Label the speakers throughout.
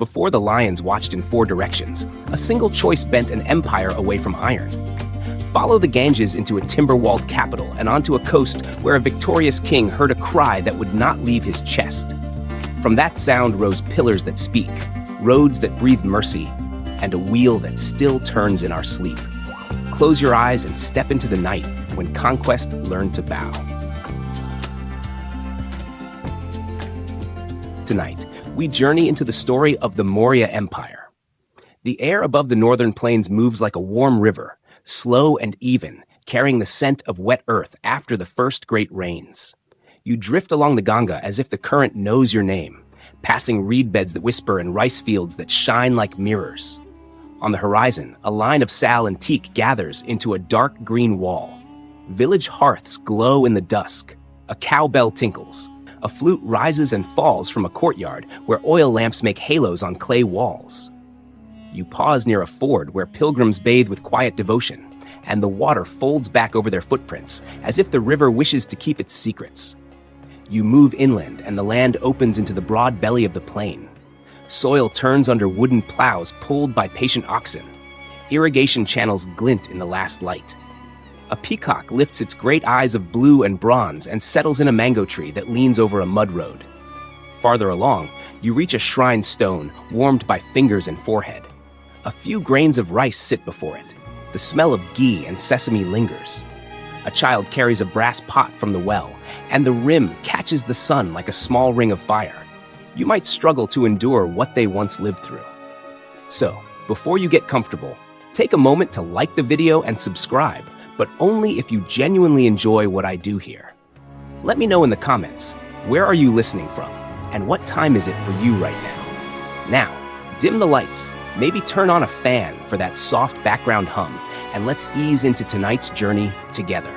Speaker 1: Before the lions watched in four directions, a single choice bent an empire away from iron. Follow the Ganges into a timber-walled capital and onto a coast where a victorious king heard a cry that would not leave his chest. From that sound rose pillars that speak, roads that breathe mercy, and a wheel that still turns in our sleep. Close your eyes and step into the night when conquest learned to bow. Tonight, we journey into the story of the Maurya Empire. The air above the northern plains moves like a warm river, slow and even, carrying the scent of wet earth after the first great rains. You drift along the Ganga as if the current knows your name, passing reed beds that whisper and rice fields that shine like mirrors. On the horizon, a line of sal and teak gathers into a dark green wall. Village hearths glow in the dusk. A cowbell tinkles. A flute rises and falls from a courtyard where oil lamps make halos on clay walls. You pause near a ford where pilgrims bathe with quiet devotion, and the water folds back over their footprints as if the river wishes to keep its secrets. You move inland and the land opens into the broad belly of the plain. Soil turns under wooden plows pulled by patient oxen. Irrigation channels glint in the last light. A peacock lifts its great eyes of blue and bronze and settles in a mango tree that leans over a mud road. Farther along, you reach a shrine stone warmed by fingers and forehead. A few grains of rice sit before it. The smell of ghee and sesame lingers. A child carries a brass pot from the well, and the rim catches the sun like a small ring of fire. You might struggle to endure what they once lived through. So, before you get comfortable, take a moment to like the video and subscribe, but only if you genuinely enjoy what I do here. Let me know in the comments, where are you listening from, and what time is it for you right now? Now, dim the lights, maybe turn on a fan for that soft background hum, and let's ease into tonight's journey together.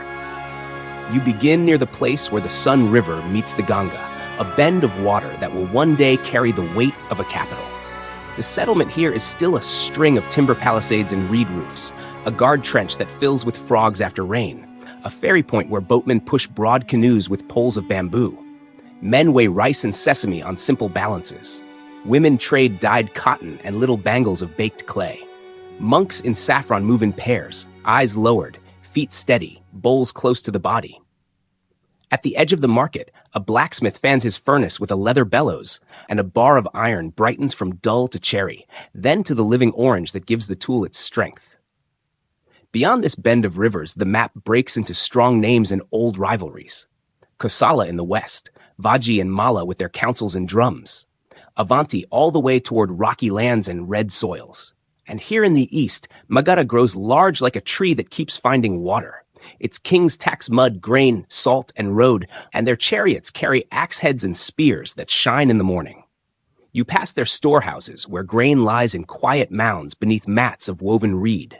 Speaker 1: You begin near the place where the Sun River meets the Ganga, a bend of water that will one day carry the weight of a capital. The settlement here is still a string of timber palisades and reed roofs, a guard trench that fills with frogs after rain, a ferry point where boatmen push broad canoes with poles of bamboo. Men weigh rice and sesame on simple balances. Women trade dyed cotton and little bangles of baked clay. Monks in saffron move in pairs, eyes lowered, feet steady, bowls close to the body. At the edge of the market, a blacksmith fans his furnace with a leather bellows, and a bar of iron brightens from dull to cherry, then to the living orange that gives the tool its strength. Beyond this bend of rivers, the map breaks into strong names and old rivalries. Kosala in the west, Vaji and Mala with their councils and drums. Avanti all the way toward rocky lands and red soils. And here in the east, Magadha grows large like a tree that keeps finding water. Its kings tax mud, grain, salt, and road, and their chariots carry axe heads and spears that shine in the morning. You pass their storehouses, where grain lies in quiet mounds beneath mats of woven reed.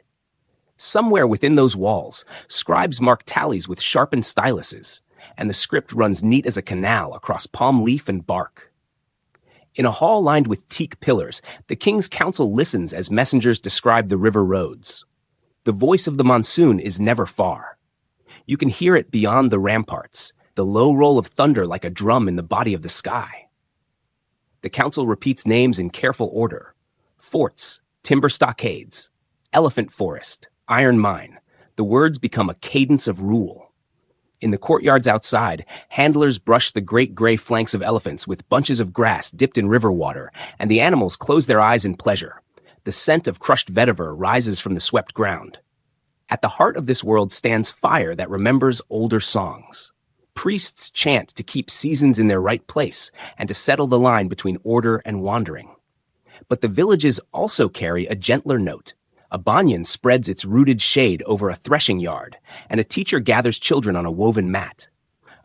Speaker 1: Somewhere within those walls, scribes mark tallies with sharpened styluses, and the script runs neat as a canal across palm leaf and bark. In a hall lined with teak pillars, the king's council listens as messengers describe the river roads. The voice of the monsoon is never far. You can hear it beyond the ramparts, the low roll of thunder like a drum in the body of the sky. The council repeats names in careful order. Forts, timber stockades, elephant forest, iron mine. The words become a cadence of rule. In the courtyards outside, handlers brush the great gray flanks of elephants with bunches of grass dipped in river water, and the animals close their eyes in pleasure. The scent of crushed vetiver rises from the swept ground. At the heart of this world stands fire that remembers older songs. Priests chant to keep seasons in their right place and to settle the line between order and wandering. But the villages also carry a gentler note. A banyan spreads its rooted shade over a threshing yard, and a teacher gathers children on a woven mat.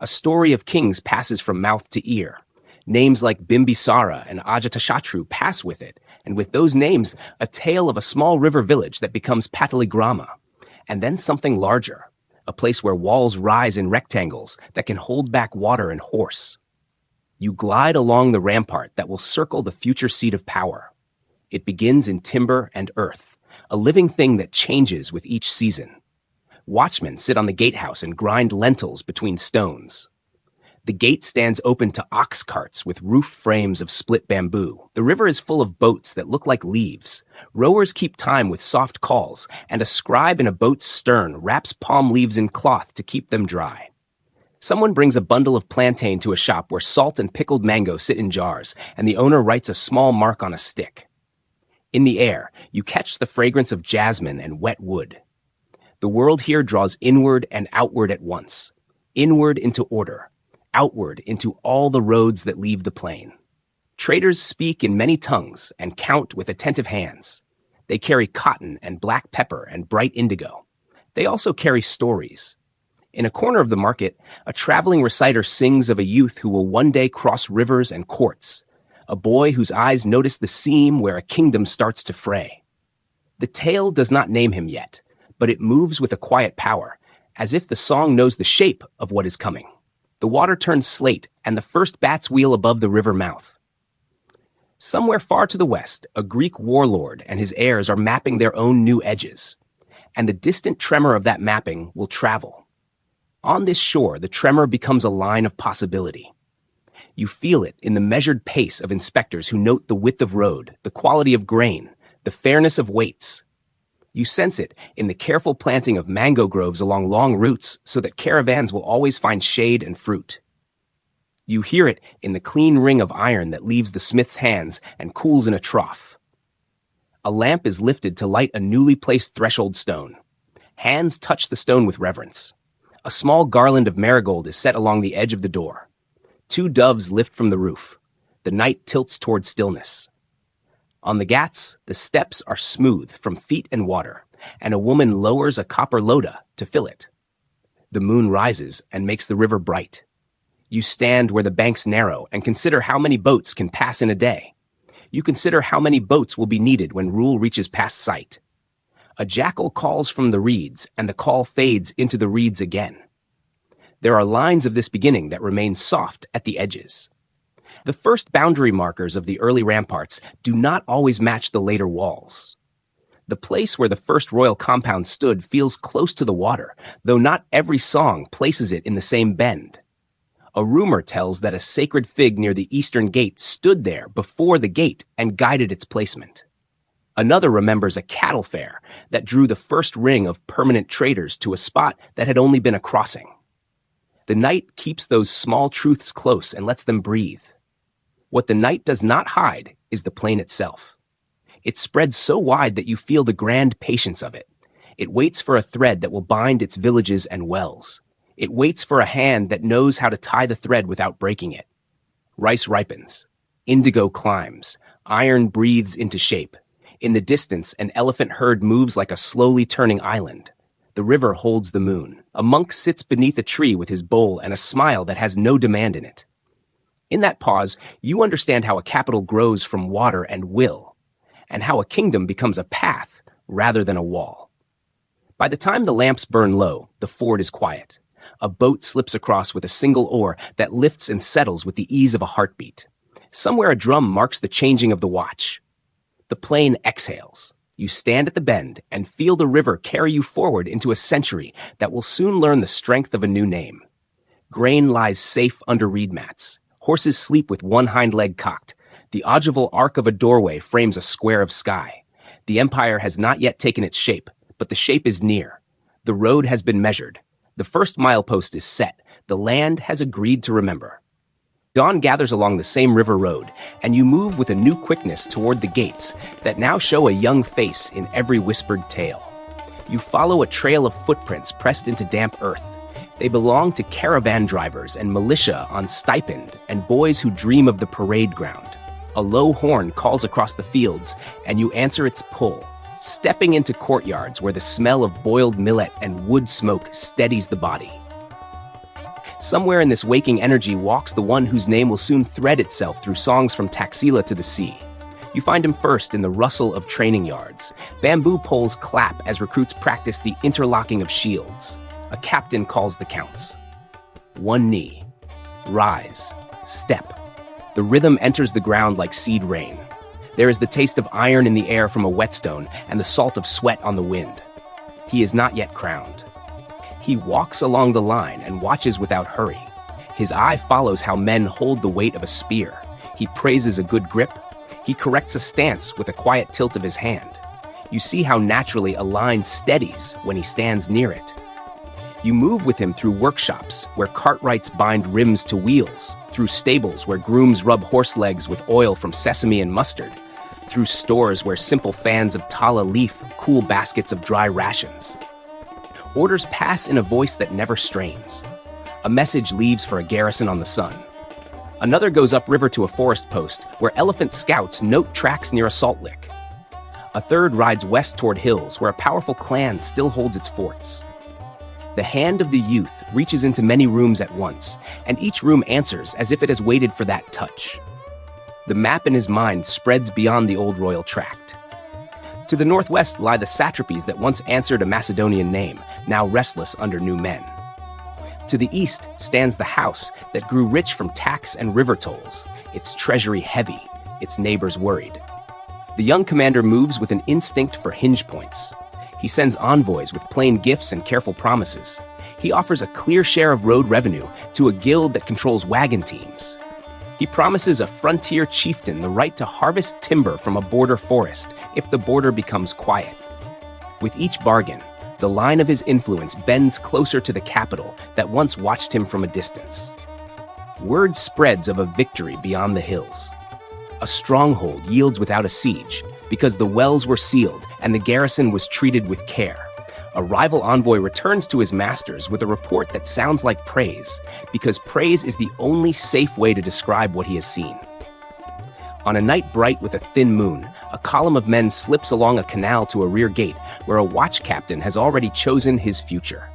Speaker 1: A story of kings passes from mouth to ear. Names like Bimbisara and Ajatashatru pass with it, and with those names, a tale of a small river village that becomes Pataligrama, and then something larger, a place where walls rise in rectangles that can hold back water and horse. You glide along the rampart that will circle the future seat of power. It begins in timber and earth, a living thing that changes with each season. Watchmen sit on the gatehouse and grind lentils between stones. The gate stands open to ox carts with roof frames of split bamboo. The river is full of boats that look like leaves. Rowers keep time with soft calls, and a scribe in a boat's stern wraps palm leaves in cloth to keep them dry. Someone brings a bundle of plantain to a shop where salt and pickled mango sit in jars, and the owner writes a small mark on a stick. In the air, you catch the fragrance of jasmine and wet wood. The world here draws inward and outward at once. Inward into order, outward into all the roads that leave the plain. Traders speak in many tongues and count with attentive hands. They carry cotton and black pepper and bright indigo. They also carry stories. In a corner of the market, a traveling reciter sings of a youth who will one day cross rivers and courts, a boy whose eyes notice the seam where a kingdom starts to fray. The tale does not name him yet, but it moves with a quiet power, as if the song knows the shape of what is coming. The water turns slate, and the first bats wheel above the river mouth. Somewhere far to the west, a Greek warlord and his heirs are mapping their own new edges, and the distant tremor of that mapping will travel. On this shore, the tremor becomes a line of possibility. You feel it in the measured pace of inspectors who note the width of road, the quality of grain, the fairness of weights. You sense it in the careful planting of mango groves along long routes so that caravans will always find shade and fruit. You hear it in the clean ring of iron that leaves the smith's hands and cools in a trough. A lamp is lifted to light a newly placed threshold stone. Hands touch the stone with reverence. A small garland of marigold is set along the edge of the door. 2 doves lift from the roof. The night tilts toward stillness. On the ghats, the steps are smooth from feet and water, and a woman lowers a copper loda to fill it. The moon rises and makes the river bright. You stand where the banks narrow and consider how many boats can pass in a day. You consider how many boats will be needed when rule reaches past sight. A jackal calls from the reeds, and the call fades into the reeds again. There are lines of this beginning that remain soft at the edges. The first boundary markers of the early ramparts do not always match the later walls. The place where the first royal compound stood feels close to the water, though not every song places it in the same bend. A rumor tells that a sacred fig near the eastern gate stood there before the gate and guided its placement. Another remembers a cattle fair that drew the first ring of permanent traders to a spot that had only been a crossing. The night keeps those small truths close and lets them breathe. What the night does not hide is the plain itself. It spreads so wide that you feel the grand patience of it. It waits for a thread that will bind its villages and wells. It waits for a hand that knows how to tie the thread without breaking it. Rice ripens. Indigo climbs. Iron breathes into shape. In the distance, an elephant herd moves like a slowly turning island. The river holds the moon. A monk sits beneath a tree with his bowl and a smile that has no demand in it. In that pause, you understand how a capital grows from water and will, and how a kingdom becomes a path rather than a wall. By the time the lamps burn low, the ford is quiet. A boat slips across with a single oar that lifts and settles with the ease of a heartbeat. Somewhere a drum marks the changing of the watch. The plain exhales. You stand at the bend and feel the river carry you forward into a century that will soon learn the strength of a new name. Grain lies safe under reed mats. Horses sleep with one hind leg cocked. The ogival arc of a doorway frames a square of sky. The empire has not yet taken its shape, but the shape is near. The road has been measured. The first milepost is set. The land has agreed to remember. Dawn gathers along the same river road, and you move with a new quickness toward the gates that now show a young face in every whispered tale. You follow a trail of footprints pressed into damp earth. They belong to caravan drivers and militia on stipend and boys who dream of the parade ground. A low horn calls across the fields, and you answer its pull, stepping into courtyards where the smell of boiled millet and wood smoke steadies the body. Somewhere in this waking energy walks the one whose name will soon thread itself through songs from Taxila to the sea. You find him first in the rustle of training yards. Bamboo poles clap as recruits practice the interlocking of shields. A captain calls the counts. 1 knee. Rise. Step. The rhythm enters the ground like seed rain. There is the taste of iron in the air from a whetstone and the salt of sweat on the wind. He is not yet crowned. He walks along the line and watches without hurry. His eye follows how men hold the weight of a spear. He praises a good grip. He corrects a stance with a quiet tilt of his hand. You see how naturally a line steadies when he stands near it. You move with him through workshops where cartwrights bind rims to wheels, through stables where grooms rub horse legs with oil from sesame and mustard, through stores where simple fans of tala leaf cool baskets of dry rations. Orders pass in a voice that never strains. A message leaves for a garrison on the sun. Another goes upriver to a forest post where elephant scouts note tracks near a salt lick. A third rides west toward hills where a powerful clan still holds its forts. The hand of the youth reaches into many rooms at once, and each room answers as if it has waited for that touch. The map in his mind spreads beyond the old royal tract. To the northwest lie the satrapies that once answered a Macedonian name, now restless under new men. To the east stands the house that grew rich from tax and river tolls, its treasury heavy, its neighbors worried. The young commander moves with an instinct for hinge points. He sends envoys with plain gifts and careful promises. He offers a clear share of road revenue to a guild that controls wagon teams. He promises a frontier chieftain the right to harvest timber from a border forest if the border becomes quiet. With each bargain, the line of his influence bends closer to the capital that once watched him from a distance. Word spreads of a victory beyond the hills. A stronghold yields without a siege because the wells were sealed and the garrison was treated with care. A rival envoy returns to his masters with a report that sounds like praise, because praise is the only safe way to describe what he has seen. On a night bright with a thin moon, a column of men slips along a canal to a rear gate where a watch captain has already chosen his future.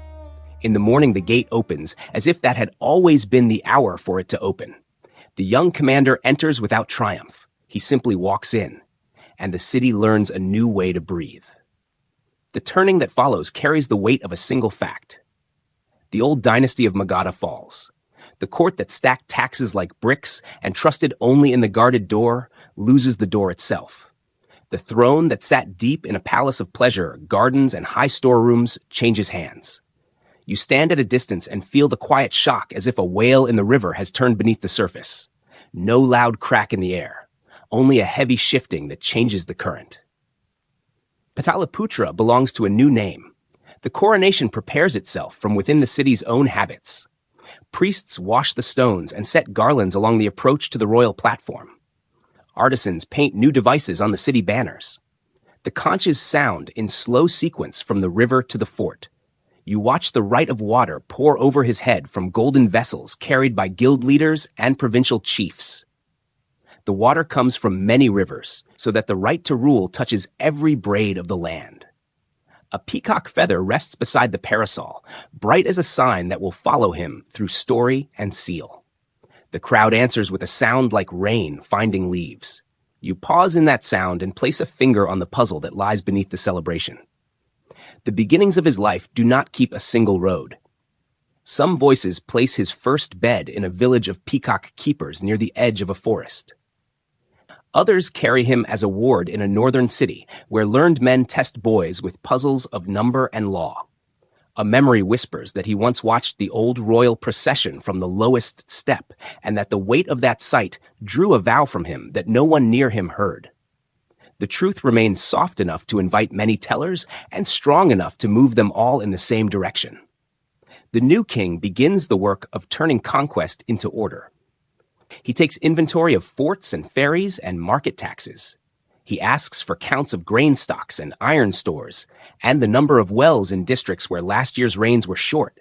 Speaker 1: In the morning, the gate opens as if that had always been the hour for it to open. The young commander enters without triumph. He simply walks in, and the city learns a new way to breathe. The turning that follows carries the weight of a single fact. The old dynasty of Magadha falls. The court that stacked taxes like bricks and trusted only in the guarded door loses the door itself. The throne that sat deep in a palace of pleasure, gardens, and high storerooms changes hands. You stand at a distance and feel the quiet shock as if a whale in the river has turned beneath the surface. No loud crack in the air, only a heavy shifting that changes the current. Pataliputra belongs to a new name. The coronation prepares itself from within the city's own habits. Priests wash the stones and set garlands along the approach to the royal platform. Artisans paint new devices on the city banners. The conches sound in slow sequence from the river to the fort. You watch the rite of water pour over his head from golden vessels carried by guild leaders and provincial chiefs. The water comes from many rivers, so that the right to rule touches every braid of the land. A peacock feather rests beside the parasol, bright as a sign that will follow him through story and seal. The crowd answers with a sound like rain finding leaves. You pause in that sound and place a finger on the puzzle that lies beneath the celebration. The beginnings of his life do not keep a single road. Some voices place his first bed in a village of peacock keepers near the edge of a forest. Others carry him as a ward in a northern city where learned men test boys with puzzles of number and law. A memory whispers that he once watched the old royal procession from the lowest step, and that the weight of that sight drew a vow from him that no one near him heard. The truth remains soft enough to invite many tellers and strong enough to move them all in the same direction. The new king begins the work of turning conquest into order. He takes inventory of forts and ferries and market taxes. He asks for counts of grain stocks and iron stores, and the number of wells in districts where last year's rains were short.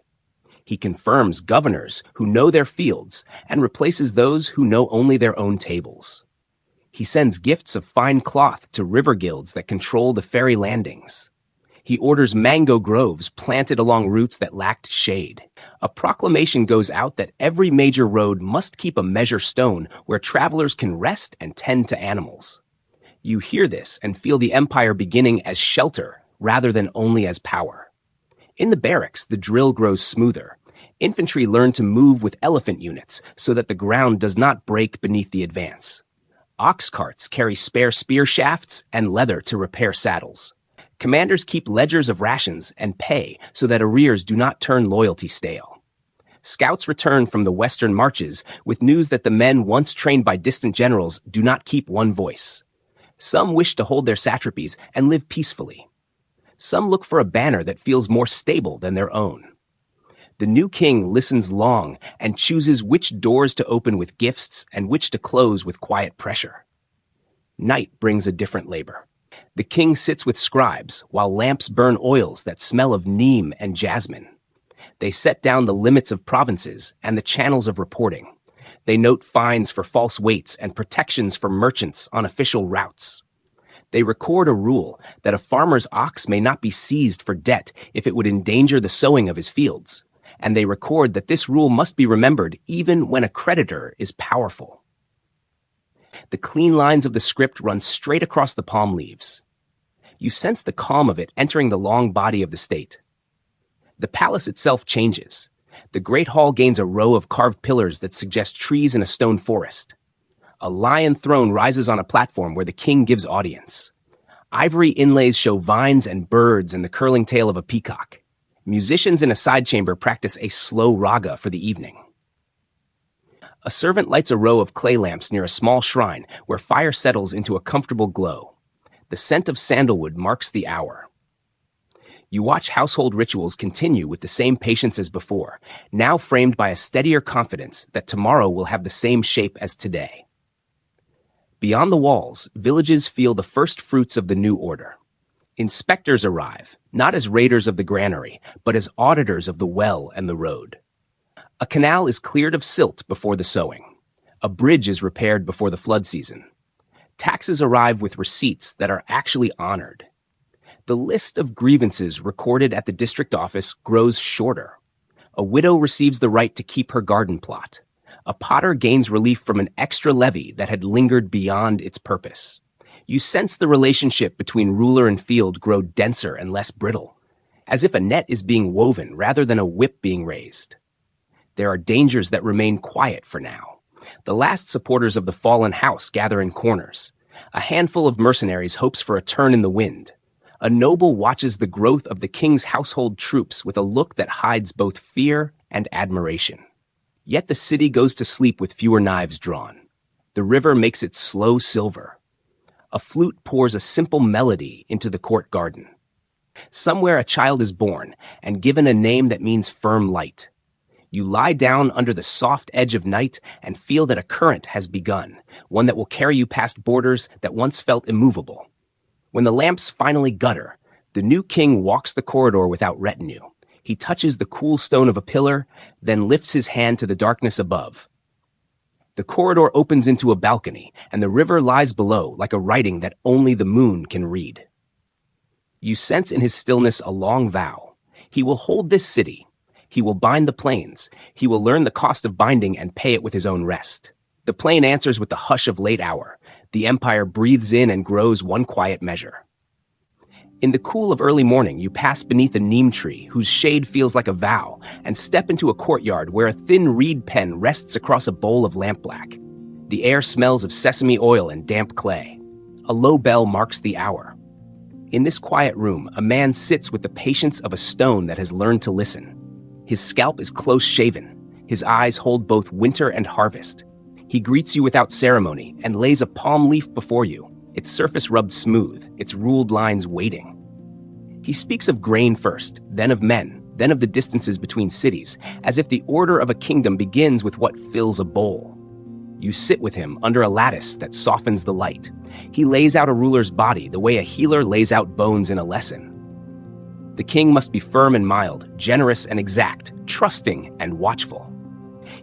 Speaker 1: He confirms governors who know their fields and replaces those who know only their own tables. He sends gifts of fine cloth to river guilds that control the ferry landings. He orders mango groves planted along routes that lacked shade. A proclamation goes out that every major road must keep a measure stone where travelers can rest and tend to animals. You hear this and feel the empire beginning as shelter rather than only as power. In the barracks, the drill grows smoother. Infantry learn to move with elephant units so that the ground does not break beneath the advance. Ox carts carry spare spear shafts and leather to repair saddles. Commanders keep ledgers of rations and pay so that arrears do not turn loyalty stale. Scouts return from the western marches with news that the men once trained by distant generals do not keep one voice. Some wish to hold their satrapies and live peacefully. Some look for a banner that feels more stable than their own. The new king listens long and chooses which doors to open with gifts and which to close with quiet pressure. Night brings a different labor. The king sits with scribes while lamps burn oils that smell of neem and jasmine. They set down the limits of provinces and the channels of reporting. They note fines for false weights and protections for merchants on official routes. They record a rule that a farmer's ox may not be seized for debt if it would endanger the sowing of his fields. And they record that this rule must be remembered even when a creditor is powerful. The clean lines of the script run straight across the palm leaves. You sense the calm of it entering the long body of the state. The palace itself changes. The great hall gains a row of carved pillars that suggest trees in a stone forest. A lion throne rises on a platform where the king gives audience. Ivory inlays show vines and birds and the curling tail of a peacock. Musicians in a side chamber practice a slow raga for the evening. A servant lights a row of clay lamps near a small shrine where fire settles into a comfortable glow. The scent of sandalwood marks the hour. You watch household rituals continue with the same patience as before, now framed by a steadier confidence that tomorrow will have the same shape as today. Beyond the walls, villages feel the first fruits of the new order. Inspectors arrive, not as raiders of the granary, but as auditors of the well and the road. A canal is cleared of silt before the sowing. A bridge is repaired before the flood season. Taxes arrive with receipts that are actually honored. The list of grievances recorded at the district office grows shorter. A widow receives the right to keep her garden plot. A potter gains relief from an extra levy that had lingered beyond its purpose. You sense the relationship between ruler and field grow denser and less brittle, as if a net is being woven rather than a whip being raised. There are dangers that remain quiet for now. The last supporters of the fallen house gather in corners. A handful of mercenaries hopes for a turn in the wind. A noble watches the growth of the king's household troops with a look that hides both fear and admiration. Yet the city goes to sleep with fewer knives drawn. The river makes its slow silver. A flute pours a simple melody into the court garden. Somewhere a child is born and given a name that means firm light. You lie down under the soft edge of night and feel that a current has begun, one that will carry you past borders that once felt immovable. When the lamps finally gutter, the new king walks the corridor without retinue. He touches the cool stone of a pillar, then lifts his hand to the darkness above. The corridor opens into a balcony, and the river lies below like a writing that only the moon can read. You sense in his stillness a long vow. He will hold this city. He will bind the plains. He will learn the cost of binding and pay it with his own rest. The plain answers with the hush of late hour. The empire breathes in and grows one quiet measure. In the cool of early morning, you pass beneath a neem tree whose shade feels like a vow and step into a courtyard where a thin reed pen rests across a bowl of lampblack. The air smells of sesame oil and damp clay. A low bell marks the hour. In this quiet room, a man sits with the patience of a stone that has learned to listen. His scalp is close-shaven. His eyes hold both winter and harvest. He greets you without ceremony and lays a palm leaf before you, its surface rubbed smooth, its ruled lines waiting. He speaks of grain first, then of men, then of the distances between cities, as if the order of a kingdom begins with what fills a bowl. You sit with him under a lattice that softens the light. He lays out a ruler's body the way a healer lays out bones in a lesson. The king must be firm and mild, generous and exact, trusting and watchful.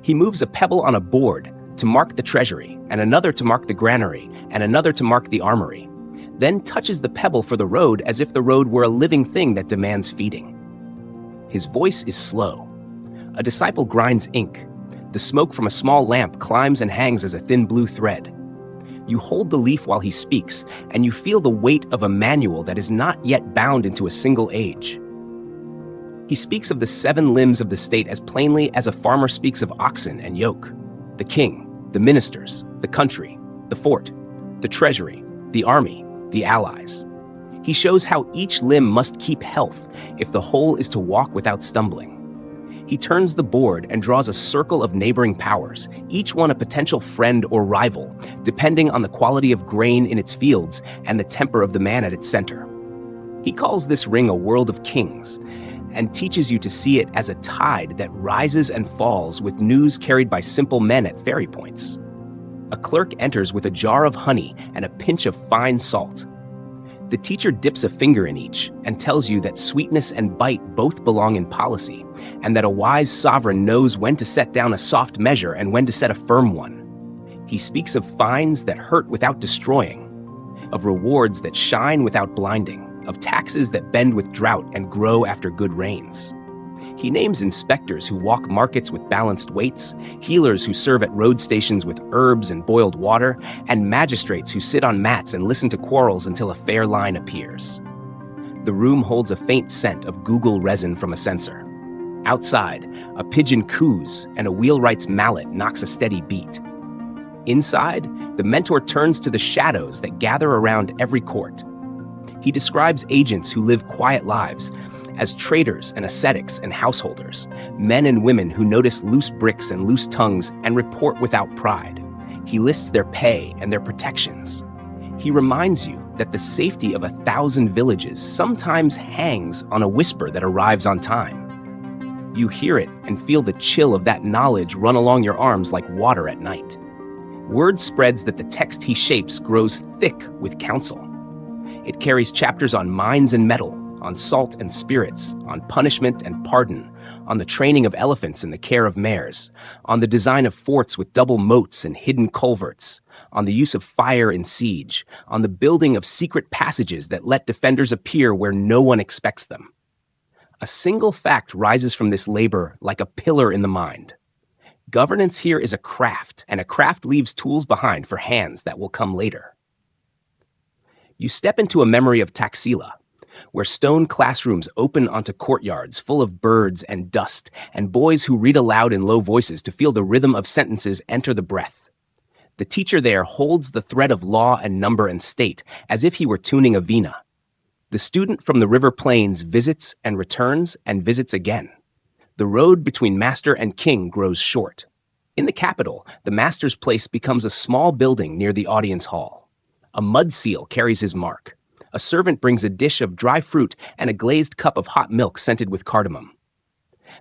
Speaker 1: He moves a pebble on a board to mark the treasury, and another to mark the granary, and another to mark the armory, then touches the pebble for the road as if the road were a living thing that demands feeding. His voice is slow. A disciple grinds ink. The smoke from a small lamp climbs and hangs as a thin blue thread. You hold the leaf while he speaks, and you feel the weight of a manual that is not yet bound into a single age. He speaks of the 7 limbs of the state as plainly as a farmer speaks of oxen and yoke. The king, the ministers, the country, the fort, the treasury, the army, the allies. He shows how each limb must keep health if the whole is to walk without stumbling. He turns the board and draws a circle of neighboring powers, each one a potential friend or rival, depending on the quality of grain in its fields and the temper of the man at its center. He calls this ring a world of kings, and teaches you to see it as a tide that rises and falls with news carried by simple men at ferry points. A clerk enters with a jar of honey and a pinch of fine salt. The teacher dips a finger in each and tells you that sweetness and bite both belong in policy, and that a wise sovereign knows when to set down a soft measure and when to set a firm one. He speaks of fines that hurt without destroying, of rewards that shine without blinding, of taxes that bend with drought and grow after good rains. He names inspectors who walk markets with balanced weights, healers who serve at road stations with herbs and boiled water, and magistrates who sit on mats and listen to quarrels until a fair line appears. The room holds a faint scent of Google resin from a censer. Outside, a pigeon coos and a wheelwright's mallet knocks a steady beat. Inside, the mentor turns to the shadows that gather around every court. He describes agents who live quiet lives as traders and ascetics and householders, men and women who notice loose bricks and loose tongues and report without pride. He lists their pay and their protections. He reminds you that the safety of 1,000 villages sometimes hangs on a whisper that arrives on time. You hear it and feel the chill of that knowledge run along your arms like water at night. Word spreads that the text he shapes grows thick with counsel. It carries chapters on mines and metal, on salt and spirits, on punishment and pardon, on the training of elephants and the care of mares, on the design of forts with double moats and hidden culverts, on the use of fire in siege, on the building of secret passages that let defenders appear where no one expects them. A single fact rises from this labor like a pillar in the mind. Governance here is a craft, and a craft leaves tools behind for hands that will come later. You step into a memory of Taxila, where stone classrooms open onto courtyards full of birds and dust, and boys who read aloud in low voices to feel the rhythm of sentences enter the breath. The teacher there holds the thread of law and number and state as if he were tuning a vina. The student from the river plains visits and returns and visits again. The road between master and king grows short. In the capital, the master's place becomes a small building near the audience hall. A mud seal carries his mark. A servant brings a dish of dry fruit and a glazed cup of hot milk scented with cardamom.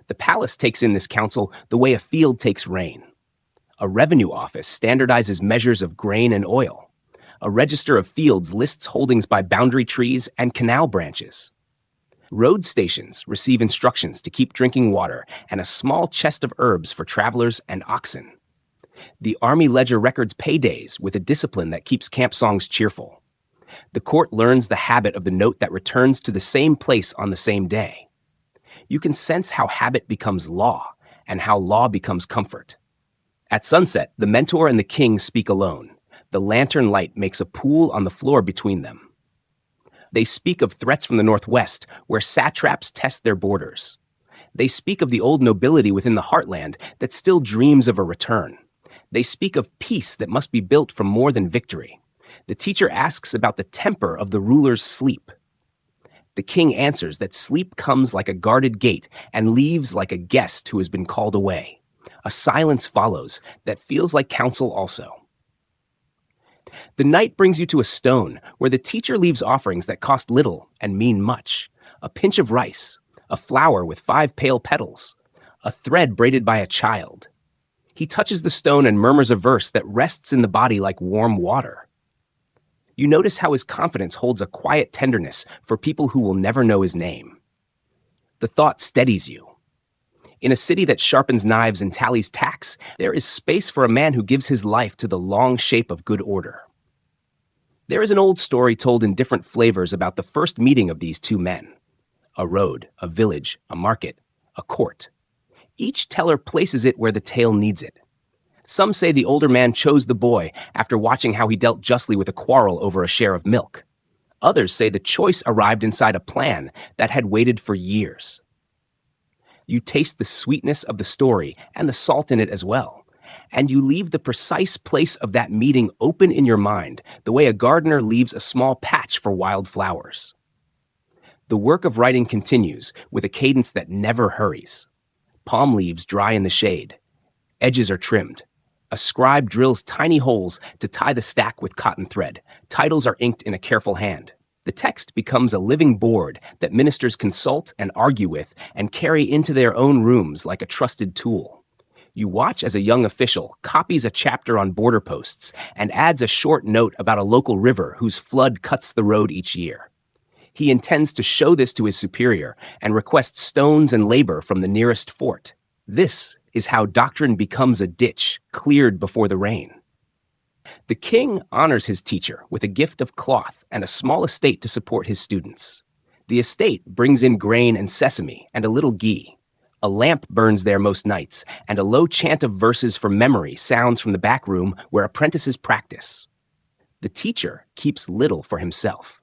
Speaker 1: The palace takes in this counsel the way a field takes rain. A revenue office standardizes measures of grain and oil. A register of fields lists holdings by boundary trees and canal branches. Road stations receive instructions to keep drinking water and a small chest of herbs for travelers and oxen. The army ledger records paydays with a discipline that keeps camp songs cheerful. The court learns the habit of the note that returns to the same place on the same day. You can sense how habit becomes law and how law becomes comfort. At sunset, the mentor and the king speak alone. The lantern light makes a pool on the floor between them. They speak of threats from the northwest, where satraps test their borders. They speak of the old nobility within the heartland that still dreams of a return. They speak of peace that must be built from more than victory. The teacher asks about the temper of the ruler's sleep. The king answers that sleep comes like a guarded gate and leaves like a guest who has been called away. A silence follows that feels like counsel also. The night brings you to a stone where the teacher leaves offerings that cost little and mean much. A pinch of rice, a flower with 5 pale petals, a thread braided by a child. He touches the stone and murmurs a verse that rests in the body like warm water. You notice how his confidence holds a quiet tenderness for people who will never know his name. The thought steadies you. In a city that sharpens knives and tallies tax, there is space for a man who gives his life to the long shape of good order. There is an old story told in different flavors about the first meeting of these two men. A road, a village, a market, a court. Each teller places it where the tale needs it. Some say the older man chose the boy after watching how he dealt justly with a quarrel over a share of milk. Others say the choice arrived inside a plan that had waited for years. You taste the sweetness of the story and the salt in it as well. And you leave the precise place of that meeting open in your mind, the way a gardener leaves a small patch for wild flowers. The work of writing continues with a cadence that never hurries. palm leaves dry in the shade. Edges are trimmed. A scribe drills tiny holes to tie the stack with cotton thread. Titles are inked in a careful hand. The text becomes a living board that ministers consult and argue with and carry into their own rooms like a trusted tool. You watch as a young official copies a chapter on border posts and adds a short note about a local river whose flood cuts the road each year. He intends to show this to his superior and requests stones and labor from the nearest fort. This is how doctrine becomes a ditch cleared before the rain. The king honors his teacher with a gift of cloth and a small estate to support his students. The estate brings in grain and sesame and a little ghee. A lamp burns there most nights, and a low chant of verses from memory sounds from the back room where apprentices practice. The teacher keeps little for himself.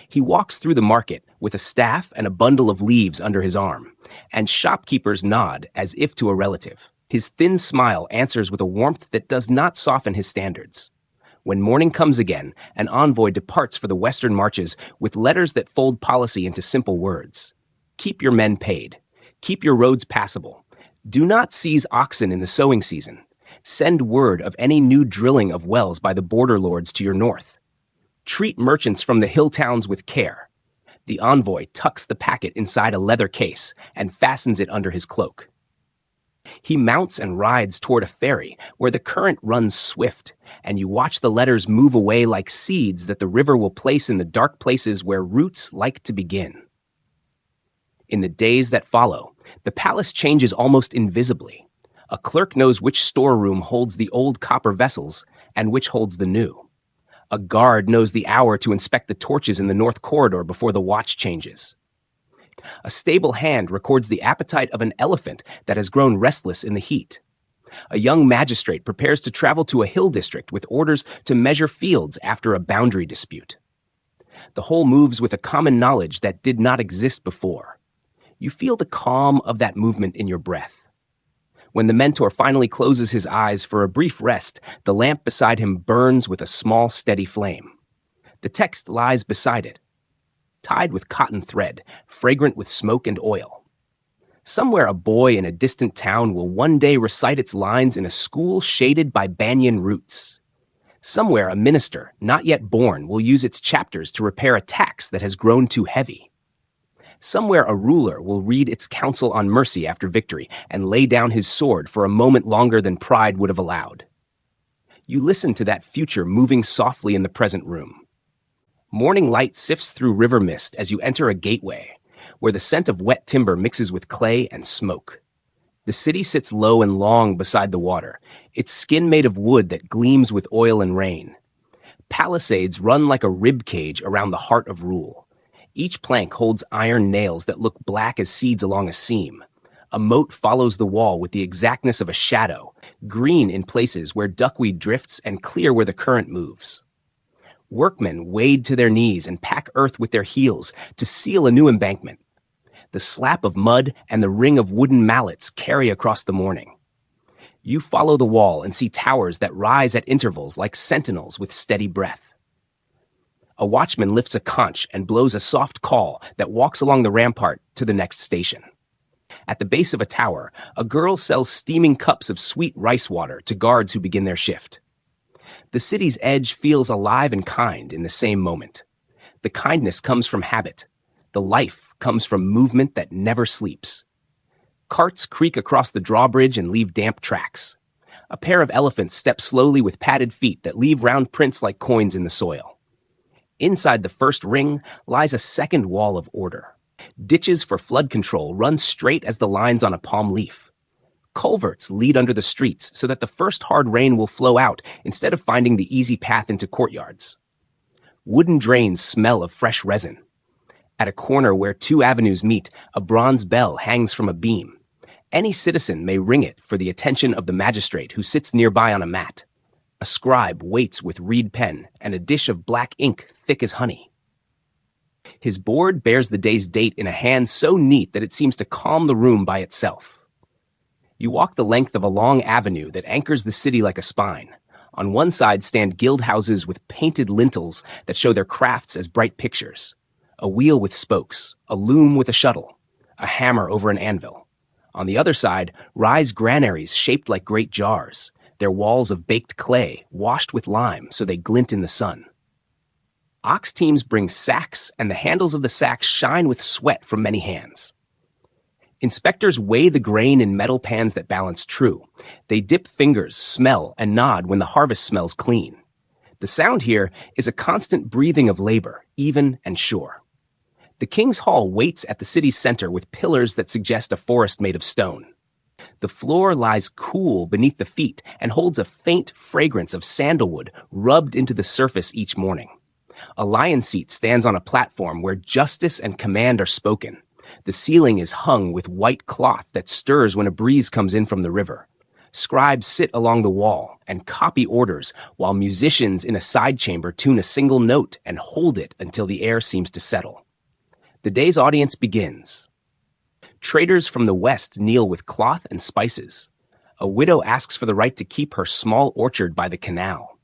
Speaker 1: He walks through the market with a staff and a bundle of leaves under his arm, and shopkeepers nod as if to a relative. His thin smile answers with a warmth that does not soften his standards. When morning comes again, an envoy departs for the western marches with letters that fold policy into simple words. Keep your men paid. Keep your roads passable. Do not seize oxen in the sowing season. Send word of any new drilling of wells by the border lords to your north. Treat merchants from the hill towns with care. The envoy tucks the packet inside a leather case and fastens it under his cloak. He mounts and rides toward a ferry where the current runs swift, and you watch the letters move away like seeds that the river will place in the dark places where roots like to begin. In the days that follow, the palace changes almost invisibly. A clerk knows which storeroom holds the old copper vessels and which holds the new. A guard knows the hour to inspect the torches in the north corridor before the watch changes. A stable hand records the appetite of an elephant that has grown restless in the heat. A young magistrate prepares to travel to a hill district with orders to measure fields after a boundary dispute. The whole moves with a common knowledge that did not exist before. You feel the calm of that movement in your breath. When the mentor finally closes his eyes for a brief rest, the lamp beside him burns with a small, steady flame. The text lies beside it, tied with cotton thread, fragrant with smoke and oil. Somewhere a boy in a distant town will one day recite its lines in a school shaded by banyan roots. Somewhere a minister, not yet born, will use its chapters to repair a tax that has grown too heavy. Somewhere a ruler will read its counsel on mercy after victory and lay down his sword for a moment longer than pride would have allowed. You listen to that future moving softly in the present room. Morning light sifts through river mist as you enter a gateway, where the scent of wet timber mixes with clay and smoke. The city sits low and long beside the water, its skin made of wood that gleams with oil and rain. Palisades run like a rib cage around the heart of rule. Each plank holds iron nails that look black as seeds along a seam. A moat follows the wall with the exactness of a shadow, green in places where duckweed drifts and clear where the current moves. Workmen wade to their knees and pack earth with their heels to seal a new embankment. The slap of mud and the ring of wooden mallets carry across the morning. You follow the wall and see towers that rise at intervals like sentinels with steady breath. A watchman lifts a conch and blows a soft call that walks along the rampart to the next station. At the base of a tower, a girl sells steaming cups of sweet rice water to guards who begin their shift. The city's edge feels alive and kind in the same moment. The kindness comes from habit. The life comes from movement that never sleeps. Carts creak across the drawbridge and leave damp tracks. A pair of elephants step slowly with padded feet that leave round prints like coins in the soil. Inside the first ring lies a second wall of order. Ditches for flood control run straight as the lines on a palm leaf. Culverts lead under the streets so that the first hard rain will flow out instead of finding the easy path into courtyards. Wooden drains smell of fresh resin. At a corner where two avenues meet, a bronze bell hangs from a beam. Any citizen may ring it for the attention of the magistrate who sits nearby on a mat. A scribe waits with reed pen and a dish of black ink thick as honey. His board bears the day's date in a hand so neat that it seems to calm the room by itself. You walk the length of a long avenue that anchors the city like a spine. On one side stand guild houses with painted lintels that show their crafts as bright pictures. A wheel with spokes, a loom with a shuttle, a hammer over an anvil. On the other side rise granaries shaped like great jars, their walls of baked clay washed with lime so they glint in the sun. Ox teams bring sacks, and the handles of the sacks shine with sweat from many hands. Inspectors weigh the grain in metal pans that balance true. They dip fingers, smell, and nod when the harvest smells clean. The sound here is a constant breathing of labor, even and sure. The King's Hall waits at the city's center with pillars that suggest a forest made of stone. The floor lies cool beneath the feet and holds a faint fragrance of sandalwood rubbed into the surface each morning. A lion seat stands on a platform where justice and command are spoken. The ceiling is hung with white cloth that stirs when a breeze comes in from the river. Scribes sit along the wall and copy orders while musicians in a side chamber tune a single note and hold it until the air seems to settle. The day's audience begins. Traders from the west kneel with cloth and spices. A widow asks for the right to keep her small orchard by the canal.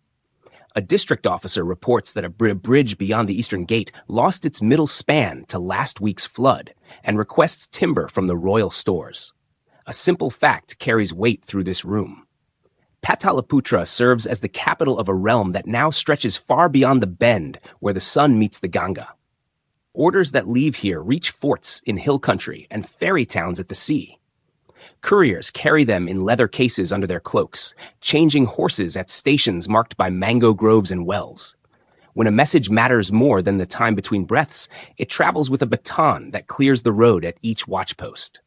Speaker 1: A district officer reports that a bridge beyond the eastern gate lost its middle span to last week's flood and requests timber from the royal stores. A simple fact carries weight through this room. Pataliputra serves as the capital of a realm that now stretches far beyond the bend where the sun meets the Ganga. Orders that leave here reach forts in hill country and ferry towns at the sea. Couriers carry them in leather cases under their cloaks, changing horses at stations marked by mango groves and wells. When a message matters more than the time between breaths, it travels with a baton that clears the road at each watchpost.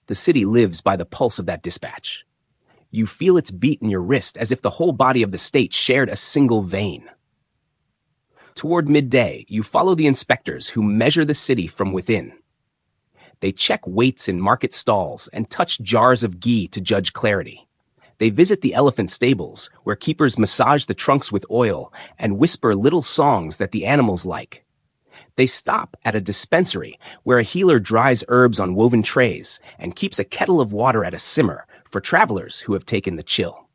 Speaker 1: The city lives by the pulse of that dispatch. You feel its beat in your wrist as if the whole body of the state shared a single vein. Toward midday, you follow the inspectors who measure the city from within. They check weights in market stalls and touch jars of ghee to judge clarity. They visit the elephant stables, where keepers massage the trunks with oil and whisper little songs that the animals like. They stop at a dispensary where a healer dries herbs on woven trays and keeps a kettle of water at a simmer for travelers who have taken the chill.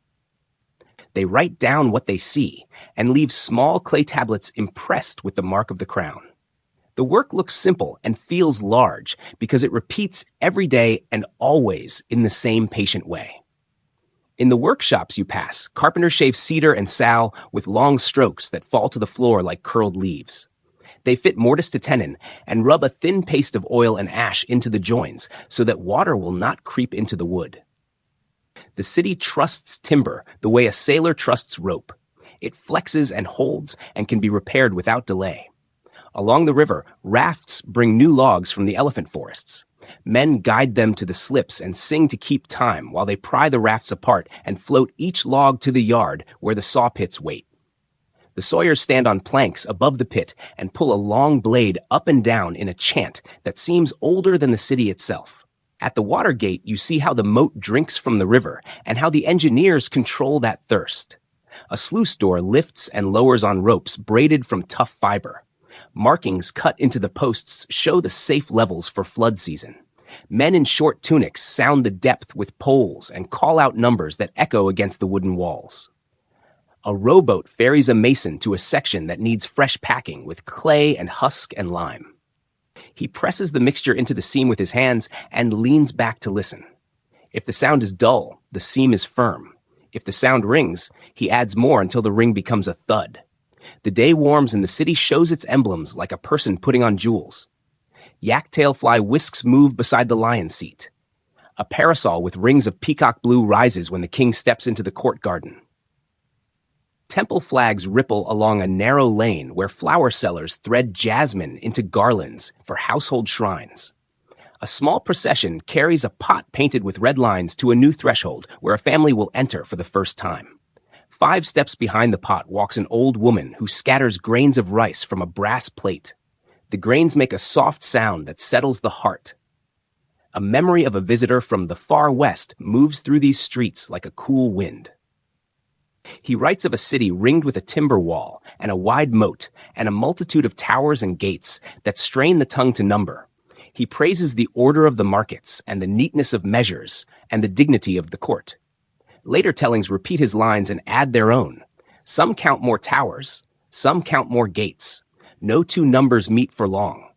Speaker 1: They write down what they see and leave small clay tablets impressed with the mark of the crown. The work looks simple and feels large because it repeats every day and always in the same patient way. In the workshops you pass, carpenters shave cedar and sal with long strokes that fall to the floor like curled leaves. They fit mortise to tenon and rub a thin paste of oil and ash into the joins so that water will not creep into the wood. The city trusts timber the way a sailor trusts rope. It flexes and holds and can be repaired without delay. Along the river, rafts bring new logs from the elephant forests. Men guide them to the slips and sing to keep time while they pry the rafts apart and float each log to the yard where the saw pits wait. The sawyers stand on planks above the pit and pull a long blade up and down in a chant that seems older than the city itself. At the water gate, you see how the moat drinks from the river and how the engineers control that thirst. A sluice door lifts and lowers on ropes braided from tough fiber. Markings cut into the posts show the safe levels for flood season. Men in short tunics sound the depth with poles and call out numbers that echo against the wooden walls. A rowboat ferries a mason to a section that needs fresh packing with clay and husk and lime. He presses the mixture into the seam with his hands and leans back to listen. If the sound is dull, the seam is firm. If the sound rings, he adds more until the ring becomes a thud. The day warms and the city shows its emblems like a person putting on jewels. Yak-tail fly whisks move beside the lion seat. A parasol with rings of peacock blue rises when the king steps into the court garden. Temple flags ripple along a narrow lane where flower sellers thread jasmine into garlands for household shrines. A small procession carries a pot painted with red lines to a new threshold where a family will enter for the first time. 5 steps behind the pot walks an old woman who scatters grains of rice from a brass plate. The grains make a soft sound that settles the heart. A memory of a visitor from the far west moves through these streets like a cool wind. He writes of a city ringed with a timber wall and a wide moat and a multitude of towers and gates that strain the tongue to number. He praises the order of the markets and the neatness of measures and the dignity of the court. Later tellings repeat his lines and add their own. Some count more towers, some count more gates. No two numbers meet for long.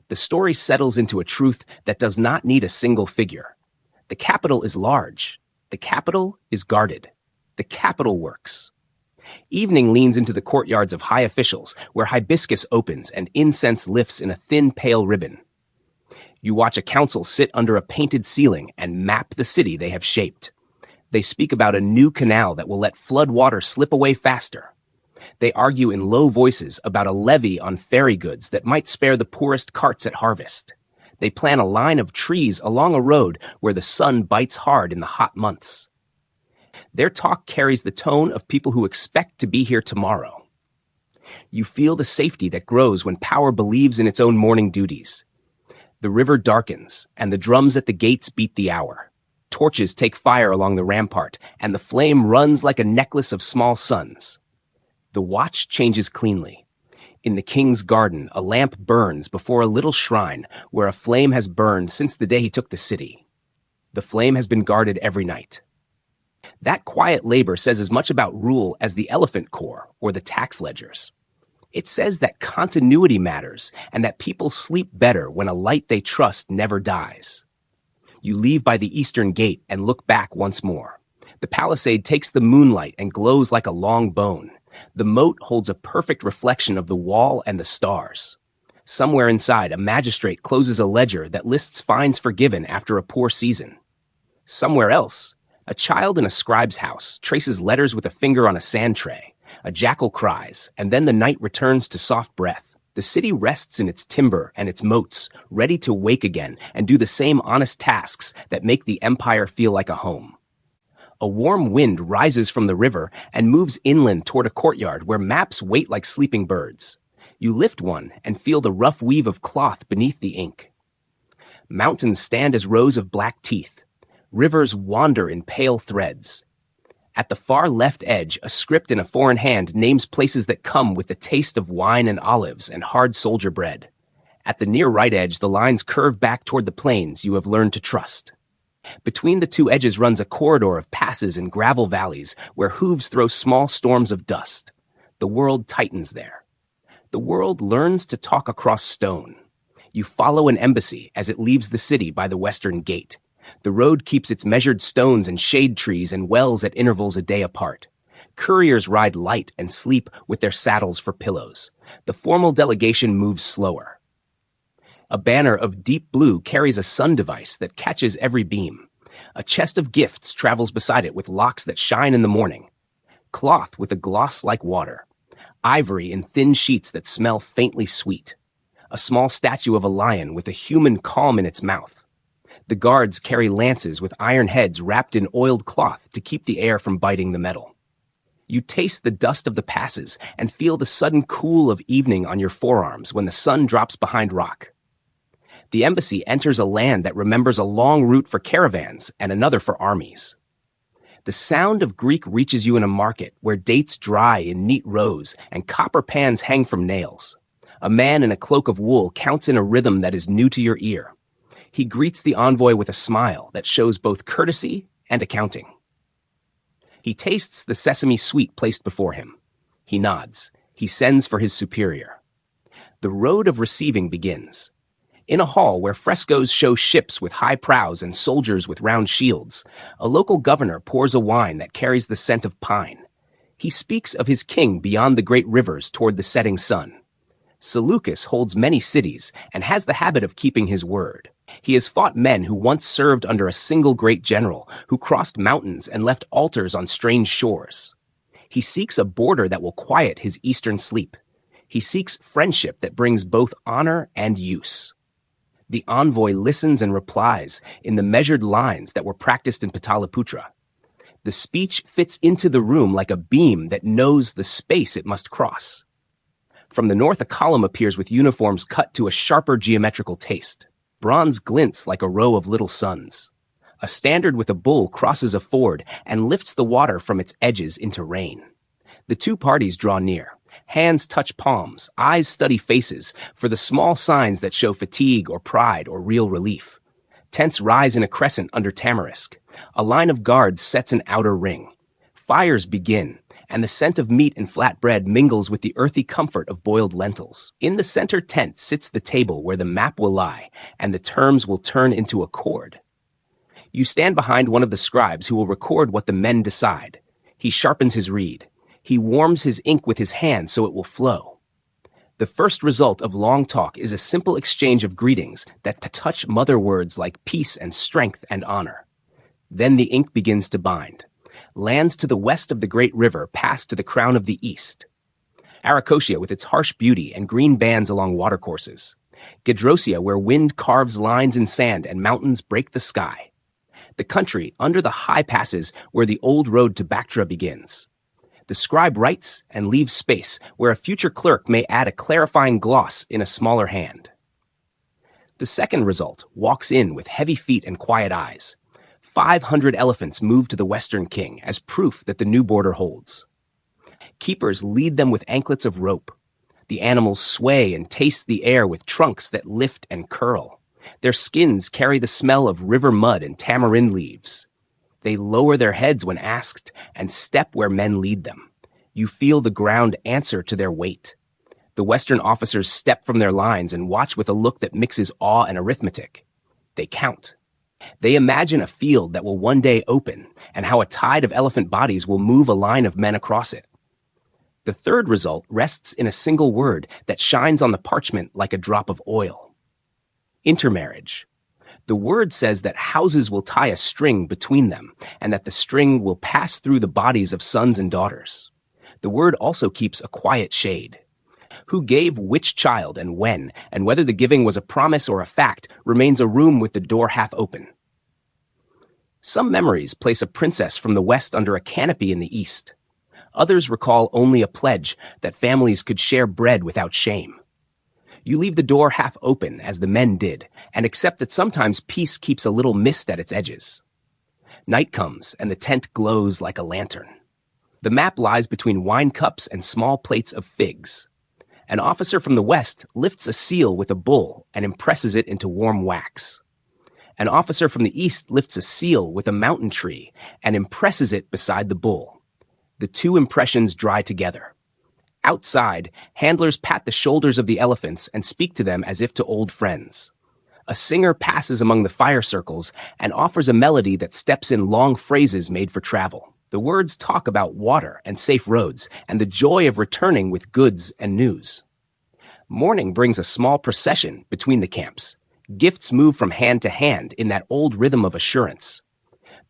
Speaker 1: The story settles into a truth that does not need a single figure. The capital is large. The capital is guarded. The capital works. Evening leans into the courtyards of high officials, where hibiscus opens and incense lifts in a thin, pale ribbon. You watch a council sit under a painted ceiling and map the city they have shaped. They speak about a new canal that will let flood water slip away faster. They argue in low voices about a levy on ferry goods that might spare the poorest carts at harvest. They plan a line of trees along a road where the sun bites hard in the hot months. Their talk carries the tone of people who expect to be here tomorrow. You feel the safety that grows when power believes in its own morning duties. The river darkens, and the drums at the gates beat the hour. Torches take fire along the rampart, and the flame runs like a necklace of small suns. The watch changes cleanly. In the king's garden, a lamp burns before a little shrine where a flame has burned since the day he took the city. The flame has been guarded every night. That quiet labor says as much about rule as the elephant corps or the tax ledgers. It says that continuity matters and that people sleep better when a light they trust never dies. You leave by the eastern gate and look back once more. The palisade takes the moonlight and glows like a long bone. The moat holds a perfect reflection of the wall and the stars. Somewhere inside, a magistrate closes a ledger that lists fines forgiven after a poor season. Somewhere else, a child in a scribe's house traces letters with a finger on a sand tray. A jackal cries, and then the night returns to soft breath. The city rests in its timber and its moats, ready to wake again and do the same honest tasks that make the empire feel like a home. A warm wind rises from the river and moves inland toward a courtyard where maps wait like sleeping birds. You lift one and feel the rough weave of cloth beneath the ink. Mountains stand as rows of black teeth. Rivers wander in pale threads. At the far left edge, a script in a foreign hand names places that come with the taste of wine and olives and hard soldier bread. At the near right edge, the lines curve back toward the plains you have learned to trust. Between the two edges runs a corridor of passes and gravel valleys where hooves throw small storms of dust. The world tightens there. The world learns to talk across stone. You follow an embassy as it leaves the city by the western gate. The road keeps its measured stones and shade trees and wells at intervals a day apart. Couriers ride light and sleep with their saddles for pillows. The formal delegation moves slower. A banner of deep blue carries a sun device that catches every beam. A chest of gifts travels beside it with locks that shine in the morning. Cloth with a gloss like water. Ivory in thin sheets that smell faintly sweet. A small statue of a lion with a human calm in its mouth. The guards carry lances with iron heads wrapped in oiled cloth to keep the air from biting the metal. You taste the dust of the passes and feel the sudden cool of evening on your forearms when the sun drops behind rock. The embassy enters a land that remembers a long route for caravans and another for armies. The sound of Greek reaches you in a market where dates dry in neat rows and copper pans hang from nails. A man in a cloak of wool counts in a rhythm that is new to your ear. He greets the envoy with a smile that shows both courtesy and accounting. He tastes the sesame sweet placed before him. He nods. He sends for his superior. The road of receiving begins. In a hall where frescoes show ships with high prows and soldiers with round shields, a local governor pours a wine that carries the scent of pine. He speaks of his king beyond the great rivers toward the setting sun. Seleucus holds many cities and has the habit of keeping his word. He has fought men who once served under a single great general, who crossed mountains and left altars on strange shores. He seeks a border that will quiet his eastern sleep. He seeks friendship that brings both honor and use. The envoy listens and replies in the measured lines that were practiced in Pataliputra. The speech fits into the room like a beam that knows the space it must cross. From the north, a column appears with uniforms cut to a sharper geometrical taste. Bronze glints like a row of little suns. A standard with a bull crosses a ford and lifts the water from its edges into rain. The two parties draw near. Hands touch palms, eyes study faces for the small signs that show fatigue or pride or real relief. Tents rise in a crescent under tamarisk. A line of guards sets an outer ring. Fires begin, and the scent of meat and flatbread mingles with the earthy comfort of boiled lentils. In the center tent sits the table where the map will lie, and the terms will turn into a chord. You stand behind one of the scribes who will record what the men decide. He sharpens his reed. He warms his ink with his hand so it will flow. The first result of long talk is a simple exchange of greetings that touch mother words like peace and strength and honor. Then the ink begins to bind. Lands to the west of the great river pass to the crown of the east. Arachosia with its harsh beauty and green bands along watercourses. Gedrosia where wind carves lines in sand and mountains break the sky. The country under the high passes where the old road to Bactra begins. The scribe writes and leaves space where a future clerk may add a clarifying gloss in a smaller hand. The second result walks in with heavy feet and quiet eyes. 500 elephants move to the Western King as proof that the new border holds. Keepers lead them with anklets of rope. The animals sway and taste the air with trunks that lift and curl. Their skins carry the smell of river mud and tamarind leaves. They lower their heads when asked and step where men lead them. You feel the ground answer to their weight. The Western officers step from their lines and watch with a look that mixes awe and arithmetic. They count. They imagine a field that will one day open and how a tide of elephant bodies will move a line of men across it. The third result rests in a single word that shines on the parchment like a drop of oil. Intermarriage. The word says that houses will tie a string between them and that the string will pass through the bodies of sons and daughters. The word also keeps a quiet shade. Who gave which child and when, and whether the giving was a promise or a fact, remains a room with the door half open. Some memories place a princess from the west under a canopy in the east. Others recall only a pledge that families could share bread without shame. You leave the door half open, as the men did, and accept that sometimes peace keeps a little mist at its edges. Night comes, and the tent glows like a lantern. The map lies between wine cups and small plates of figs. An officer from the west lifts a seal with a bull and impresses it into warm wax. An officer from the east lifts a seal with a mountain tree and impresses it beside the bull. The two impressions dry together. Outside, handlers pat the shoulders of the elephants and speak to them as if to old friends. A singer passes among the fire circles and offers a melody that steps in long phrases made for travel. The words talk about water and safe roads and the joy of returning with goods and news. Morning brings a small procession between the camps. Gifts move from hand to hand in that old rhythm of assurance.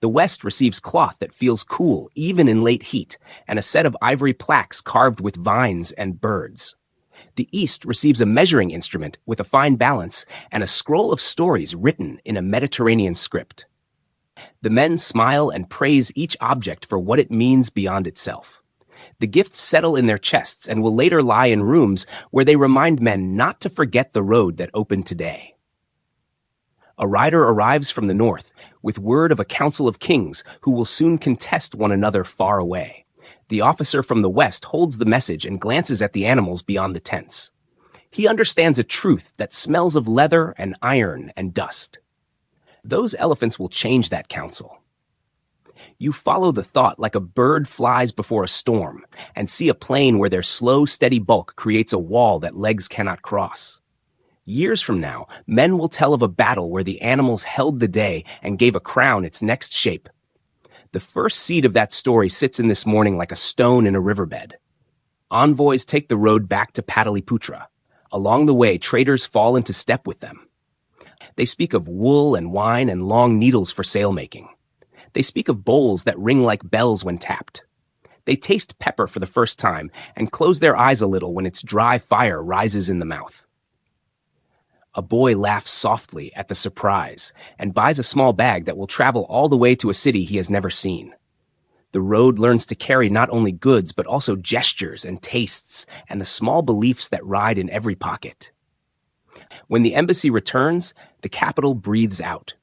Speaker 1: The West receives cloth that feels cool even in late heat, and a set of ivory plaques carved with vines and birds. The East receives a measuring instrument with a fine balance and a scroll of stories written in a Mediterranean script. The men smile and praise each object for what it means beyond itself. The gifts settle in their chests and will later lie in rooms where they remind men not to forget the road that opened today. A rider arrives from the north with word of a council of kings who will soon contest one another far away. The officer from the west holds the message and glances at the animals beyond the tents. He understands a truth that smells of leather and iron and dust. Those elephants will change that council. You follow the thought like a bird flies before a storm and see a plain where their slow, steady bulk creates a wall that legs cannot cross. Years from now, men will tell of a battle where the animals held the day and gave a crown its next shape. The first seed of that story sits in this morning like a stone in a riverbed. Envoys take the road back to Pataliputra. Along the way, traders fall into step with them. They speak of wool and wine and long needles for sail-making. They speak of bowls that ring like bells when tapped. They taste pepper for the first time and close their eyes a little when its dry fire rises in the mouth. A boy laughs softly at the surprise and buys a small bag that will travel all the way to a city he has never seen. The road learns to carry not only goods but also gestures and tastes and the small beliefs that ride in every pocket. When the embassy returns, the capital breathes out.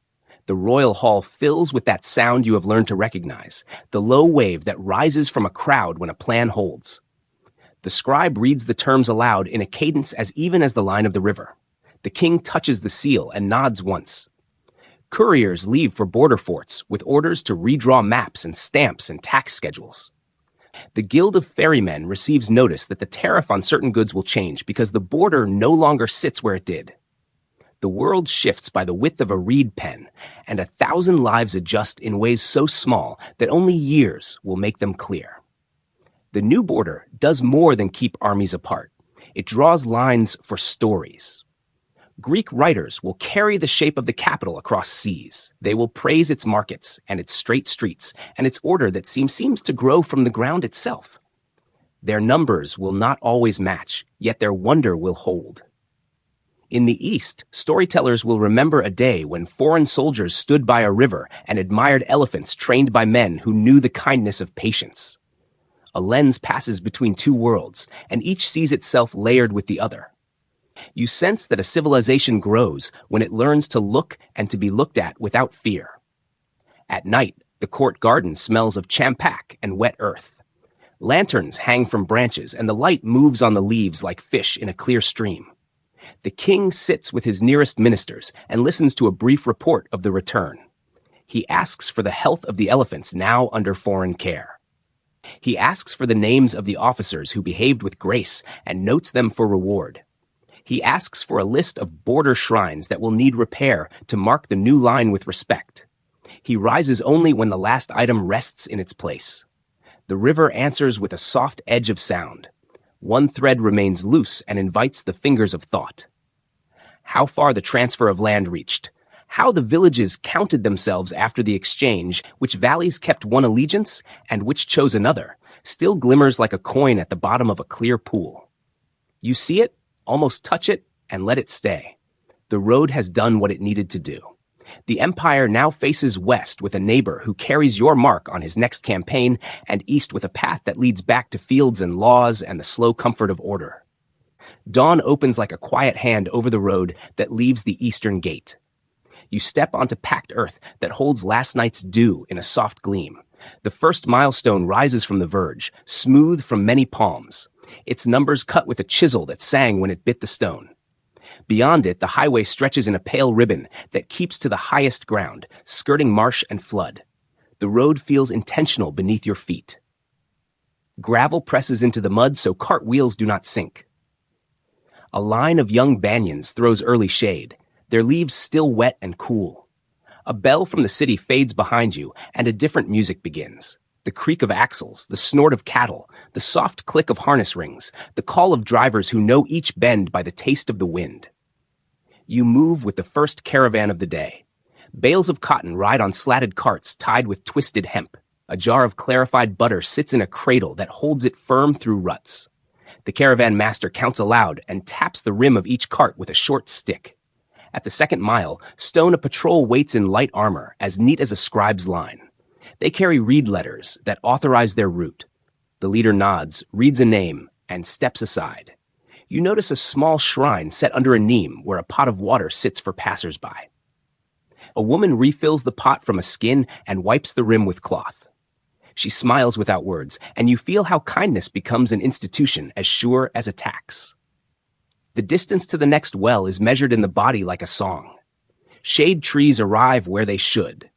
Speaker 1: The royal hall fills with that sound you have learned to recognize, the low wave that rises from a crowd when a plan holds. The scribe reads the terms aloud in a cadence as even as the line of the river. The king touches the seal and nods once. Couriers leave for border forts with orders to redraw maps and stamps and tax schedules. The Guild of Ferrymen receives notice that the tariff on certain goods will change because the border no longer sits where it did. The world shifts by the width of a reed pen, and 1,000 lives adjust in ways so small that only years will make them clear. The new border does more than keep armies apart. It draws lines for stories. Greek writers will carry the shape of the capital across seas. They will praise its markets and its straight streets and its order that seems to grow from the ground itself. Their numbers will not always match, yet their wonder will hold. In the East, storytellers will remember a day when foreign soldiers stood by a river and admired elephants trained by men who knew the kindness of patience. A lens passes between two worlds, and each sees itself layered with the other. You sense that a civilization grows when it learns to look and to be looked at without fear. At night, the court garden smells of champak and wet earth. Lanterns hang from branches, and the light moves on the leaves like fish in a clear stream. The king sits with his nearest ministers and listens to a brief report of the return. He asks for the health of the elephants now under foreign care. He asks for the names of the officers who behaved with grace and notes them for reward. He asks for a list of border shrines that will need repair to mark the new line with respect. He rises only when the last item rests in its place. The river answers with a soft edge of sound. One thread remains loose and invites the fingers of thought. How far the transfer of land reached. How the villages counted themselves after the exchange, which valleys kept one allegiance and which chose another, still glimmers like a coin at the bottom of a clear pool. You see it, almost touch it, and let it stay. The road has done what it needed to do. The empire now faces west with a neighbor who carries your mark on his next campaign, and east with a path that leads back to fields and laws and the slow comfort of order. Dawn opens like a quiet hand over the road that leaves the eastern gate. You step onto packed earth that holds last night's dew in a soft gleam. The first milestone rises from the verge, smooth from many palms. Its numbers cut with a chisel that sang when it bit the stone. Beyond it, the highway stretches in a pale ribbon that keeps to the highest ground, skirting marsh and flood. The road feels intentional beneath your feet. Gravel presses into the mud so cart wheels do not sink. A line of young banyans throws early shade, their leaves still wet and cool. A bell from the city fades behind you, and a different music begins. The creak of axles, the snort of cattle, the soft click of harness rings, the call of drivers who know each bend by the taste of the wind. You move with the first caravan of the day. Bales of cotton ride on slatted carts tied with twisted hemp. A jar of clarified butter sits in a cradle that holds it firm through ruts. The caravan master counts aloud and taps the rim of each cart with a short stick. At the second mile, stone a patrol waits in light armor, as neat as a scribe's line. They carry reed letters that authorize their route. The leader nods, reads a name, and steps aside. You notice a small shrine set under a neem where a pot of water sits for passers-by. A woman refills the pot from a skin and wipes the rim with cloth. She smiles without words, and you feel how kindness becomes an institution as sure as a tax. The distance to the next well is measured in the body like a song. Shade trees arrive where they should.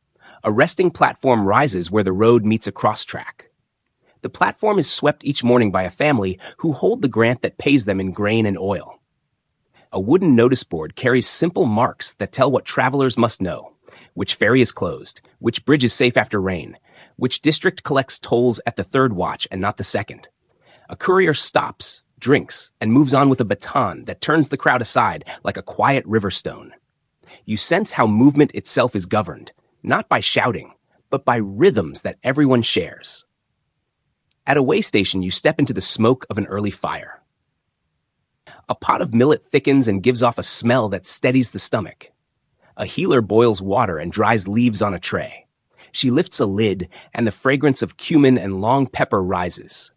Speaker 1: A resting platform rises where the road meets a cross-track. The platform is swept each morning by a family who hold the grant that pays them in grain and oil. A wooden notice board carries simple marks that tell what travelers must know: which ferry is closed, which bridge is safe after rain, which district collects tolls at the third watch and not the second. A courier stops, drinks, and moves on with a baton that turns the crowd aside like a quiet river stone. You sense how movement itself is governed, not by shouting, but by rhythms that everyone shares. At a way station, you step into the smoke of an early fire. A pot of millet thickens and gives off a smell that steadies the stomach. A healer boils water and dries leaves on a tray. She lifts a lid, and the fragrance of cumin and long pepper rises.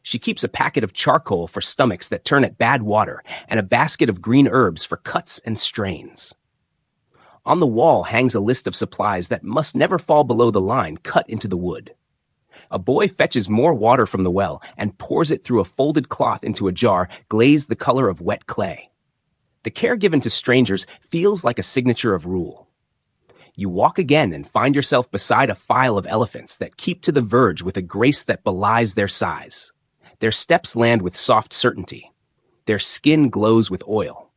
Speaker 1: She keeps a packet of charcoal for stomachs that turn at bad water, and a basket of green herbs for cuts and strains. On the wall hangs a list of supplies that must never fall below the line cut into the wood. A boy fetches more water from the well and pours it through a folded cloth into a jar glazed the color of wet clay. The care given to strangers feels like a signature of rule. You walk again and find yourself beside a file of elephants that keep to the verge with a grace that belies their size. Their steps land with soft certainty. Their skin glows with oil.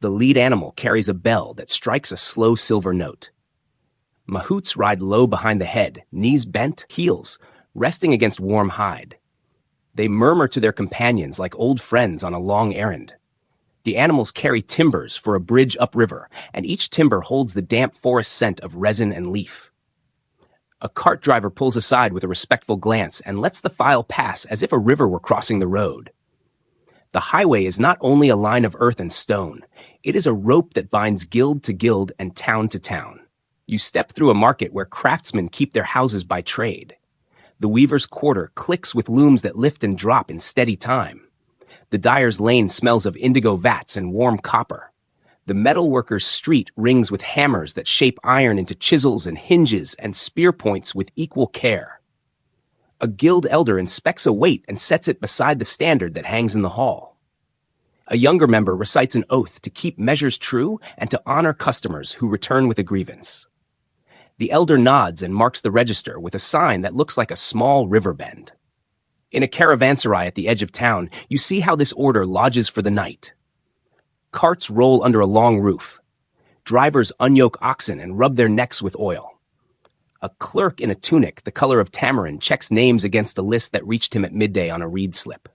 Speaker 1: The lead animal carries a bell that strikes a slow silver note. Mahouts ride low behind the head, knees bent, heels resting against warm hide. They murmur to their companions like old friends on a long errand. The animals carry timbers for a bridge upriver, and each timber holds the damp forest scent of resin and leaf. A cart driver pulls aside with a respectful glance and lets the file pass as if a river were crossing the road. The highway is not only a line of earth and stone, it is a rope that binds guild to guild and town to town. You step through a market where craftsmen keep their houses by trade. The weaver's quarter clicks with looms that lift and drop in steady time. The dyer's lane smells of indigo vats and warm copper. The metalworker's street rings with hammers that shape iron into chisels and hinges and spear points with equal care. A guild elder inspects a weight and sets it beside the standard that hangs in the hall. A younger member recites an oath to keep measures true and to honor customers who return with a grievance. The elder nods and marks the register with a sign that looks like a small river bend. In a caravanserai at the edge of town, you see how this order lodges for the night. Carts roll under a long roof. Drivers unyoke oxen and rub their necks with oil. A clerk in a tunic the color of tamarind checks names against a list that reached him at midday on a reed slip.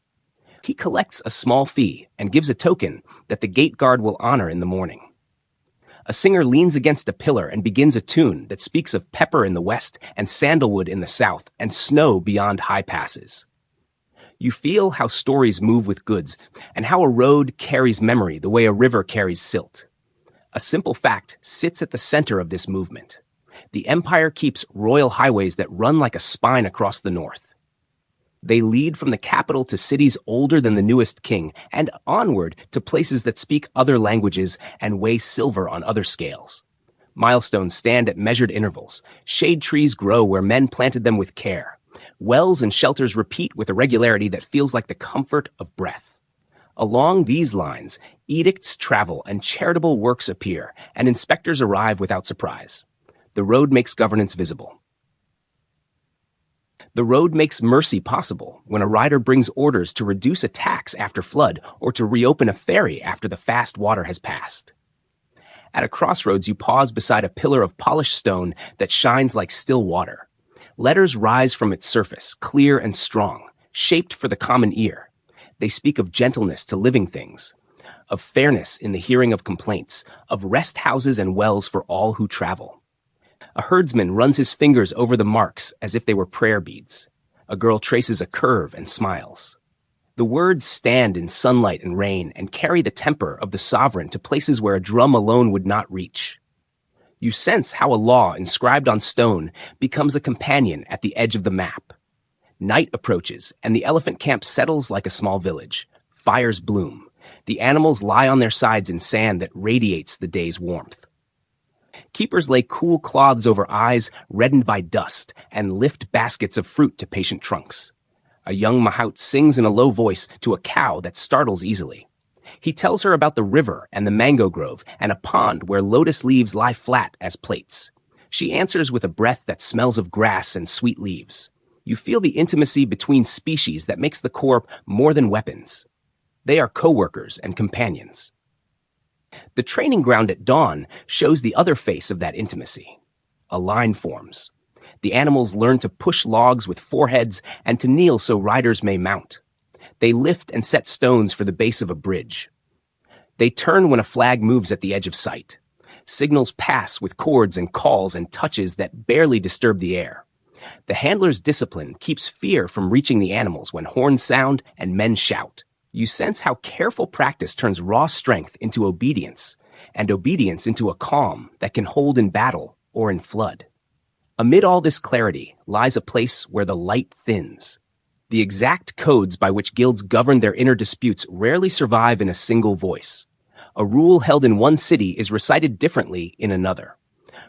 Speaker 1: He collects a small fee and gives a token that the gate guard will honor in the morning. A singer leans against a pillar and begins a tune that speaks of pepper in the west and sandalwood in the south and snow beyond high passes. You feel how stories move with goods and how a road carries memory the way a river carries silt. A simple fact sits at the center of this movement. The empire keeps royal highways that run like a spine across the north. They lead from the capital to cities older than the newest king and onward to places that speak other languages and weigh silver on other scales. Milestones stand at measured intervals. Shade trees grow where men planted them with care. Wells and shelters repeat with a regularity that feels like the comfort of breath. Along these lines, edicts travel and charitable works appear, and inspectors arrive without surprise. The road makes governance visible. The road makes mercy possible when a rider brings orders to reduce a tax after flood or to reopen a ferry after the fast water has passed. At a crossroads, you pause beside a pillar of polished stone that shines like still water. Letters rise from its surface, clear and strong, shaped for the common ear. They speak of gentleness to living things, of fairness in the hearing of complaints, of rest houses and wells for all who travel. A herdsman runs his fingers over the marks as if they were prayer beads. A girl traces a curve and smiles. The words stand in sunlight and rain and carry the temper of the sovereign to places where a drum alone would not reach. You sense how a law inscribed on stone becomes a companion at the edge of the map. Night approaches, and the elephant camp settles like a small village. Fires bloom. The animals lie on their sides in sand that radiates the day's warmth. Keepers lay cool cloths over eyes reddened by dust and lift baskets of fruit to patient trunks. A young mahout sings in a low voice to a cow that startles easily. He tells her about the river and the mango grove and a pond where lotus leaves lie flat as plates. She answers with a breath that smells of grass and sweet leaves. You feel the intimacy between species that makes the corps more than weapons. They are co-workers and companions. The training ground at dawn shows the other face of that intimacy. A line forms. The animals learn to push logs with foreheads and to kneel so riders may mount. They lift and set stones for the base of a bridge. They turn when a flag moves at the edge of sight. Signals pass with chords and calls and touches that barely disturb the air. The handler's discipline keeps fear from reaching the animals when horns sound and men shout. You sense how careful practice turns raw strength into obedience, and obedience into a calm that can hold in battle or in flood. Amid all this clarity lies a place where the light thins. The exact codes by which guilds govern their inner disputes rarely survive in a single voice. A rule held in one city is recited differently in another.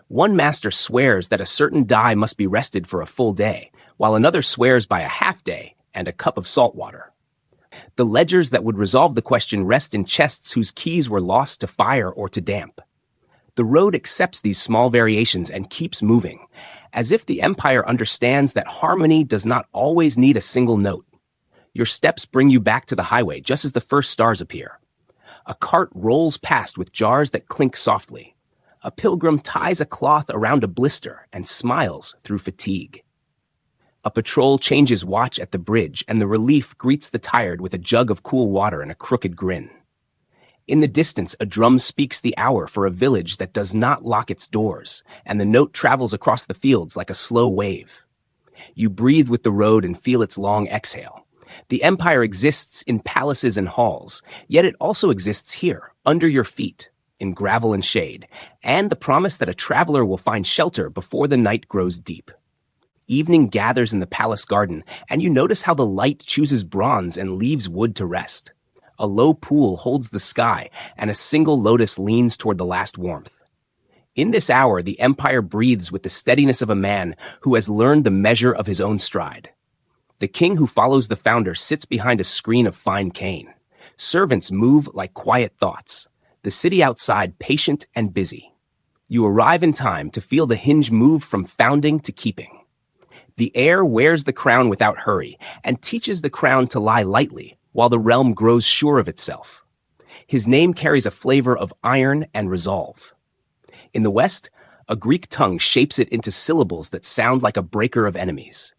Speaker 1: One master swears that a certain die must be rested for a full day, while another swears by a half day and a cup of salt water. The ledgers that would resolve the question rest in chests whose keys were lost to fire or to damp. The road accepts these small variations and keeps moving, as if the empire understands that harmony does not always need a single note. Your steps bring you back to the highway just as the first stars appear. A cart rolls past with jars that clink softly. A pilgrim ties a cloth around a blister and smiles through fatigue. A patrol changes watch at the bridge, and the relief greets the tired with a jug of cool water and a crooked grin. In the distance, a drum speaks the hour for a village that does not lock its doors, and the note travels across the fields like a slow wave. You breathe with the road and feel its long exhale. The empire exists in palaces and halls, yet it also exists here, under your feet, in gravel and shade, and the promise that a traveler will find shelter before the night grows deep. Evening gathers in the palace garden, and you notice how the light chooses bronze and leaves wood to rest. A low pool holds the sky, and a single lotus leans toward the last warmth. In this hour, the empire breathes with the steadiness of a man who has learned the measure of his own stride. The king who follows the founder sits behind a screen of fine cane. Servants move like quiet thoughts. The city outside patient and busy. You arrive in time to feel the hinge move from founding to keeping. The heir wears the crown without hurry and teaches the crown to lie lightly while the realm grows sure of itself. His name carries a flavor of iron and resolve. In the West, a Greek tongue shapes it into syllables that sound like a breaker of enemies.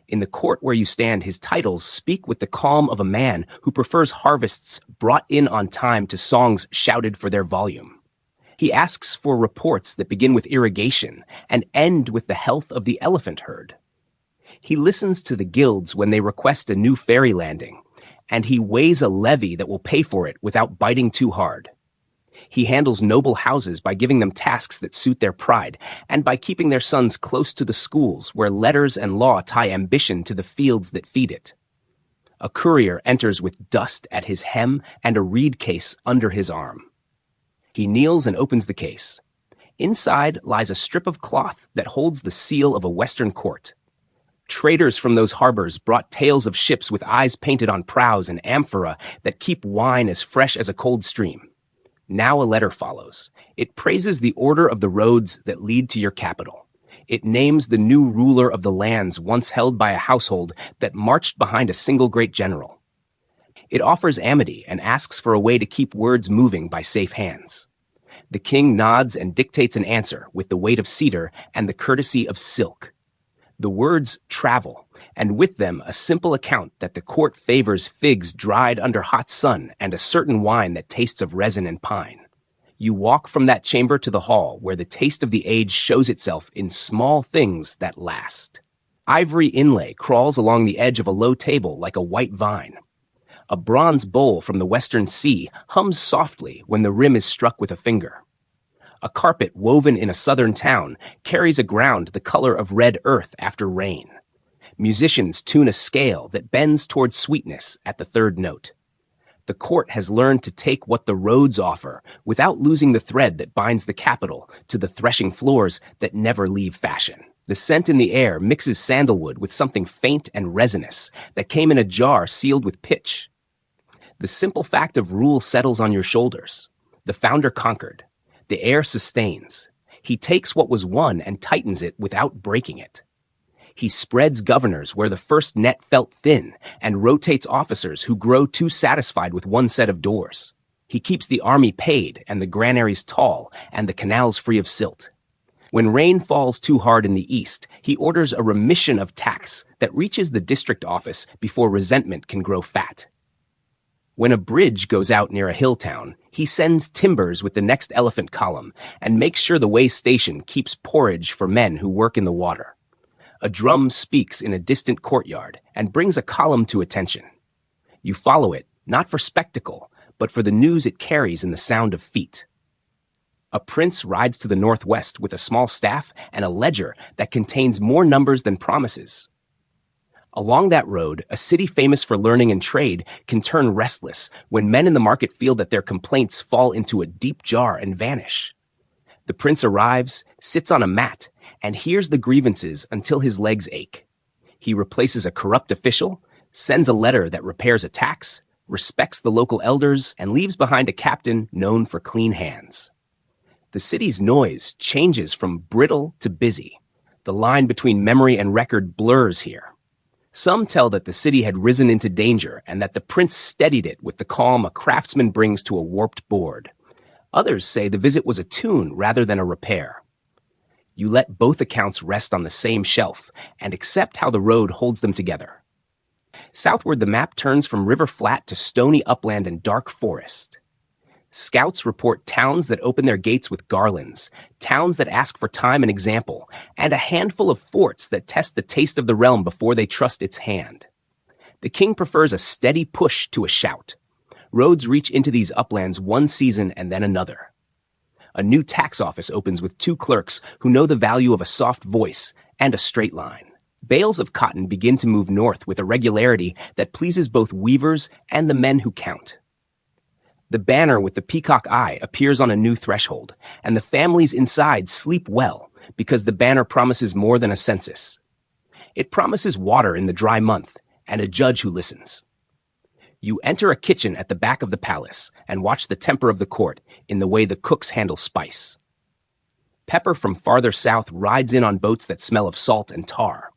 Speaker 1: In the court where you stand, his titles speak with the calm of a man who prefers harvests brought in on time to songs shouted for their volume. He asks for reports that begin with irrigation and end with the health of the elephant herd. He listens to the guilds when they request a new ferry landing, and he weighs a levy that will pay for it without biting too hard. He handles noble houses by giving them tasks that suit their pride, and by keeping their sons close to the schools where letters and law tie ambition to the fields that feed it. A courier enters with dust at his hem and a reed case under his arm. He kneels and opens the case. Inside lies a strip of cloth that holds the seal of a Western court. Traders from those harbors brought tales of ships with eyes painted on prows and amphora that keep wine as fresh as a cold stream. Now a letter follows. It praises the order of the roads that lead to your capital. It names the new ruler of the lands once held by a household that marched behind a single great general. It offers amity and asks for a way to keep words moving by safe hands. The king nods and dictates an answer with the weight of cedar and the courtesy of silk. The words travel, and with them a simple account that the court favors figs dried under hot sun and a certain wine that tastes of resin and pine. You walk from that chamber to the hall where the taste of the age shows itself in small things that last. Ivory inlay crawls along the edge of a low table like a white vine. A bronze bowl from the western sea hums softly when the rim is struck with a finger. A carpet woven in a southern town carries a ground the color of red earth after rain. Musicians tune a scale that bends toward sweetness at the third note. The court has learned to take what the roads offer without losing the thread that binds the capital to the threshing floors that never leave fashion. The scent in the air mixes sandalwood with something faint and resinous that came in a jar sealed with pitch. The simple fact of rule settles on your shoulders. The founder conquered. The heir sustains. He takes what was won and tightens it without breaking it. He spreads governors where the first net felt thin and rotates officers who grow too satisfied with one set of doors. He keeps the army paid and the granaries tall and the canals free of silt. When rain falls too hard in the east, he orders a remission of tax that reaches the district office before resentment can grow fat. When a bridge goes out near a hill town, he sends timbers with the next elephant column and makes sure the way station keeps porridge for men who work in the water. A drum speaks in a distant courtyard and brings a column to attention. You follow it, not for spectacle, but for the news it carries in the sound of feet. A prince rides to the northwest with a small staff and a ledger that contains more numbers than promises. Along that road, a city famous for learning and trade can turn restless when men in the market feel that their complaints fall into a deep jar and vanish. The prince arrives, sits on a mat, and hears the grievances until his legs ache. He replaces a corrupt official, sends a letter that repairs a tax, respects the local elders, and leaves behind a captain known for clean hands. The city's noise changes from brittle to busy. The line between memory and record blurs here. Some tell that the city had risen into danger and that the prince steadied it with the calm a craftsman brings to a warped board. Others say the visit was a tune rather than a repair. You let both accounts rest on the same shelf and accept how the road holds them together. Southward, the map turns from river flat to stony upland and dark forest. Scouts report towns that open their gates with garlands, towns that ask for time and example, and a handful of forts that test the taste of the realm before they trust its hand. The king prefers a steady push to a shout. Roads reach into these uplands one season and then another. A new tax office opens with 2 clerks who know the value of a soft voice and a straight line. Bales of cotton begin to move north with a regularity that pleases both weavers and the men who count. The banner with the peacock eye appears on a new threshold, and the families inside sleep well because the banner promises more than a census. It promises water in the dry month and a judge who listens. You enter a kitchen at the back of the palace and watch the temper of the court in the way the cooks handle spice. Pepper from farther south rides in on boats that smell of salt and tar.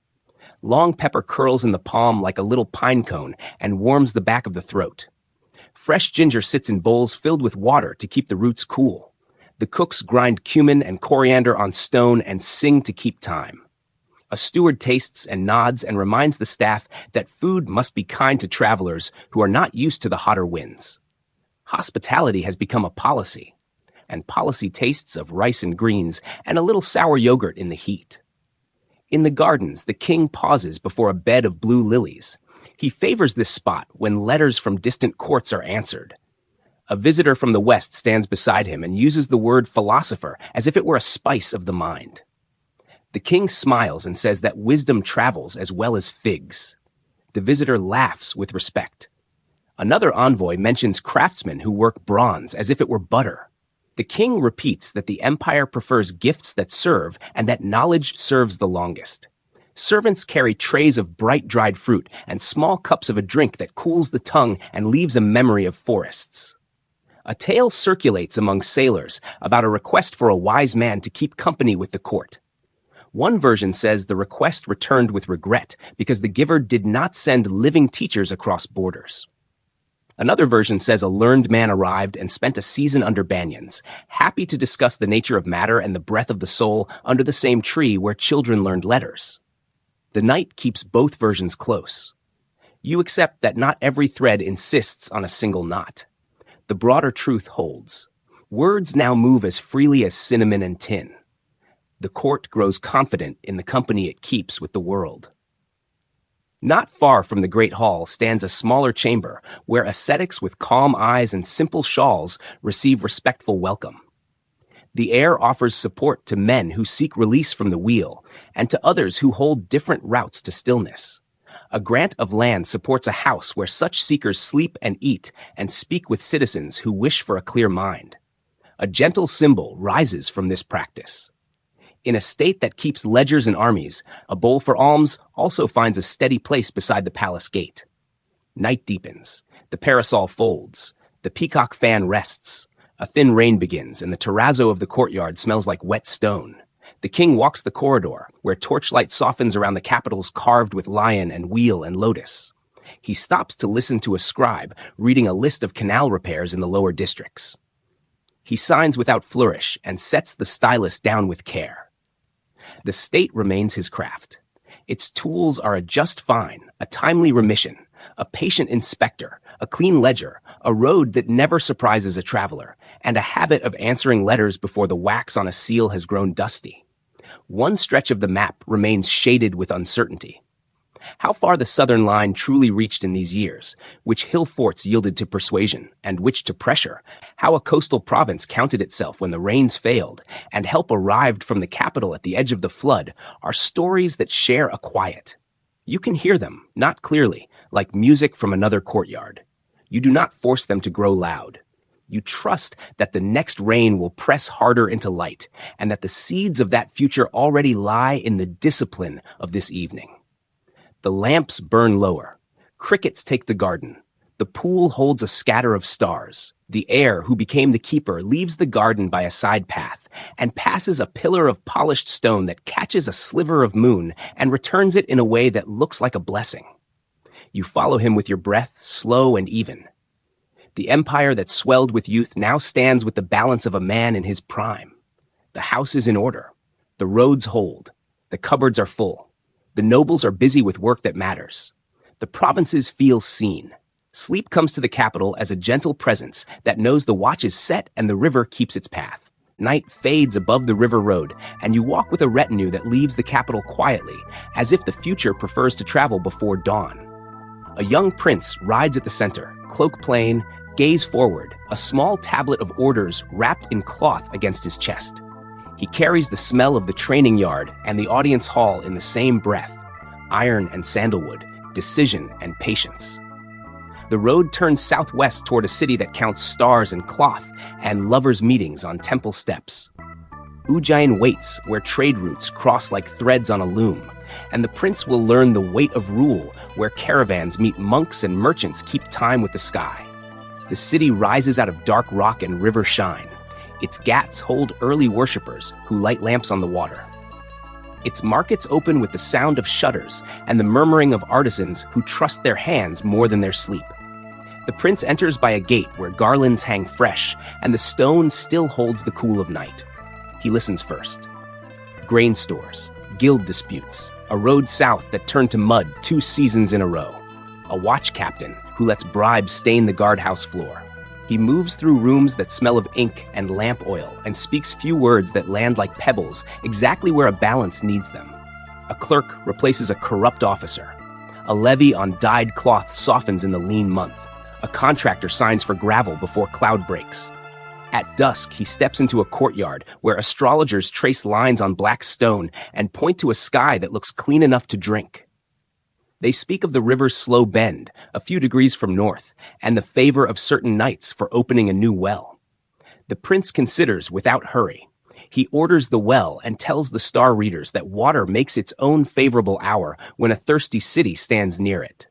Speaker 1: Long pepper curls in the palm like a little pine cone and warms the back of the throat. Fresh ginger sits in bowls filled with water to keep the roots cool. The cooks grind cumin and coriander on stone and sing to keep time. A steward tastes and nods and reminds the staff that food must be kind to travelers who are not used to the hotter winds. Hospitality has become a policy, and policy tastes of rice and greens and a little sour yogurt in the heat. In the gardens, the king pauses before a bed of blue lilies. He favors this spot when letters from distant courts are answered. A visitor from the west stands beside him and uses the word philosopher as if it were a spice of the mind. The king smiles and says that wisdom travels as well as figs. The visitor laughs with respect. Another envoy mentions craftsmen who work bronze as if it were butter. The king repeats that the empire prefers gifts that serve and that knowledge serves the longest. Servants carry trays of bright dried fruit and small cups of a drink that cools the tongue and leaves a memory of forests. A tale circulates among sailors about a request for a wise man to keep company with the court. One version says the request returned with regret because the giver did not send living teachers across borders. Another version says a learned man arrived and spent a season under banyans, happy to discuss the nature of matter and the breath of the soul under the same tree where children learned letters. The night keeps both versions close. You accept that not every thread insists on a single knot. The broader truth holds. Words now move as freely as cinnamon and tin. The court grows confident in the company it keeps with the world. Not far from the great hall stands a smaller chamber where ascetics with calm eyes and simple shawls receive respectful welcome. The air offers support to men who seek release from the wheel and to others who hold different routes to stillness. A grant of land supports a house where such seekers sleep and eat and speak with citizens who wish for a clear mind. A gentle symbol rises from this practice. In a state that keeps ledgers and armies, a bowl for alms also finds a steady place beside the palace gate. Night deepens. The parasol folds. The peacock fan rests. A thin rain begins, and the terrazzo of the courtyard smells like wet stone. The king walks the corridor, where torchlight softens around the capitals carved with lion and wheel and lotus. He stops to listen to a scribe reading a list of canal repairs in the lower districts. He signs without flourish and sets the stylus down with care. The state remains his craft. Its tools are a just fine, a timely remission, a patient inspector, a clean ledger, a road that never surprises a traveler, and a habit of answering letters before the wax on a seal has grown dusty. One stretch of the map remains shaded with uncertainty. How far the southern line truly reached in these years, which hill forts yielded to persuasion and which to pressure, how a coastal province counted itself when the rains failed, and help arrived from the capital at the edge of the flood, are stories that share a quiet. You can hear them, not clearly, like music from another courtyard. You do not force them to grow loud. You trust that the next rain will press harder into light, and that the seeds of that future already lie in the discipline of this evening. The lamps burn lower. Crickets take the garden. The pool holds a scatter of stars. The heir, who became the keeper, leaves the garden by a side path and passes a pillar of polished stone that catches a sliver of moon and returns it in a way that looks like a blessing. You follow him with your breath, slow and even. The empire that swelled with youth now stands with the balance of a man in his prime. The house is in order. The roads hold. The cupboards are full. The nobles are busy with work that matters. The provinces feel seen. Sleep comes to the capital as a gentle presence that knows the watch is set and the river keeps its path. Night fades above the river road, and you walk with a retinue that leaves the capital quietly, as if the future prefers to travel before dawn. A young prince rides at the center, cloak plain, gaze forward, a small tablet of orders wrapped in cloth against his chest. He carries the smell of the training yard and the audience hall in the same breath, iron and sandalwood, decision and patience. The road turns southwest toward a city that counts stars and cloth and lovers' meetings on temple steps. Ujjain waits where trade routes cross like threads on a loom, and the prince will learn the weight of rule where caravans meet monks and merchants keep time with the sky. The city rises out of dark rock and river shine. Its ghats hold early worshippers who light lamps on the water. Its markets open with the sound of shutters and the murmuring of artisans who trust their hands more than their sleep. The prince enters by a gate where garlands hang fresh and the stone still holds the cool of night. He listens first. Grain stores, guild disputes, a road south that turned to mud 2 seasons in a row, a watch captain who lets bribes stain the guardhouse floor. He moves through rooms that smell of ink and lamp oil and speaks few words that land like pebbles exactly where a balance needs them. A clerk replaces a corrupt officer. A levy on dyed cloth softens in the lean month. A contractor signs for gravel before cloud breaks. At dusk, he steps into a courtyard where astrologers trace lines on black stone and point to a sky that looks clean enough to drink. They speak of the river's slow bend, a few degrees from north, and the favor of certain nights for opening a new well. The prince considers without hurry. He orders the well and tells the star readers that water makes its own favorable hour when a thirsty city stands near it.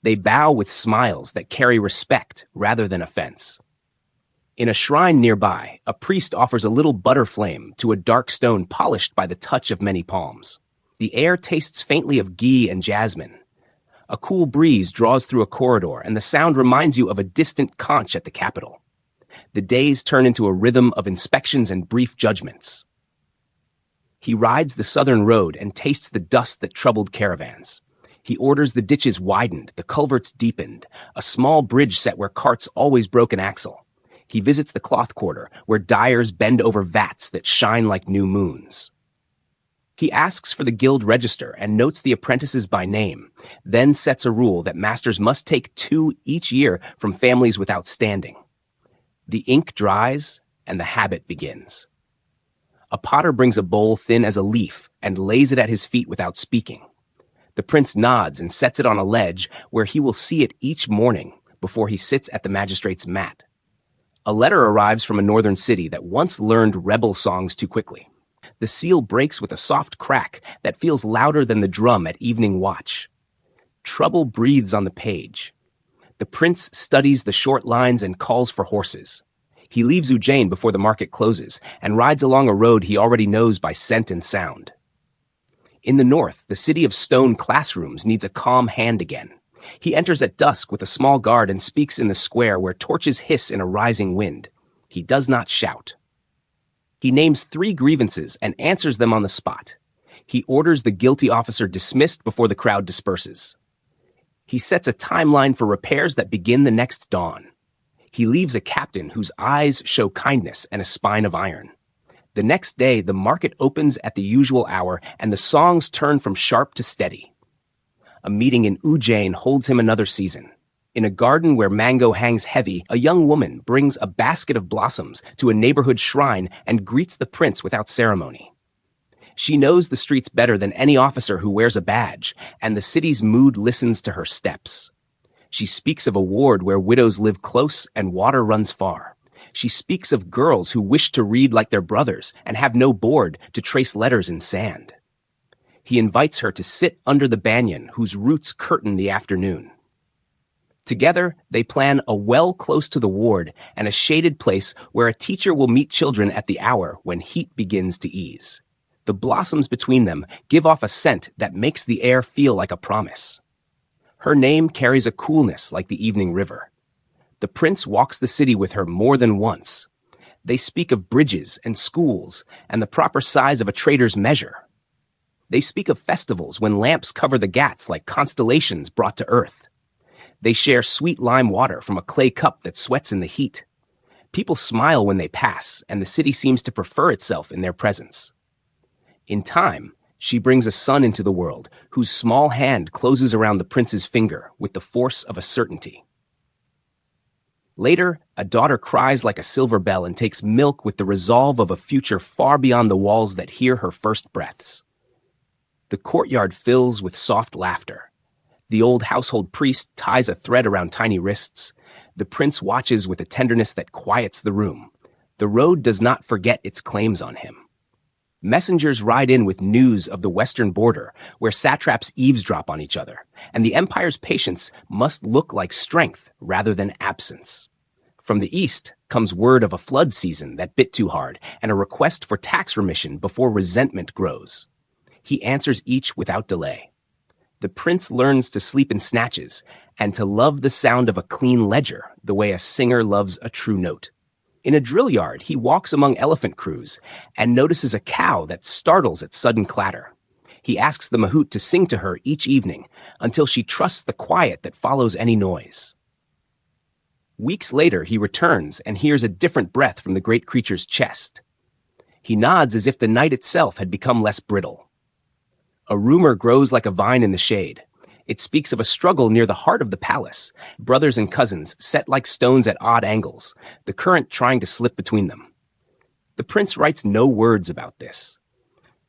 Speaker 1: They bow with smiles that carry respect rather than offense. In a shrine nearby, a priest offers a little butter flame to a dark stone polished by the touch of many palms. The air tastes faintly of ghee and jasmine. A cool breeze draws through a corridor, and the sound reminds you of a distant conch at the capital. The days turn into a rhythm of inspections and brief judgments. He rides the southern road and tastes the dust that troubled caravans. He orders the ditches widened, the culverts deepened, a small bridge set where carts always broke an axle. He visits the cloth quarter, where dyers bend over vats that shine like new moons. He asks for the guild register and notes the apprentices by name, then sets a rule that masters must take 2 each year from families without standing. The ink dries, and the habit begins. A potter brings a bowl thin as a leaf and lays it at his feet without speaking. The prince nods and sets it on a ledge where he will see it each morning before he sits at the magistrate's mat. A letter arrives from a northern city that once learned rebel songs too quickly. The seal breaks with a soft crack that feels louder than the drum at evening watch. Trouble breathes on the page. The prince studies the short lines and calls for horses. He leaves Ujjain before the market closes and rides along a road he already knows by scent and sound. In the north, the city of stone classrooms needs a calm hand again. He enters at dusk with a small guard and speaks in the square where torches hiss in a rising wind. He does not shout. He names 3 grievances and answers them on the spot. He orders the guilty officer dismissed before the crowd disperses. He sets a timeline for repairs that begin the next dawn. He leaves a captain whose eyes show kindness and a spine of iron. The next day, the market opens at the usual hour, and the songs turn from sharp to steady. A meeting in Ujjain holds him another season. In a garden where mango hangs heavy, a young woman brings a basket of blossoms to a neighborhood shrine and greets the prince without ceremony. She knows the streets better than any officer who wears a badge, and the city's mood listens to her steps. She speaks of a ward where widows live close and water runs far. She speaks of girls who wish to read like their brothers and have no board to trace letters in sand. He invites her to sit under the banyan whose roots curtain the afternoon. Together, they plan a well close to the ward and a shaded place where a teacher will meet children at the hour when heat begins to ease. The blossoms between them give off a scent that makes the air feel like a promise. Her name carries a coolness like the evening river. The prince walks the city with her more than once. They speak of bridges and schools and the proper size of a trader's measure. They speak of festivals when lamps cover the ghats like constellations brought to earth. They share sweet lime water from a clay cup that sweats in the heat. People smile when they pass, and the city seems to prefer itself in their presence. In time, she brings a son into the world whose small hand closes around the prince's finger with the force of a certainty. Later, a daughter cries like a silver bell and takes milk with the resolve of a future far beyond the walls that hear her first breaths. The courtyard fills with soft laughter. The old household priest ties a thread around tiny wrists. The prince watches with a tenderness that quiets the room. The road does not forget its claims on him. Messengers ride in with news of the western border, where satraps eavesdrop on each other, and the empire's patience must look like strength rather than absence. From the east comes word of a flood season that bit too hard and a request for tax remission before resentment grows. He answers each without delay. The prince learns to sleep in snatches and to love the sound of a clean ledger the way a singer loves a true note. In a drill yard, he walks among elephant crews and notices a cow that startles at sudden clatter. He asks the mahout to sing to her each evening until she trusts the quiet that follows any noise. Weeks later, he returns and hears a different breath from the great creature's chest. He nods as if the night itself had become less brittle. A rumor grows like a vine in the shade. It speaks of a struggle near the heart of the palace, brothers and cousins set like stones at odd angles, the current trying to slip between them. The prince writes no words about this.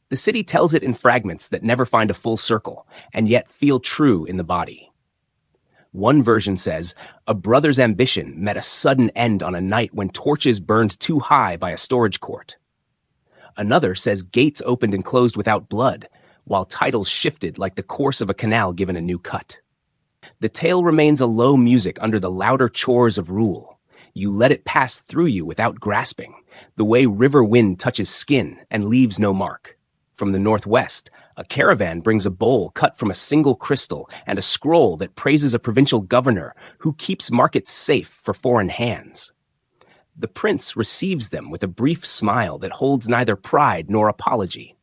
Speaker 1: The city tells it in fragments that never find a full circle, and yet feel true in the body. One version says, a brother's ambition met a sudden end on a night when torches burned too high by a storage court. Another says gates opened and closed without blood, while titles shifted like the course of a canal given a new cut. The tale remains a low music under the louder chores of rule. You let it pass through you without grasping, the way river wind touches skin and leaves no mark. From the northwest, a caravan brings a bowl cut from a single crystal and a scroll that praises a provincial governor who keeps markets safe for foreign hands. The prince receives them with a brief smile that holds neither pride nor apology.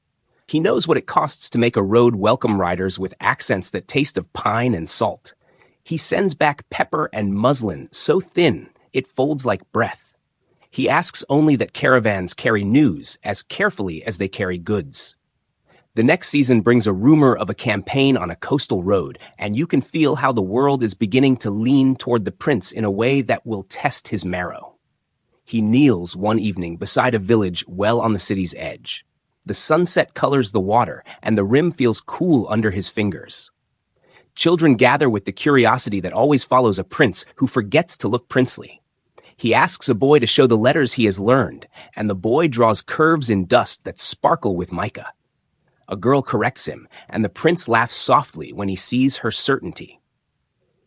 Speaker 1: He knows what it costs to make a road welcome riders with accents that taste of pine and salt. He sends back pepper and muslin so thin it folds like breath. He asks only that caravans carry news as carefully as they carry goods. The next season brings a rumor of a campaign on a coastal road, and you can feel how the world is beginning to lean toward the prince in a way that will test his marrow. He kneels one evening beside a village well on the city's edge. The sunset colors the water, and the rim feels cool under his fingers. Children gather with the curiosity that always follows a prince who forgets to look princely. He asks a boy to show the letters he has learned, and the boy draws curves in dust that sparkle with mica. A girl corrects him, and the prince laughs softly when he sees her certainty.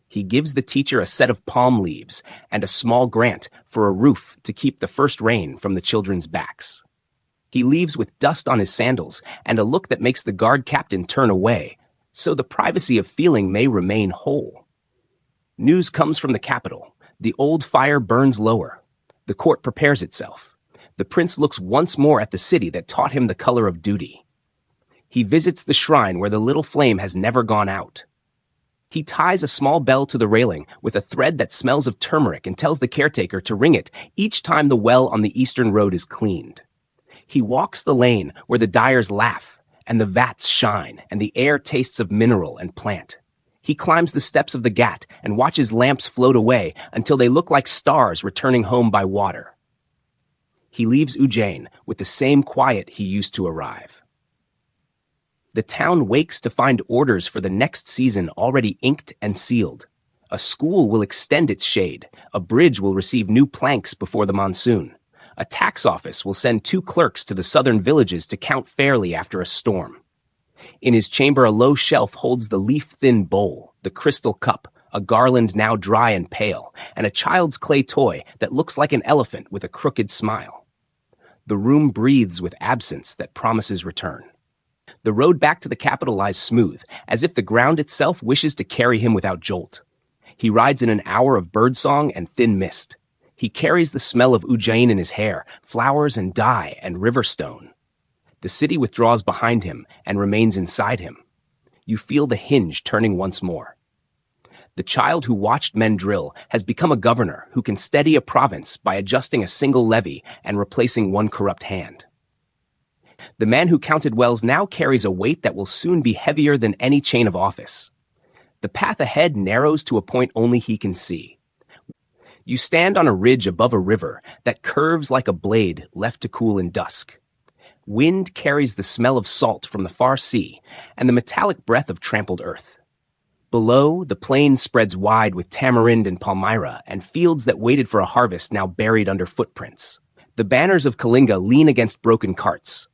Speaker 1: He gives the teacher a set of palm leaves and a small grant for a roof to keep the first rain from the children's backs. He leaves with dust on his sandals and a look that makes the guard captain turn away, so the privacy of feeling may remain whole. News comes from the capital. The old fire burns lower. The court prepares itself. The prince looks once more at the city that taught him the color of duty. He visits the shrine where the little flame has never gone out. He ties a small bell to the railing with a thread that smells of turmeric and tells the caretaker to ring it each time the well on the eastern road is cleaned. He walks the lane where the dyers laugh and the vats shine and the air tastes of mineral and plant. He climbs the steps of the ghat and watches lamps float away until they look like stars returning home by water. He leaves Ujjain with the same quiet he used to arrive. The town wakes to find orders for the next season already inked and sealed. A school will extend its shade. A bridge will receive new planks before the monsoon. A tax office will send 2 clerks to the southern villages to count fairly after a storm. In his chamber, a low shelf holds the leaf-thin bowl, the crystal cup, a garland now dry and pale, and a child's clay toy that looks like an elephant with a crooked smile. The room breathes with absence that promises return. The road back to the capital lies smooth, as if the ground itself wishes to carry him without jolt. He rides in an hour of birdsong and thin mist. He carries the smell of Ujjain in his hair, flowers and dye and river stone. The city withdraws behind him and remains inside him. You feel the hinge turning once more. The child who watched men drill has become a governor who can steady a province by adjusting a single levy and replacing one corrupt hand. The man who counted wells now carries a weight that will soon be heavier than any chain of office. The path ahead narrows to a point only he can see. You stand on a ridge above a river that curves like a blade left to cool in dusk. Wind carries the smell of salt from the far sea and the metallic breath of trampled earth. Below, the plain spreads wide with tamarind and palmyra and fields that waited for a harvest now buried under footprints. The banners of Kalinga lean against broken carts.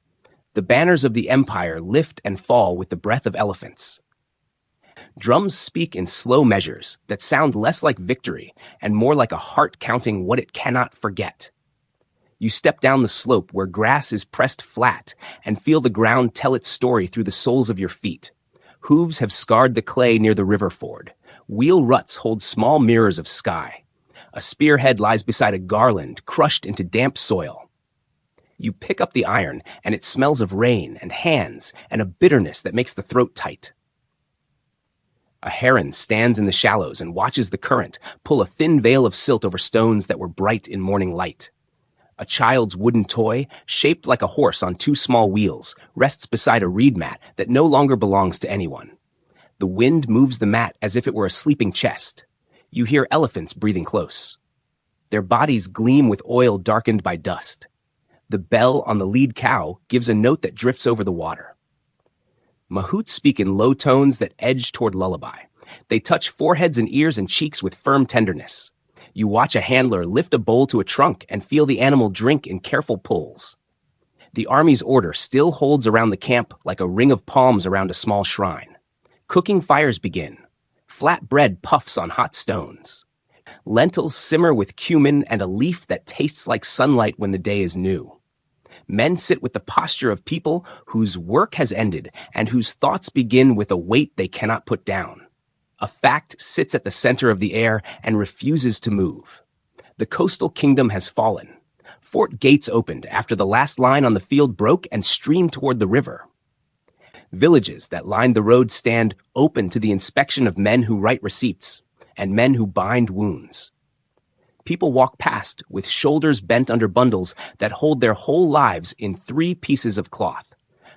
Speaker 1: The banners of the empire lift and fall with the breath of elephants. Drums speak in slow measures that sound less like victory and more like a heart counting what it cannot forget. You step down the slope where grass is pressed flat and feel the ground tell its story through the soles of your feet. Hooves have scarred the clay near the river ford. Wheel ruts hold small mirrors of sky. A spearhead lies beside a garland crushed into damp soil. You pick up the iron, and it smells of rain and hands and a bitterness that makes the throat tight. A heron stands in the shallows and watches the current pull a thin veil of silt over stones that were bright in morning light. A child's wooden toy, shaped like a horse on two small wheels, rests beside a reed mat that no longer belongs to anyone. The wind moves the mat as if it were a sleeping chest. You hear elephants breathing close. Their bodies gleam with oil darkened by dust. The bell on the lead cow gives a note that drifts over the water. Mahouts speak in low tones that edge toward lullaby. They touch foreheads and ears and cheeks with firm tenderness. You watch a handler lift a bowl to a trunk and feel the animal drink in careful pulls. The army's order still holds around the camp like a ring of palms around a small shrine. Cooking fires begin. Flat bread puffs on hot stones. Lentils simmer with cumin and a leaf that tastes like sunlight when the day is new. Men sit with the posture of people whose work has ended and whose thoughts begin with a weight they cannot put down. A fact sits at the center of the air and refuses to move. The coastal kingdom has fallen. Fort gates opened after the last line on the field broke and streamed toward the river. Villages that lined the road stand open to the inspection of men who write receipts and men who bind wounds. People walk past with shoulders bent under bundles that hold their whole lives in 3 pieces of cloth.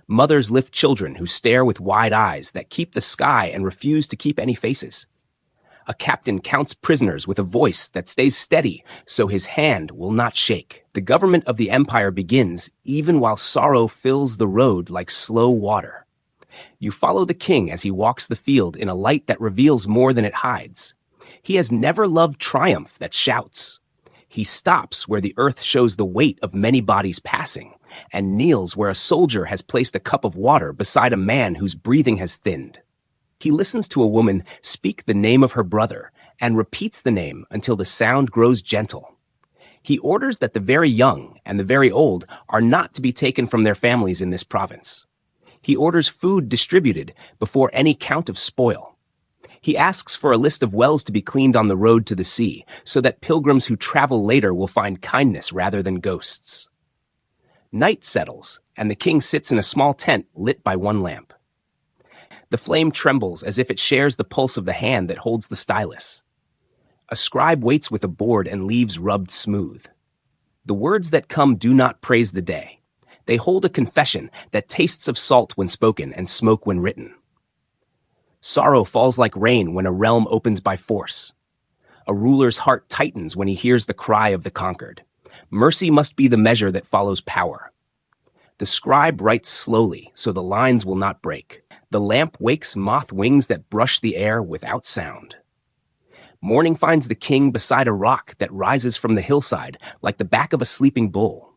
Speaker 1: Mothers lift children who stare with wide eyes that keep the sky and refuse to keep any faces. A captain counts prisoners with a voice that stays steady so his hand will not shake. The government of the empire begins even while sorrow fills the road like slow water. You follow the king as he walks the field in a light that reveals more than it hides. He has never loved triumph that shouts. He stops where the earth shows the weight of many bodies passing, and kneels where a soldier has placed a cup of water beside a man whose breathing has thinned. He listens to a woman speak the name of her brother and repeats the name until the sound grows gentle. He orders that the very young and the very old are not to be taken from their families in this province. He orders food distributed before any count of spoil. He asks for a list of wells to be cleaned on the road to the sea so that pilgrims who travel later will find kindness rather than ghosts. Night settles, and the king sits in a small tent lit by one lamp. The flame trembles as if it shares the pulse of the hand that holds the stylus. A scribe waits with a board and leaves rubbed smooth. The words that come do not praise the day. They hold a confession that tastes of salt when spoken and smoke when written. Sorrow falls like rain when a realm opens by force. A ruler's heart tightens when he hears the cry of the conquered. Mercy must be the measure that follows power. The scribe writes slowly so the lines will not break. The lamp wakes moth wings that brush the air without sound. Morning finds the king beside a rock that rises from the hillside like the back of a sleeping bull.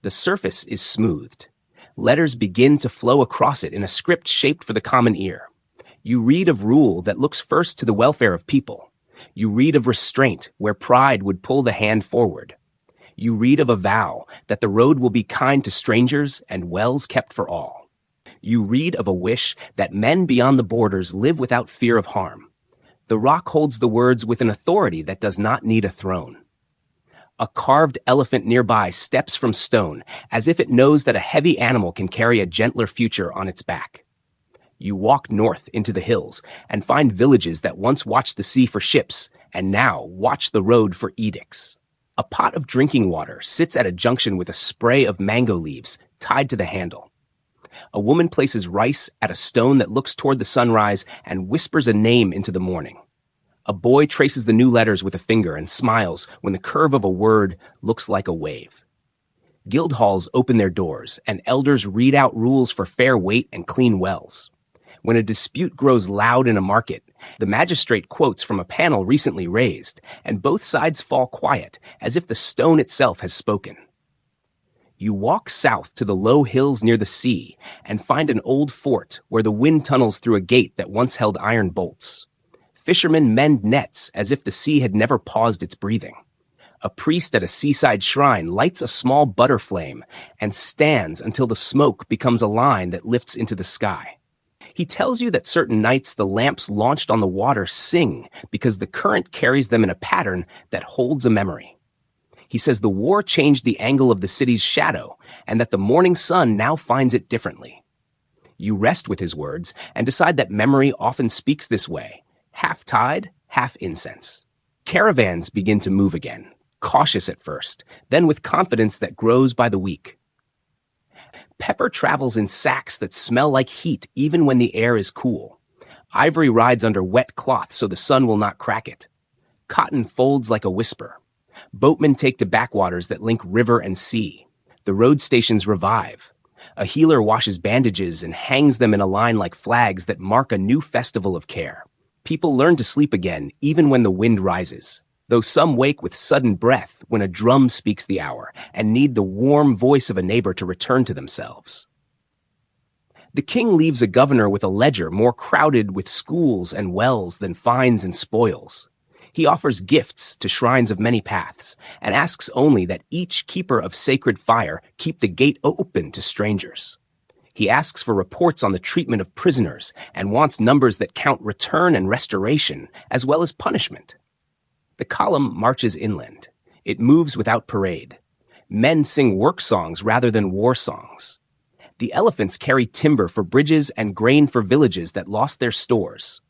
Speaker 1: The surface is smoothed. Letters begin to flow across it in a script shaped for the common ear. You read of rule that looks first to the welfare of people. You read of restraint where pride would pull the hand forward. You read of a vow that the road will be kind to strangers and wells kept for all. You read of a wish that men beyond the borders live without fear of harm. The rock holds the words with an authority that does not need a throne. A carved elephant nearby steps from stone as if it knows that a heavy animal can carry a gentler future on its back. You walk north into the hills and find villages that once watched the sea for ships and now watch the road for edicts. A pot of drinking water sits at a junction with a spray of mango leaves tied to the handle. A woman places rice at a stone that looks toward the sunrise and whispers a name into the morning. A boy traces the new letters with a finger and smiles when the curve of a word looks like a wave. Guild halls open their doors and elders read out rules for fair weight and clean wells. When a dispute grows loud in a market, the magistrate quotes from a panel recently raised, and both sides fall quiet, as if the stone itself has spoken. You walk south to the low hills near the sea and find an old fort where the wind tunnels through a gate that once held iron bolts. Fishermen mend nets as if the sea had never paused its breathing. A priest at a seaside shrine lights a small butter flame and stands until the smoke becomes a line that lifts into the sky. He tells you that certain nights the lamps launched on the water sing because the current carries them in a pattern that holds a memory. He says the war changed the angle of the city's shadow and that the morning sun now finds it differently. You rest with his words and decide that memory often speaks this way, half tide, half incense. Caravans begin to move again, cautious at first, then with confidence that grows by the week. Pepper travels in sacks that smell like heat even when the air is cool. Ivory rides under wet cloth so the sun will not crack it. Cotton folds like a whisper. Boatmen take to backwaters that link river and sea. The road stations revive. A healer washes bandages and hangs them in a line like flags that mark a new festival of care. People learn to sleep again even when the wind rises, though some wake with sudden breath when a drum speaks the hour and need the warm voice of a neighbor to return to themselves. The king leaves a governor with a ledger more crowded with schools and wells than fines and spoils. He offers gifts to shrines of many paths and asks only that each keeper of sacred fire keep the gate open to strangers. He asks for reports on the treatment of prisoners and wants numbers that count return and restoration as well as punishment. The column marches inland. It moves without parade. Men sing work songs rather than war songs. The elephants carry timber for bridges and grain for villages that lost their stores.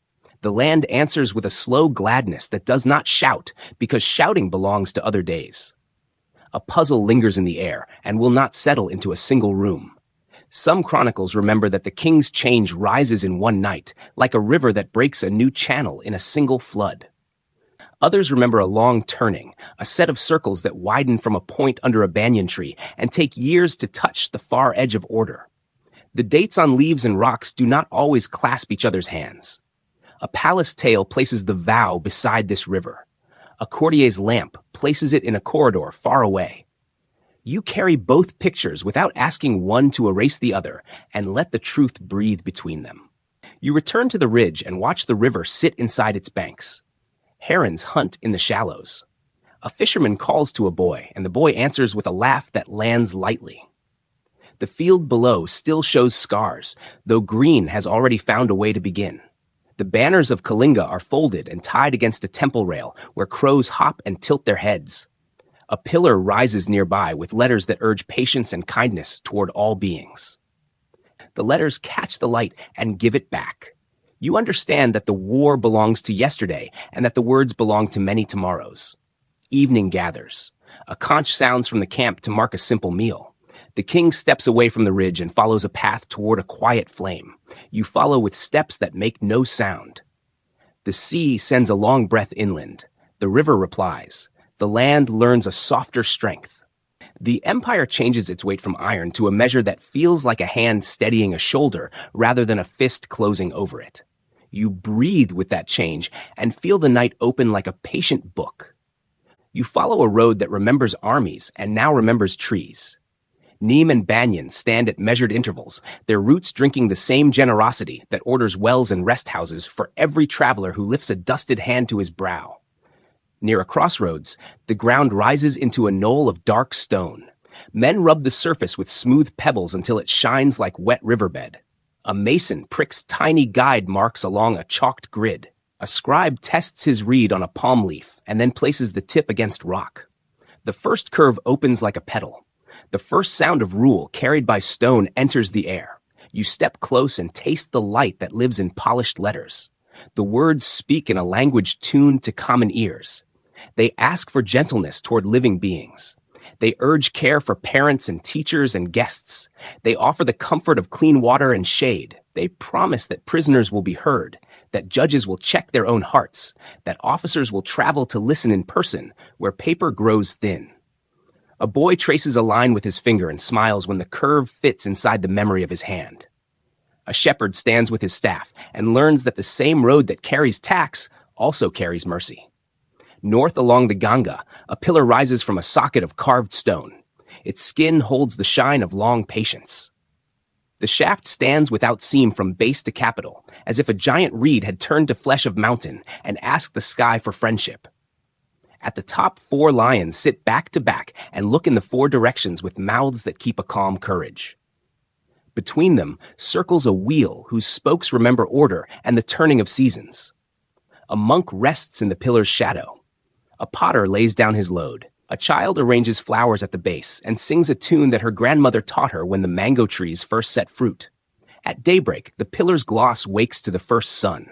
Speaker 1: The land answers with a slow gladness that does not shout because shouting belongs to other days. A puzzle lingers in the air and will not settle into a single room. Some chronicles remember that the king's change rises in one night, like a river that breaks a new channel in a single flood. Others remember a long turning, a set of circles that widen from a point under a banyan tree and take years to touch the far edge of order. The dates on leaves and rocks do not always clasp each other's hands. A palace tale places the vow beside this river. A courtier's lamp places it in a corridor far away. You carry both pictures without asking one to erase the other and let the truth breathe between them. You return to the ridge and watch the river sit inside its banks. Herons hunt in the shallows. A fisherman calls to a boy, and the boy answers with a laugh that lands lightly. The field below still shows scars, though green has already found a way to begin. The banners of Kalinga are folded and tied against a temple rail where crows hop and tilt their heads. A pillar rises nearby with letters that urge patience and kindness toward all beings. The letters catch the light and give it back. You understand that the war belongs to yesterday and that the words belong to many tomorrows. Evening gathers. A conch sounds from the camp to mark a simple meal. The king steps away from the ridge and follows a path toward a quiet flame. You follow with steps that make no sound. The sea sends a long breath inland. The river replies. The land learns a softer strength. The empire changes its weight from iron to a measure that feels like a hand steadying a shoulder rather than a fist closing over it. You breathe with that change and feel the night open like a patient book. You follow a road that remembers armies and now remembers trees. Neem and banyan stand at measured intervals, their roots drinking the same generosity that orders wells and rest houses for every traveler who lifts a dusted hand to his brow. Near a crossroads, the ground rises into a knoll of dark stone. Men rub the surface with smooth pebbles until it shines like wet riverbed. A mason pricks tiny guide marks along a chalked grid. A scribe tests his reed on a palm leaf and then places the tip against rock. The first curve opens like a petal. The first sound of rule carried by stone enters the air. You step close and taste the light that lives in polished letters. The words speak in a language tuned to common ears. They ask for gentleness toward living beings. They urge care for parents and teachers and guests. They offer the comfort of clean water and shade. They promise that prisoners will be heard, that judges will check their own hearts, that officers will travel to listen in person where paper grows thin. A boy traces a line with his finger and smiles when the curve fits inside the memory of his hand. A shepherd stands with his staff and learns that the same road that carries tax also carries mercy. North along the Ganga, a pillar rises from a socket of carved stone. Its skin holds the shine of long patience. The shaft stands without seam from base to capital, as if a giant reed had turned to flesh of mountain and asked the sky for friendship. At the top, 4 lions sit back to back and look in the 4 directions with mouths that keep a calm courage. Between them circles a wheel whose spokes remember order and the turning of seasons. A monk rests in the pillar's shadow. A potter lays down his load. A child arranges flowers at the base and sings a tune that her grandmother taught her when the mango trees first set fruit. At daybreak, the pillar's gloss wakes to the first sun.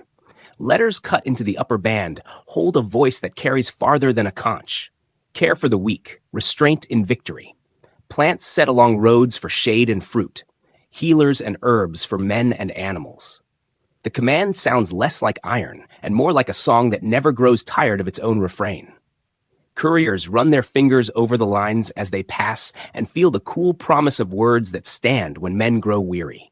Speaker 1: Letters cut into the upper band hold a voice that carries farther than a conch. Care for the weak, restraint in victory. Plants set along roads for shade and fruit. Healers and herbs for men and animals. The command sounds less like iron and more like a song that never grows tired of its own refrain. Couriers run their fingers over the lines as they pass and feel the cool promise of words that stand when men grow weary.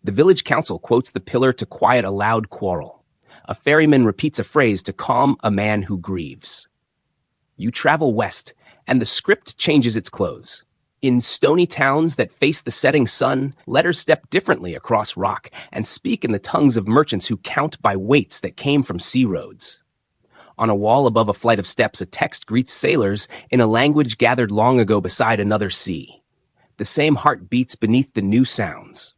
Speaker 1: The village council quotes the pillar to quiet a loud quarrel. A ferryman repeats a phrase to calm a man who grieves. You travel west, and the script changes its close. In stony towns that face the setting sun, letters step differently across rock and speak in the tongues of merchants who count by weights that came from sea roads. On a wall above a flight of steps, a text greets sailors in a language gathered long ago beside another sea. The same heart beats beneath the new sounds.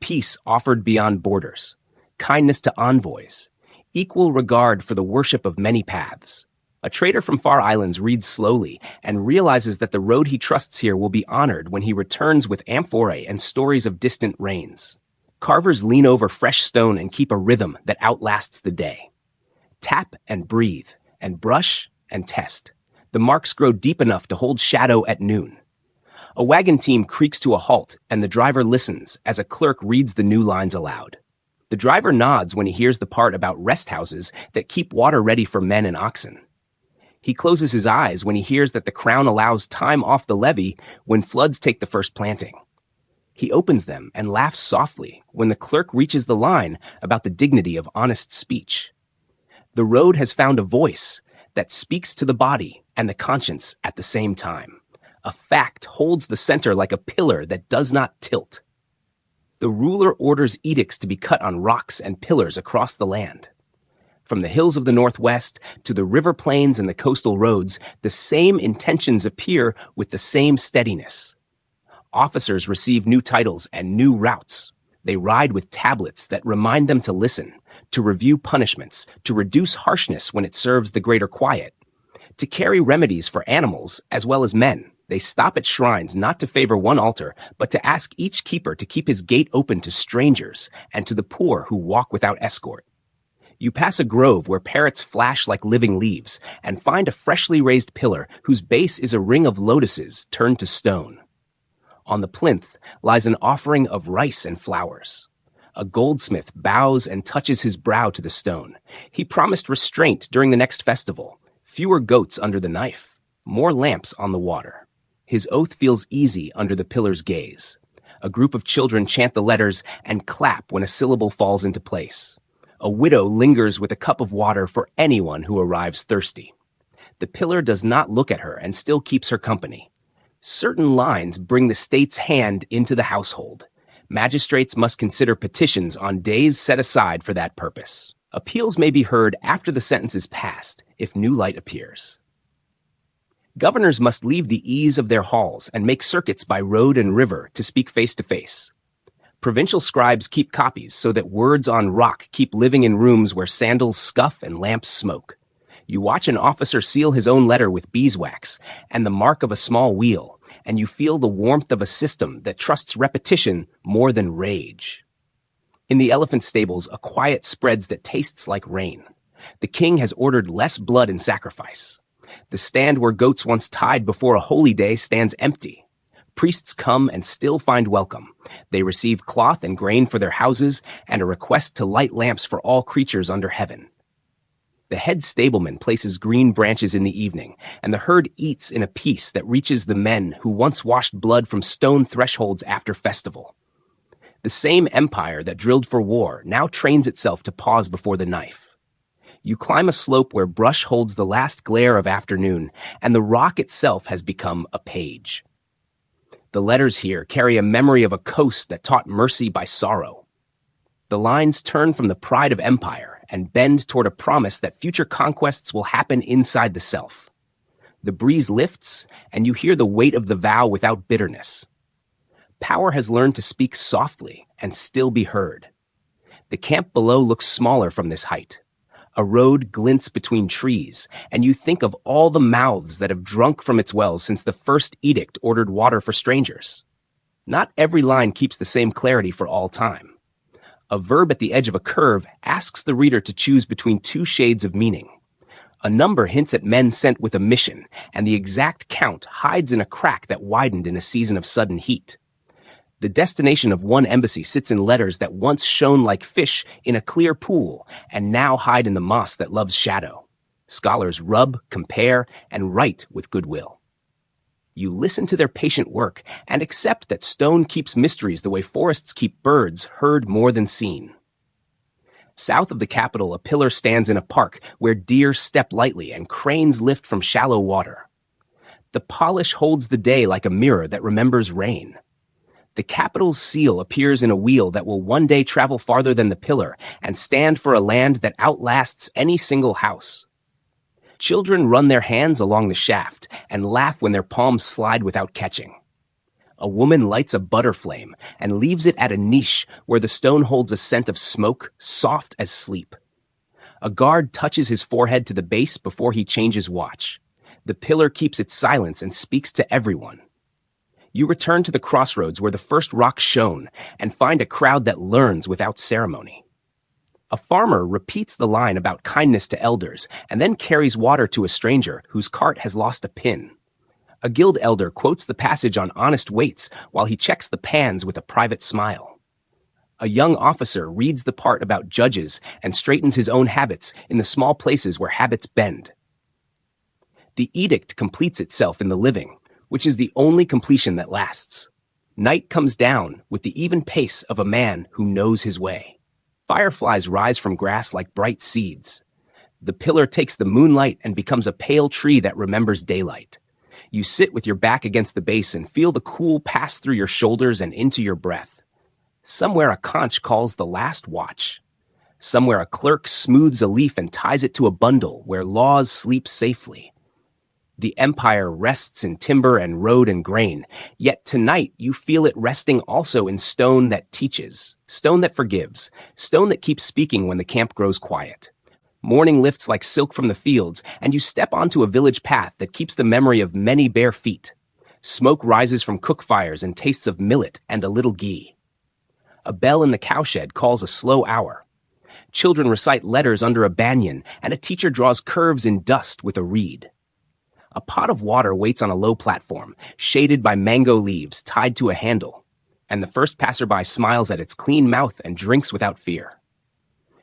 Speaker 1: Peace offered beyond borders. Kindness to envoys. Equal regard for the worship of many paths. A trader from far islands reads slowly and realizes that the road he trusts here will be honored when he returns with amphorae and stories of distant rains. Carvers lean over fresh stone and keep a rhythm that outlasts the day. Tap and breathe, and brush and test. The marks grow deep enough to hold shadow at noon. A wagon team creaks to a halt, and the driver listens as a clerk reads the new lines aloud. The driver nods when he hears the part about rest houses that keep water ready for men and oxen. He closes his eyes when he hears that the crown allows time off the levee when floods take the first planting. He opens them and laughs softly when the clerk reaches the line about the dignity of honest speech. The road has found a voice that speaks to the body and the conscience at the same time. A fact holds the center like a pillar that does not tilt. The ruler orders edicts to be cut on rocks and pillars across the land. From the hills of the northwest to the river plains and the coastal roads, the same intentions appear with the same steadiness. Officers receive new titles and new routes. They ride with tablets that remind them to listen, to review punishments, to reduce harshness when it serves the greater quiet, to carry remedies for animals as well as men. They stop at shrines not to favor one altar, but to ask each keeper to keep his gate open to strangers and to the poor who walk without escort. You pass a grove where parrots flash like living leaves and find a freshly raised pillar whose base is a ring of lotuses turned to stone. On the plinth lies an offering of rice and flowers. A goldsmith bows and touches his brow to the stone. He promised restraint during the next festival, fewer goats under the knife, more lamps on the water. His oath feels easy under the pillar's gaze. A group of children chant the letters and clap when a syllable falls into place. A widow lingers with a cup of water for anyone who arrives thirsty. The pillar does not look at her and still keeps her company. Certain lines bring the state's hand into the household. Magistrates must consider petitions on days set aside for that purpose. Appeals may be heard after the sentence is passed, if new light appears. Governors must leave the ease of their halls and make circuits by road and river to speak face to face. Provincial scribes keep copies so that words on rock keep living in rooms where sandals scuff and lamps smoke. You watch an officer seal his own letter with beeswax and the mark of a small wheel, and you feel the warmth of a system that trusts repetition more than rage. In the elephant stables, a quiet spreads that tastes like rain. The king has ordered less blood in sacrifice. The stand where goats once tied before a holy day stands empty. Priests come and still find welcome. They receive cloth and grain for their houses and a request to light lamps for all creatures under heaven. The head stableman places green branches in the evening, and the herd eats in a peace that reaches the men who once washed blood from stone thresholds after festival. The same empire that drilled for war now trains itself to pause before the knife. You climb a slope where brush holds the last glare of afternoon, and the rock itself has become a page. The letters here carry a memory of a coast that taught mercy by sorrow. The lines turn from the pride of empire and bend toward a promise that future conquests will happen inside the self. The breeze lifts, and you hear the weight of the vow without bitterness. Power has learned to speak softly and still be heard. The camp below looks smaller from this height. A road glints between trees, and you think of all the mouths that have drunk from its wells since the first edict ordered water for strangers. Not every line keeps the same clarity for all time. A verb at the edge of a curve asks the reader to choose between two shades of meaning. A number hints at men sent with a mission, and the exact count hides in a crack that widened in a season of sudden heat. The destination of one embassy sits in letters that once shone like fish in a clear pool and now hide in the moss that loves shadow. Scholars rub, compare, and write with goodwill. You listen to their patient work and accept that stone keeps mysteries the way forests keep birds heard more than seen. South of the capital, a pillar stands in a park where deer step lightly and cranes lift from shallow water. The polish holds the day like a mirror that remembers rain. The capital's seal appears in a wheel that will one day travel farther than the pillar and stand for a land that outlasts any single house. Children run their hands along the shaft and laugh when their palms slide without catching. A woman lights a butter flame and leaves it at a niche where the stone holds a scent of smoke, soft as sleep. A guard touches his forehead to the base before he changes watch. The pillar keeps its silence and speaks to everyone. You return to the crossroads where the first rock shone and find a crowd that learns without ceremony. A farmer repeats the line about kindness to elders and then carries water to a stranger whose cart has lost a pin. A guild elder quotes the passage on honest weights while he checks the pans with a private smile. A young officer reads the part about judges and straightens his own habits in the small places where habits bend. The edict completes itself in the living, which is the only completion that lasts. Night comes down with the even pace of a man who knows his way. Fireflies rise from grass like bright seeds. The pillar takes the moonlight and becomes a pale tree that remembers daylight. You sit with your back against the base and feel the cool pass through your shoulders and into your breath. Somewhere a conch calls the last watch. Somewhere a clerk smooths a leaf and ties it to a bundle where laws sleep safely. The empire rests in timber and road and grain, yet tonight you feel it resting also in stone that teaches, stone that forgives, stone that keeps speaking when the camp grows quiet. Morning lifts like silk from the fields, and you step onto a village path that keeps the memory of many bare feet. Smoke rises from cook fires and tastes of millet and a little ghee. A bell in the cowshed calls a slow hour. Children recite letters under a banyan, and a teacher draws curves in dust with a reed. A pot of water waits on a low platform, shaded by mango leaves tied to a handle, and the first passerby smiles at its clean mouth and drinks without fear.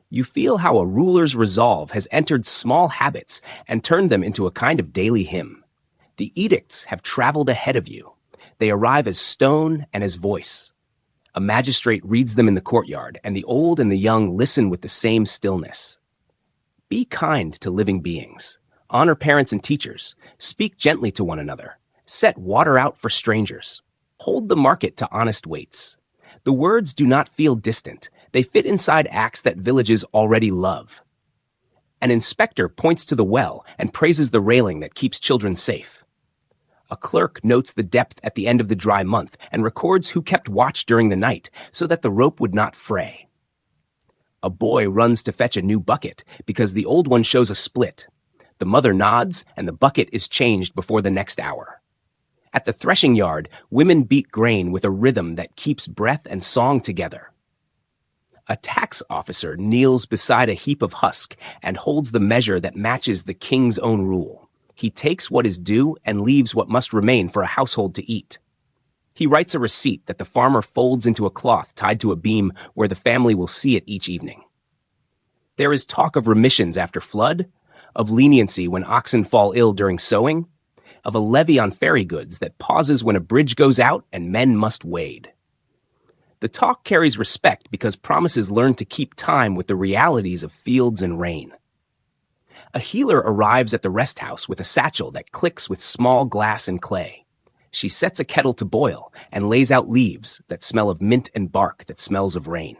Speaker 1: You feel how a ruler's resolve has entered small habits and turned them into a kind of daily hymn. The edicts have traveled ahead of you. They arrive as stone and as voice. A magistrate reads them in the courtyard, and the old and the young listen with the same stillness. Be kind to living beings. Honor parents and teachers. Speak gently to one another. Set water out for strangers. Hold the market to honest waits. The words do not feel distant. They fit inside acts that villages already love. An inspector points to the well and praises the railing that keeps children safe. A clerk notes the depth at the end of the dry month and records who kept watch during the night so that the rope would not fray. A boy runs to fetch a new bucket because the old one shows a split. The mother nods and the bucket is changed before the next hour. At the threshing yard, women beat grain with a rhythm that keeps breath and song together. A tax officer kneels beside a heap of husk and holds the measure that matches the king's own rule. He takes what is due and leaves what must remain for a household to eat. He writes a receipt that the farmer folds into a cloth tied to a beam where the family will see it each evening. There is talk of remissions after flood, of leniency when oxen fall ill during sowing, of a levy on ferry goods that pauses when a bridge goes out and men must wade. The talk carries respect because promises learn to keep time with the realities of fields and rain. A healer arrives at the rest house with a satchel that clicks with small glass and clay. She sets a kettle to boil and lays out leaves that smell of mint and bark that smells of rain.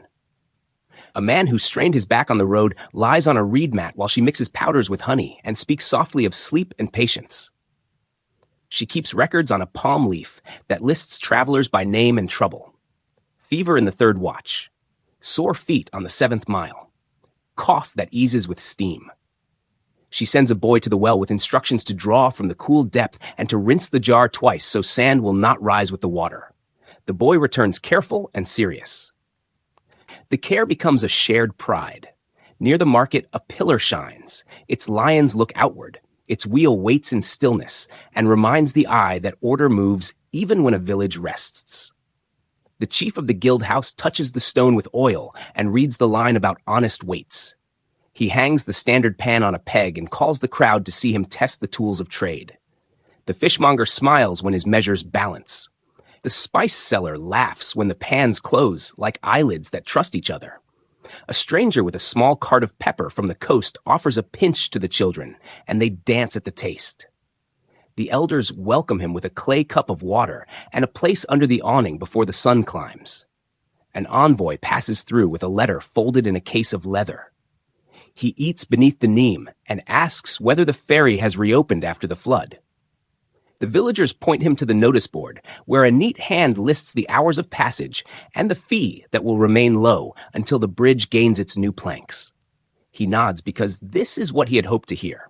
Speaker 1: A man who strained his back on the road lies on a reed mat while she mixes powders with honey and speaks softly of sleep and patience. She keeps records on a palm leaf that lists travelers by name and trouble. Fever in the 3rd watch. Sore feet on the 7th mile. Cough that eases with steam. She sends a boy to the well with instructions to draw from the cool depth and to rinse the jar twice so sand will not rise with the water. The boy returns careful and serious. The care becomes a shared pride. Near the market, a pillar shines. Its lions look outward. Its wheel waits in stillness and reminds the eye that order moves even when a village rests. The chief of the guild house touches the stone with oil and reads the line about honest weights. He hangs the standard pan on a peg and calls the crowd to see him test the tools of trade. The fishmonger smiles when his measures balance. The spice seller laughs when the pans close like eyelids that trust each other. A stranger with a small cart of pepper from the coast offers a pinch to the children, and they dance at the taste. The elders welcome him with a clay cup of water and a place under the awning before the sun climbs. An envoy passes through with a letter folded in a case of leather. He eats beneath the neem and asks whether the ferry has reopened after the flood. The villagers point him to the notice board, where a neat hand lists the hours of passage and the fee that will remain low until the bridge gains its new planks. He nods because this is what he had hoped to hear.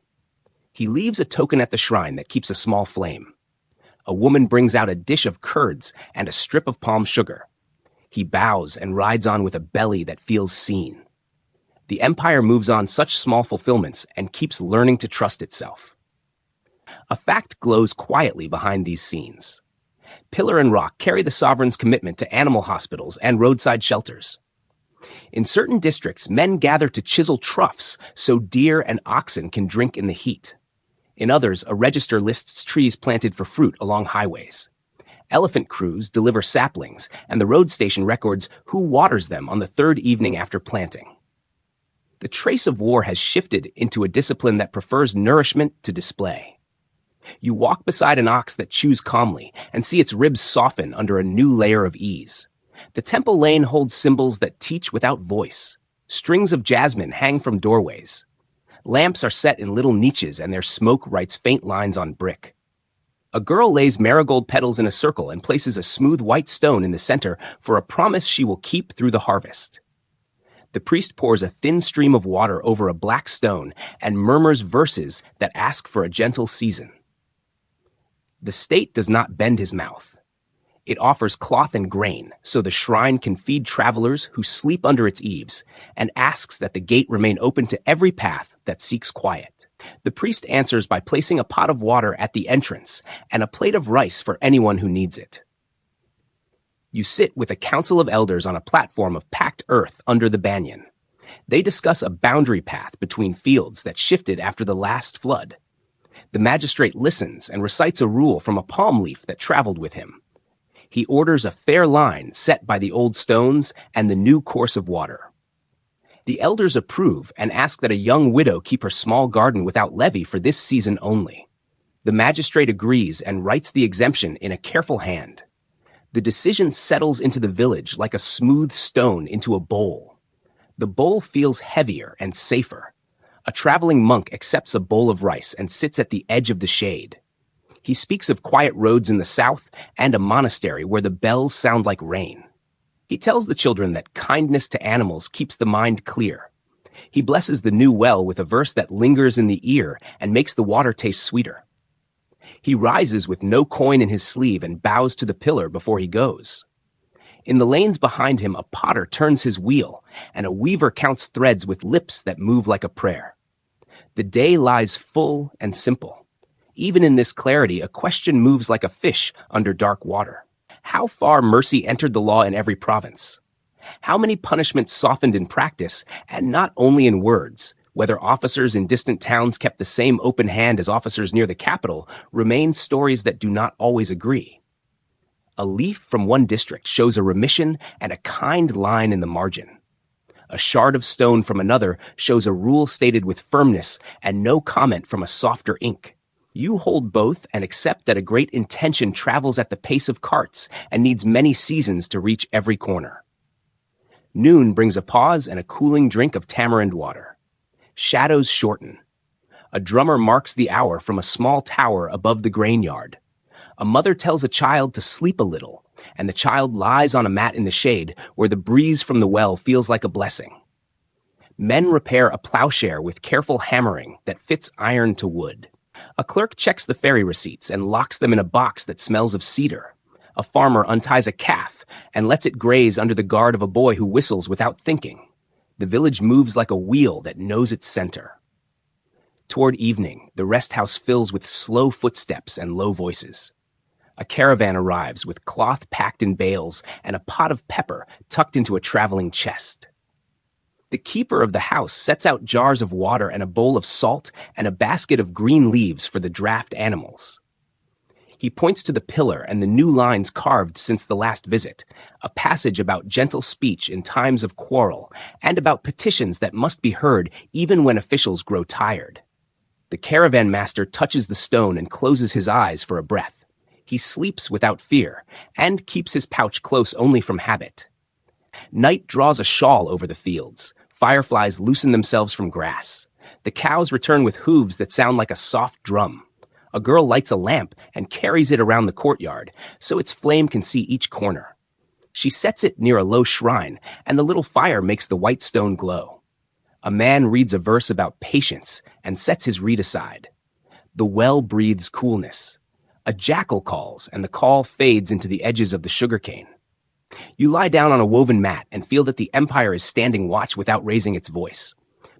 Speaker 1: He leaves a token at the shrine that keeps a small flame. A woman brings out a dish of curds and a strip of palm sugar. He bows and rides on with a belly that feels seen. The empire moves on such small fulfillments and keeps learning to trust itself. A fact glows quietly behind these scenes. Pillar and rock carry the sovereign's commitment to animal hospitals and roadside shelters. In certain districts, men gather to chisel troughs so deer and oxen can drink in the heat. In others, a register lists trees planted for fruit along highways. Elephant crews deliver saplings, and the road station records who waters them on the 3rd evening after planting. The trace of war has shifted into a discipline that prefers nourishment to display. You walk beside an ox that chews calmly and see its ribs soften under a new layer of ease. The temple lane holds symbols that teach without voice. Strings of jasmine hang from doorways. Lamps are set in little niches and their smoke writes faint lines on brick. A girl lays marigold petals in a circle and places a smooth white stone in the center for a promise she will keep through the harvest. The priest pours a thin stream of water over a black stone and murmurs verses that ask for a gentle season. The state does not bend his mouth. It offers cloth and grain so the shrine can feed travelers who sleep under its eaves and asks that the gate remain open to every path that seeks quiet. The priest answers by placing a pot of water at the entrance and a plate of rice for anyone who needs it. You sit with a council of elders on a platform of packed earth under the banyan. They discuss a boundary path between fields that shifted after the last flood. The magistrate listens and recites a rule from a palm leaf that traveled with him. He orders a fair line set by the old stones and the new course of water. The elders approve and ask that a young widow keep her small garden without levy for this season only. The magistrate agrees and writes the exemption in a careful hand. The decision settles into the village like a smooth stone into a bowl. The bowl feels heavier and safer. A traveling monk accepts a bowl of rice and sits at the edge of the shade. He speaks of quiet roads in the south and a monastery where the bells sound like rain. He tells the children that kindness to animals keeps the mind clear. He blesses the new well with a verse that lingers in the ear and makes the water taste sweeter. He rises with no coin in his sleeve and bows to the pillar before he goes. In the lanes behind him, a potter turns his wheel, and a weaver counts threads with lips that move like a prayer. The day lies full and simple. Even in this clarity, a question moves like a fish under dark water. How far mercy entered the law in every province? How many punishments softened in practice, and not only in words? Whether officers in distant towns kept the same open hand as officers near the capital remain stories that do not always agree. A leaf from one district shows a remission and a kind line in the margin. A shard of stone from another shows a rule stated with firmness and no comment from a softer ink. You hold both and accept that a great intention travels at the pace of carts and needs many seasons to reach every corner. Noon brings a pause and a cooling drink of tamarind water. Shadows shorten. A drummer marks the hour from a small tower above the grain yard. A mother tells a child to sleep a little, and the child lies on a mat in the shade where the breeze from the well feels like a blessing. Men repair a plowshare with careful hammering that fits iron to wood. A clerk checks the ferry receipts and locks them in a box that smells of cedar. A farmer unties a calf and lets it graze under the guard of a boy who whistles without thinking. The village moves like a wheel that knows its center. Toward evening, the rest house fills with slow footsteps and low voices. A caravan arrives with cloth packed in bales and a pot of pepper tucked into a traveling chest. The keeper of the house sets out jars of water and a bowl of salt and a basket of green leaves for the draft animals. He points to the pillar and the new lines carved since the last visit, a passage about gentle speech in times of quarrel, and about petitions that must be heard even when officials grow tired. The caravan master touches the stone and closes his eyes for a breath. He sleeps without fear, and keeps his pouch close only from habit. Night draws a shawl over the fields. Fireflies loosen themselves from grass. The cows return with hooves that sound like a soft drum. A girl lights a lamp and carries it around the courtyard so its flame can see each corner. She sets it near a low shrine, and the little fire makes the white stone glow. A man reads a verse about patience and sets his reed aside. The well breathes coolness. A jackal calls, and the call fades into the edges of the sugarcane. You lie down on a woven mat and feel that the empire is standing watch without raising its voice.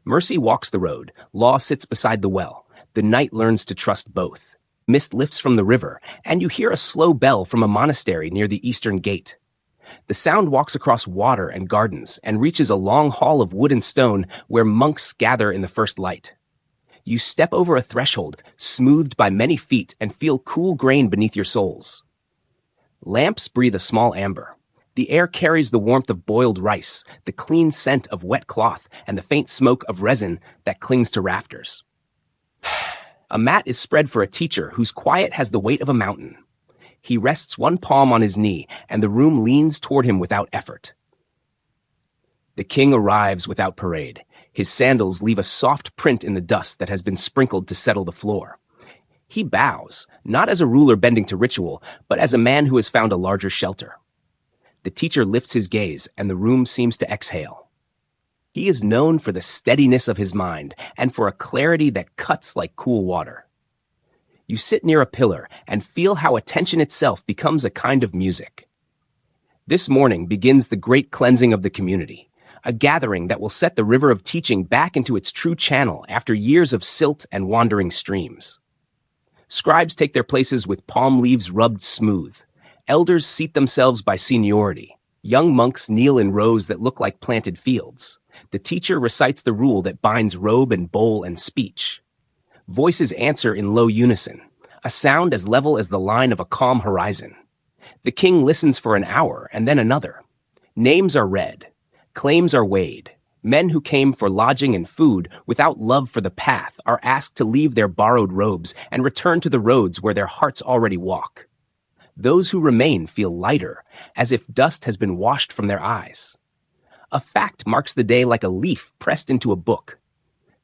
Speaker 1: Mercy walks the road. Law sits beside the well. The night learns to trust both. Mist lifts from the river, and you hear a slow bell from a monastery near the eastern gate. The sound walks across water and gardens and reaches a long hall of wood and stone where monks gather in the first light. You step over a threshold, smoothed by many feet, and feel cool grain beneath your soles. Lamps breathe a small amber. The air carries the warmth of boiled rice, the clean scent of wet cloth, and the faint smoke of resin that clings to rafters. A mat is spread for a teacher whose quiet has the weight of a mountain. He rests one palm on his knee, and the room leans toward him without effort. The king arrives without parade. His sandals leave a soft print in the dust that has been sprinkled to settle the floor. He bows, not as a ruler bending to ritual, but as a man who has found a larger shelter. The teacher lifts his gaze, and the room seems to exhale. He is known for the steadiness of his mind and for a clarity that cuts like cool water. You sit near a pillar and feel how attention itself becomes a kind of music. This morning begins the great cleansing of the community, a gathering that will set the river of teaching back into its true channel after years of silt and wandering streams. Scribes take their places with palm leaves rubbed smooth. Elders seat themselves by seniority. Young monks kneel in rows that look like planted fields. The teacher recites the rule that binds robe and bowl and speech. Voices answer in low unison, a sound as level as the line of a calm horizon. The king listens for an hour and then another. Names are read. Claims are weighed. Men who came for lodging and food without love for the path are asked to leave their borrowed robes and return to the roads where their hearts already walk. Those who remain feel lighter, as if dust has been washed from their eyes. A fact marks the day like a leaf pressed into a book.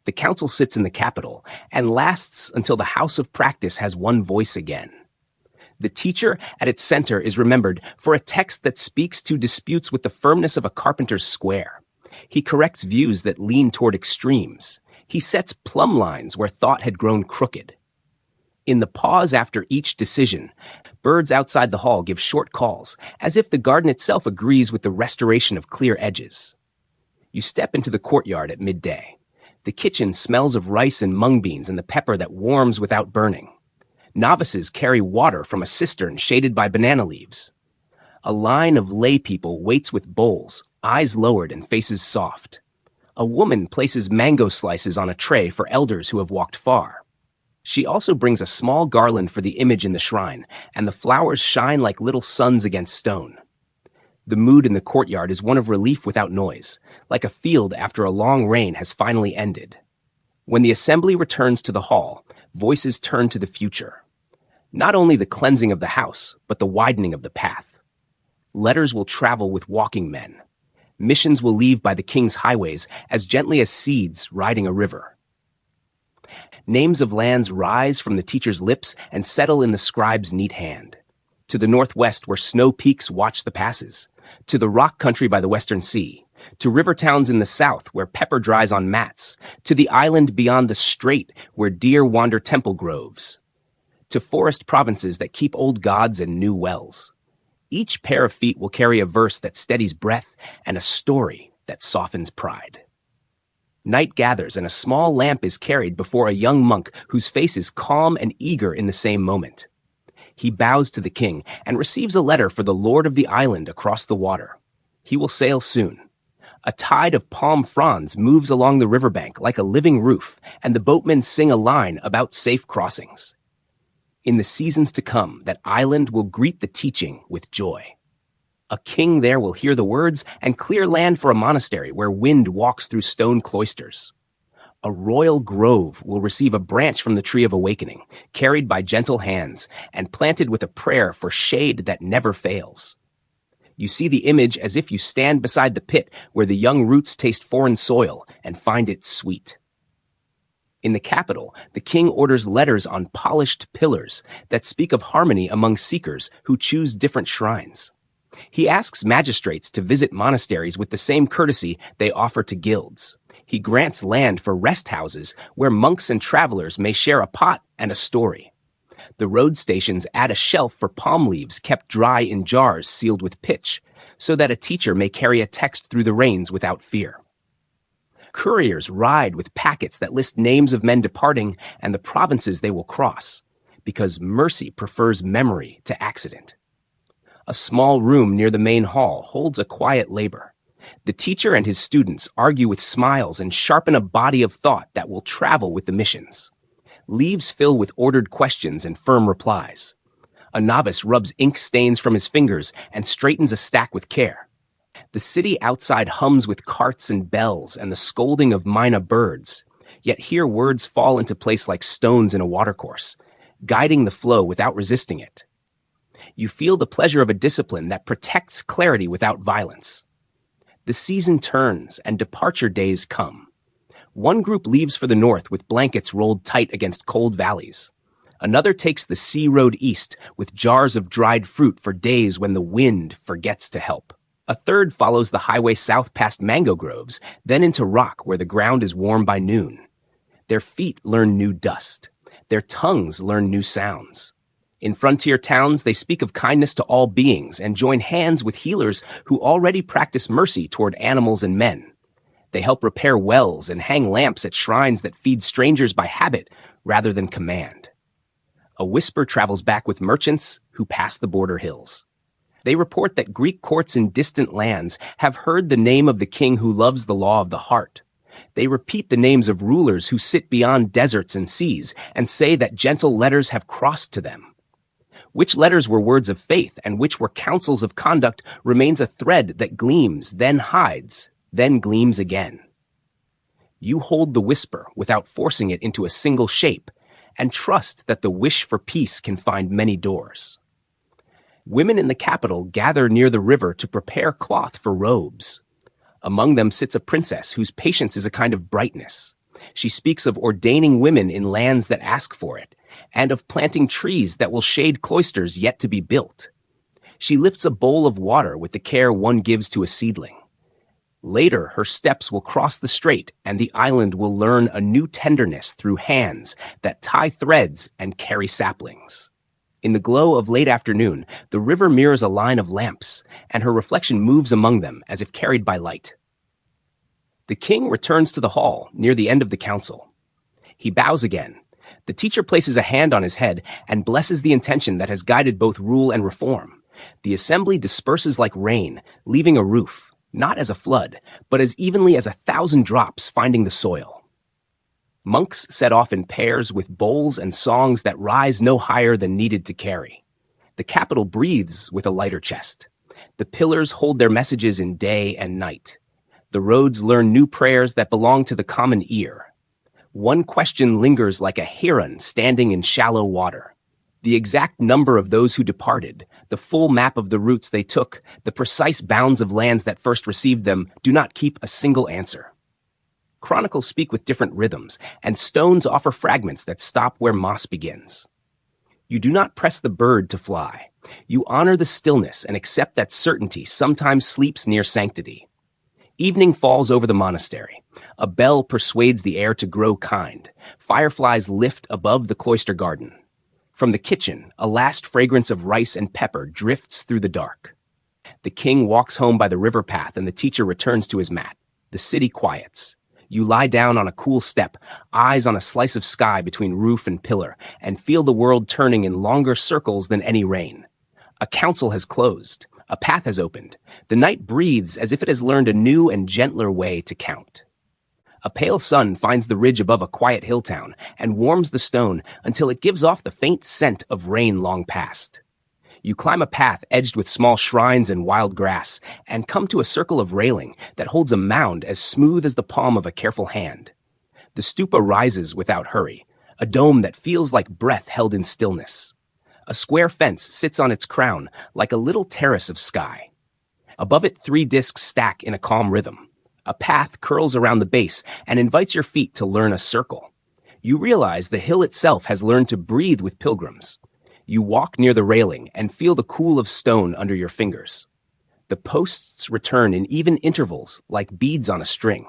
Speaker 1: The council sits in the capital and lasts until the house of practice has one voice again. The teacher at its center is remembered for a text that speaks to disputes with the firmness of a carpenter's square. He corrects views that lean toward extremes. He sets plumb lines where thought had grown crooked. In the pause after each decision, birds outside the hall give short calls, as if the garden itself agrees with the restoration of clear edges. You step into the courtyard at midday. The kitchen smells of rice and mung beans and the pepper that warms without burning. Novices carry water from a cistern shaded by banana leaves. A line of lay people waits with bowls, eyes lowered and faces soft. A woman places mango slices on a tray for elders who have walked far. She also brings a small garland for the image in the shrine, and the flowers shine like little suns against stone. The mood in the courtyard is one of relief without noise, like a field after a long rain has finally ended. When the assembly returns to the hall, voices turn to the future. Not only the cleansing of the house, but the widening of the path. Letters will travel with walking men. Missions will leave by the king's highways as gently as seeds riding a river. Names of lands rise from the teacher's lips and settle in the scribe's neat hand. To the northwest where snow peaks watch the passes. To the rock country by the western sea. To river towns in the south where pepper dries on mats. To the island beyond the strait where deer wander temple groves. To forest provinces that keep old gods and new wells. Each pair of feet will carry a verse that steadies breath and a story that softens pride. Night gathers and a small lamp is carried before a young monk whose face is calm and eager in the same moment. He bows to the king and receives a letter for the lord of the island across the water. He will sail soon. A tide of palm fronds moves along the riverbank like a living roof, and the boatmen sing a line about safe crossings. In the seasons to come, that island will greet the teaching with joy. A king there will hear the words and clear land for a monastery where wind walks through stone cloisters. A royal grove will receive a branch from the tree of awakening, carried by gentle hands and planted with a prayer for shade that never fails. You see the image as if you stand beside the pit where the young roots taste foreign soil and find it sweet. In the capital, the king orders letters on polished pillars that speak of harmony among seekers who choose different shrines. He asks magistrates to visit monasteries with the same courtesy they offer to guilds. He grants land for rest houses where monks and travelers may share a pot and a story. The road stations add a shelf for palm leaves kept dry in jars sealed with pitch, so that a teacher may carry a text through the rains without fear. Couriers ride with packets that list names of men departing and the provinces they will cross, because mercy prefers memory to accident. A small room near the main hall holds a quiet labor. The teacher and his students argue with smiles and sharpen a body of thought that will travel with the missions. Leaves fill with ordered questions and firm replies. A novice rubs ink stains from his fingers and straightens a stack with care. The city outside hums with carts and bells and the scolding of mynah birds, yet here words fall into place like stones in a watercourse, guiding the flow without resisting it. You feel the pleasure of a discipline that protects clarity without violence. The season turns and departure days come. One group leaves for the north with blankets rolled tight against cold valleys. Another takes the sea road east with jars of dried fruit for days when the wind forgets to help. A third follows the highway south past mango groves, then into rock where the ground is warm by noon. Their feet learn new dust. Their tongues learn new sounds. In frontier towns, they speak of kindness to all beings and join hands with healers who already practice mercy toward animals and men. They help repair wells and hang lamps at shrines that feed strangers by habit rather than command. A whisper travels back with merchants who pass the border hills. They report that Greek courts in distant lands have heard the name of the king who loves the law of the heart. They repeat the names of rulers who sit beyond deserts and seas and say that gentle letters have crossed to them. Which letters were words of faith and which were counsels of conduct remains a thread that gleams, then hides, then gleams again. You hold the whisper without forcing it into a single shape, and trust that the wish for peace can find many doors. Women in the capital gather near the river to prepare cloth for robes. Among them sits a princess whose patience is a kind of brightness. She speaks of ordaining women in lands that ask for it, and of planting trees that will shade cloisters yet to be built. She lifts a bowl of water with the care one gives to a seedling. Later, her steps will cross the strait, and the island will learn a new tenderness through hands that tie threads and carry saplings. In the glow of late afternoon, the river mirrors a line of lamps, and her reflection moves among them as if carried by light. The king returns to the hall near the end of the council. He bows again. The teacher places a hand on his head and blesses the intention that has guided both rule and reform. The assembly disperses like rain, leaving a roof, not as a flood, but as evenly as 1,000 drops finding the soil. Monks set off in pairs with bowls and songs that rise no higher than needed to carry. The capital breathes with a lighter chest. The pillars hold their messages in day and night. The roads learn new prayers that belong to the common ear. One question lingers like a heron standing in shallow water. The exact number of those who departed, the full map of the routes they took, the precise bounds of lands that first received them, do not keep a single answer. Chronicles speak with different rhythms, and stones offer fragments that stop where moss begins. You do not press the bird to fly. You honor the stillness and accept that certainty sometimes sleeps near sanctity. Evening falls over the monastery. A bell persuades the air to grow kind. Fireflies lift above the cloister garden. From the kitchen, a last fragrance of rice and pepper drifts through the dark. The king walks home by the river path, and the teacher returns to his mat. The city quiets. You lie down on a cool step, eyes on a slice of sky between roof and pillar, and feel the world turning in longer circles than any rain. A council has closed. A path has opened. The night breathes as if it has learned a new and gentler way to count. A pale sun finds the ridge above a quiet hill town and warms the stone until it gives off the faint scent of rain long past. You climb a path edged with small shrines and wild grass and come to a circle of railing that holds a mound as smooth as the palm of a careful hand. The stupa rises without hurry, a dome that feels like breath held in stillness. A square fence sits on its crown like a little terrace of sky. Above it, 3 discs stack in a calm rhythm. A path curls around the base and invites your feet to learn a circle. You realize the hill itself has learned to breathe with pilgrims. You walk near the railing and feel the cool of stone under your fingers. The posts return in even intervals like beads on a string.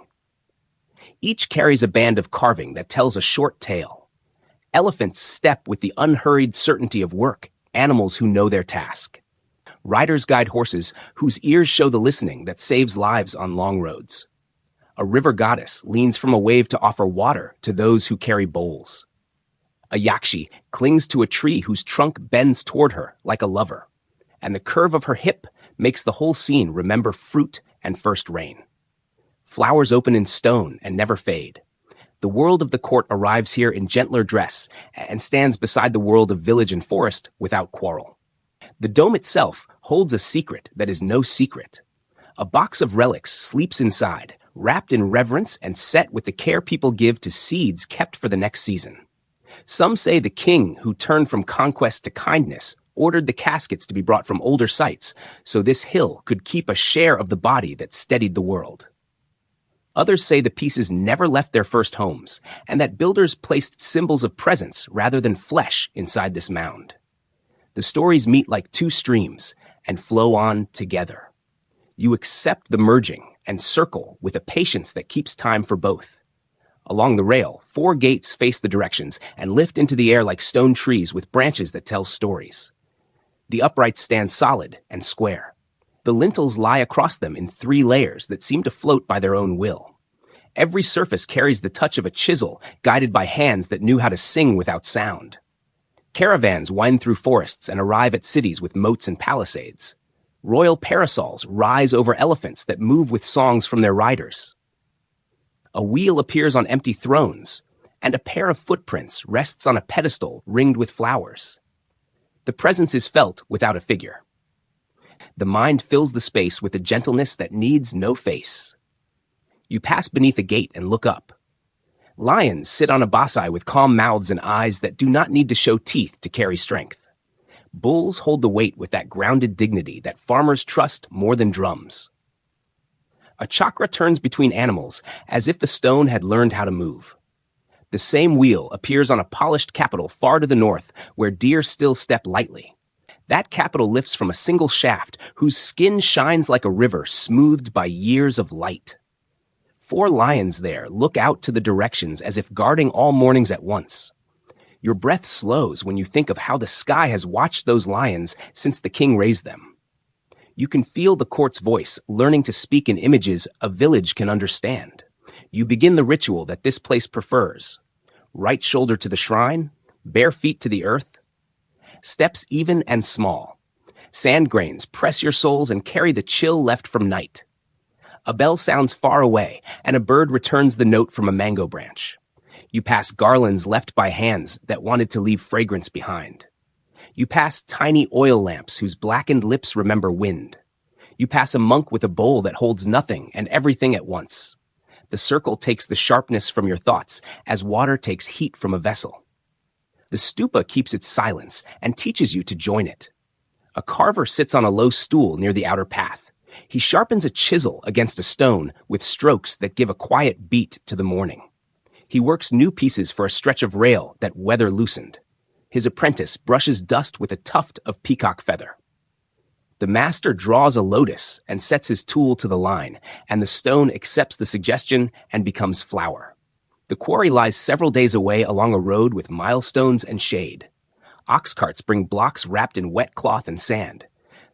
Speaker 1: Each carries a band of carving that tells a short tale. Elephants step with the unhurried certainty of work, animals who know their task. Riders guide horses whose ears show the listening that saves lives on long roads. A river goddess leans from a wave to offer water to those who carry bowls. A yakshi clings to a tree whose trunk bends toward her like a lover, and the curve of her hip makes the whole scene remember fruit and first rain. Flowers open in stone and never fade. The world of the court arrives here in gentler dress and stands beside the world of village and forest without quarrel. The dome itself holds a secret that is no secret. A box of relics sleeps inside, wrapped in reverence and set with the care people give to seeds kept for the next season. Some say the king, who turned from conquest to kindness, ordered the caskets to be brought from older sites so this hill could keep a share of the body that steadied the world. Others say the pieces never left their first homes, and that builders placed symbols of presence rather than flesh inside this mound. The stories meet like 2 streams and flow on together. You accept the merging and circle with a patience that keeps time for both. Along the rail, 4 gates face the directions and lift into the air like stone trees with branches that tell stories. The uprights stand solid and square. The lintels lie across them in 3 layers that seem to float by their own will. Every surface carries the touch of a chisel guided by hands that knew how to sing without sound. Caravans wind through forests and arrive at cities with moats and palisades. Royal parasols rise over elephants that move with songs from their riders. A wheel appears on empty thrones, and a pair of footprints rests on a pedestal ringed with flowers. The presence is felt without a figure. The mind fills the space with a gentleness that needs no face. You pass beneath a gate and look up. Lions sit on a basai with calm mouths and eyes that do not need to show teeth to carry strength. Bulls hold the weight with that grounded dignity that farmers trust more than drums. A chakra turns between animals as if the stone had learned how to move. The same wheel appears on a polished capital far to the north, where deer still step lightly. That capital lifts from a single shaft, whose skin shines like a river smoothed by years of light. 4 lions there look out to the directions as if guarding all mornings at once. Your breath slows when you think of how the sky has watched those lions since the king raised them. You can feel the court's voice learning to speak in images a village can understand. You begin the ritual that this place prefers. Right shoulder to the shrine, bare feet to the earth. Steps even and small. Sand grains press your soles and carry the chill left from night. A bell sounds far away, and a bird returns the note from a mango branch. You pass garlands left by hands that wanted to leave fragrance behind. You pass tiny oil lamps whose blackened lips remember wind. You pass a monk with a bowl that holds nothing and everything at once. The circle takes the sharpness from your thoughts as water takes heat from a vessel. The stupa keeps its silence and teaches you to join it. A carver sits on a low stool near the outer path. He sharpens a chisel against a stone with strokes that give a quiet beat to the morning. He works new pieces for a stretch of rail that weather loosened. His apprentice brushes dust with a tuft of peacock feather. The master draws a lotus and sets his tool to the line, and the stone accepts the suggestion and becomes flour. The quarry lies several days away along a road with milestones and shade. Ox carts bring blocks wrapped in wet cloth and sand.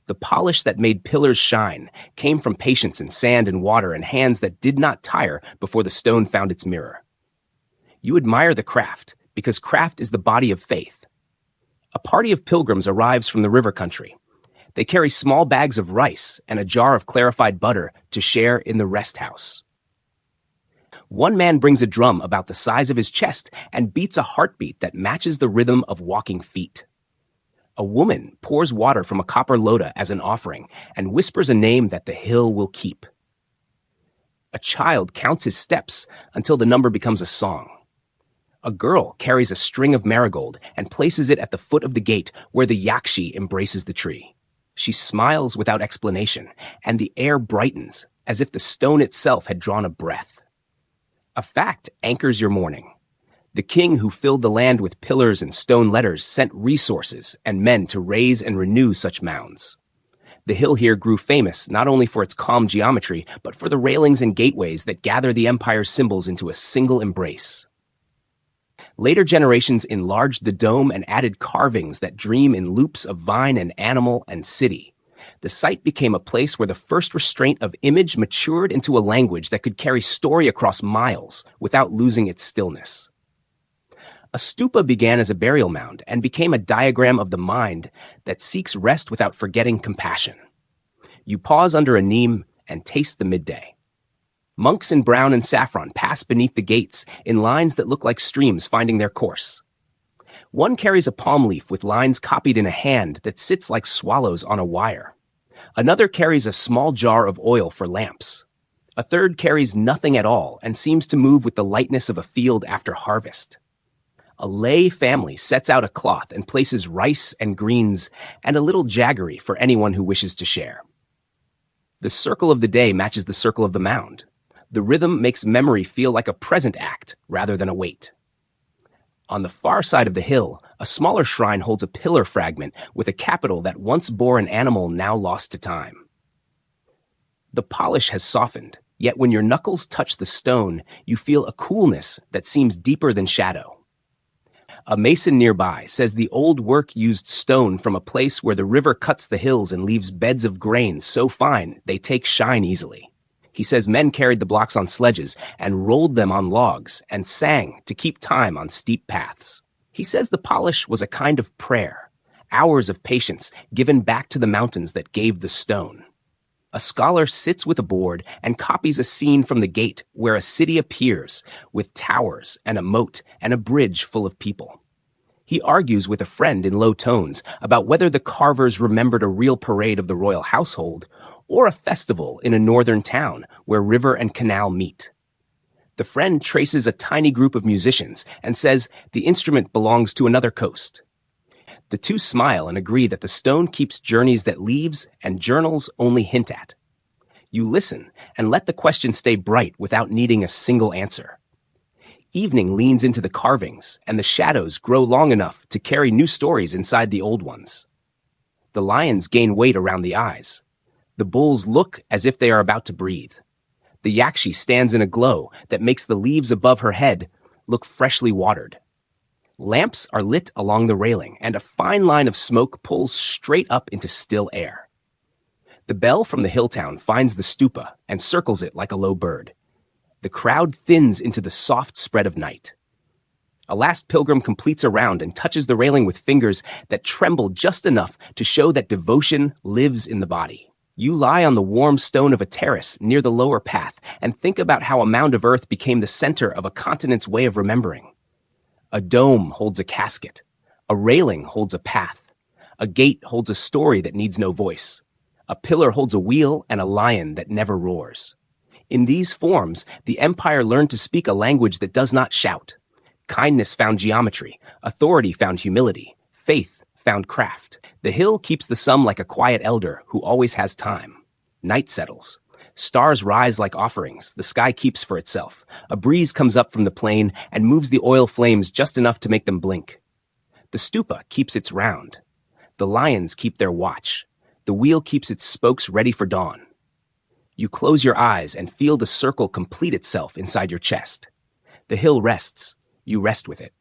Speaker 1: The polish that made pillars shine came from patience in sand and water and hands that did not tire before the stone found its mirror. You admire the craft, because craft is the body of faith. A party of pilgrims arrives from the river country. They carry small bags of rice and a jar of clarified butter to share in the rest house. One man brings a drum about the size of his chest and beats a heartbeat that matches the rhythm of walking feet. A woman pours water from a copper loda as an offering and whispers a name that the hill will keep. A child counts his steps until the number becomes a song. A girl carries a string of marigold and places it at the foot of the gate where the yakshi embraces the tree. She smiles without explanation, and the air brightens as if the stone itself had drawn a breath. A fact anchors your morning. The king who filled the land with pillars and stone letters sent resources and men to raise and renew such mounds. The hill here grew famous not only for its calm geometry, but for the railings and gateways that gather the empire's symbols into a single embrace. Later generations enlarged the dome and added carvings that dream in loops of vine and animal and city. The site became a place where the first restraint of image matured into a language that could carry story across miles without losing its stillness. A stupa began as a burial mound and became a diagram of the mind that seeks rest without forgetting compassion. You pause under a neem and taste the midday. Monks in brown and saffron pass beneath the gates in lines that look like streams finding their course. One carries a palm leaf with lines copied in a hand that sits like swallows on a wire. Another carries a small jar of oil for lamps. A third carries nothing at all and seems to move with the lightness of a field after harvest. A lay family sets out a cloth and places rice and greens and a little jaggery for anyone who wishes to share. The circle of the day matches the circle of the mound. The rhythm makes memory feel like a present act rather than a wait. On the far side of the hill, a smaller shrine holds a pillar fragment with a capital that once bore an animal now lost to time. The polish has softened, yet when your knuckles touch the stone, you feel a coolness that seems deeper than shadow. A mason nearby says the old work used stone from a place where the river cuts the hills and leaves beds of grain so fine they take shine easily. He says men carried the blocks on sledges and rolled them on logs and sang to keep time on steep paths. He says the polish was a kind of prayer, hours of patience given back to the mountains that gave the stone. A scholar sits with a board and copies a scene from the gate where a city appears with towers and a moat and a bridge full of people. He argues with a friend in low tones about whether the carvers remembered a real parade of the royal household or a festival in a northern town where river and canal meet. The friend traces a tiny group of musicians and says the instrument belongs to another coast. The two smile and agree that the stone keeps journeys that leaves and journals only hint at. You listen and let the question stay bright without needing a single answer. Evening leans into the carvings, and the shadows grow long enough to carry new stories inside the old ones. The lions gain weight around the eyes. The bulls look as if they are about to breathe. The yakshi stands in a glow that makes the leaves above her head look freshly watered. Lamps are lit along the railing, and a fine line of smoke pulls straight up into still air. The bell from the hill town finds the stupa and circles it like a low bird. The crowd thins into the soft spread of night. A last pilgrim completes a round and touches the railing with fingers that tremble just enough to show that devotion lives in the body. You lie on the warm stone of a terrace near the lower path and think about how a mound of earth became the center of a continent's way of remembering. A dome holds a casket. A railing holds a path. A gate holds a story that needs no voice. A pillar holds a wheel and a lion that never roars. In these forms, the empire learned to speak a language that does not shout. Kindness found geometry. Authority found humility. Faith found craft. The hill keeps the sun like a quiet elder who always has time. Night settles. Stars rise like offerings. The sky keeps for itself. A breeze comes up from the plain and moves the oil flames just enough to make them blink. The stupa keeps its round. The lions keep their watch. The wheel keeps its spokes ready for dawn. You close your eyes and feel the circle complete itself inside your chest. The hill rests. You rest with it.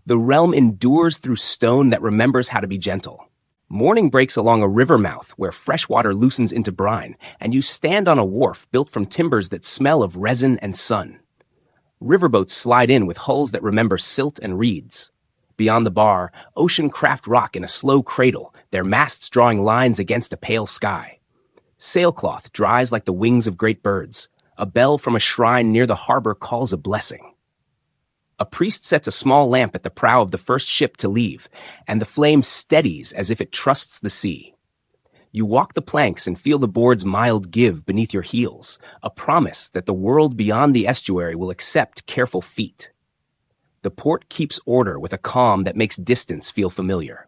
Speaker 1: The realm endures through stone that remembers how to be gentle. Morning breaks along a river mouth where fresh water loosens into brine, and you stand on a wharf built from timbers that smell of resin and sun. Riverboats slide in with hulls that remember silt and reeds. Beyond the bar, ocean craft rock in a slow cradle, their masts drawing lines against a pale sky. Sailcloth dries like the wings of great birds. A bell from a shrine near the harbor calls a blessing. A priest sets a small lamp at the prow of the first ship to leave, and the flame steadies as if it trusts the sea. You walk the planks and feel the board's mild give beneath your heels, a promise that the world beyond the estuary will accept careful feet. The port keeps order with a calm that makes distance feel familiar.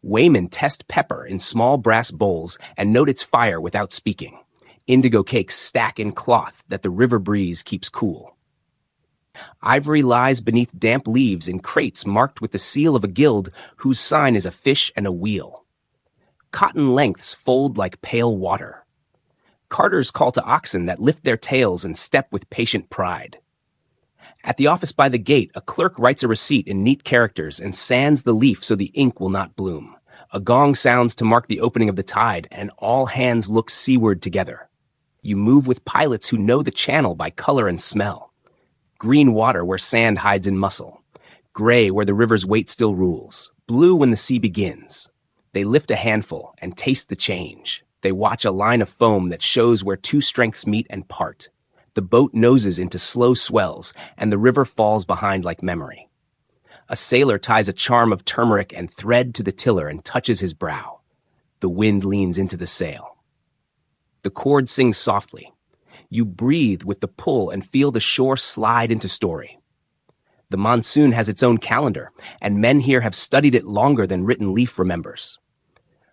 Speaker 1: Waymen test pepper in small brass bowls and note its fire without speaking. Indigo cakes stack in cloth that the river breeze keeps cool. Ivory lies beneath damp leaves in crates marked with the seal of a guild whose sign is a fish and a wheel. Cotton lengths fold like pale water. Carters call to oxen that lift their tails and step with patient pride. At the office by the gate, a clerk writes a receipt in neat characters and sands the leaf so the ink will not bloom. A gong sounds to mark the opening of the tide, and all hands look seaward together. You move with pilots who know the channel by color and smell. Green water where sand hides in muscle. Gray where the river's weight still rules. Blue when the sea begins. They lift a handful and taste the change. They watch a line of foam that shows where two strengths meet and part. The boat noses into slow swells, and the river falls behind like memory. A sailor ties a charm of turmeric and thread to the tiller and touches his brow. The wind leans into the sail. The cord sings softly. You breathe with the pull and feel the shore slide into story. The monsoon has its own calendar, and men here have studied it longer than written leaf remembers.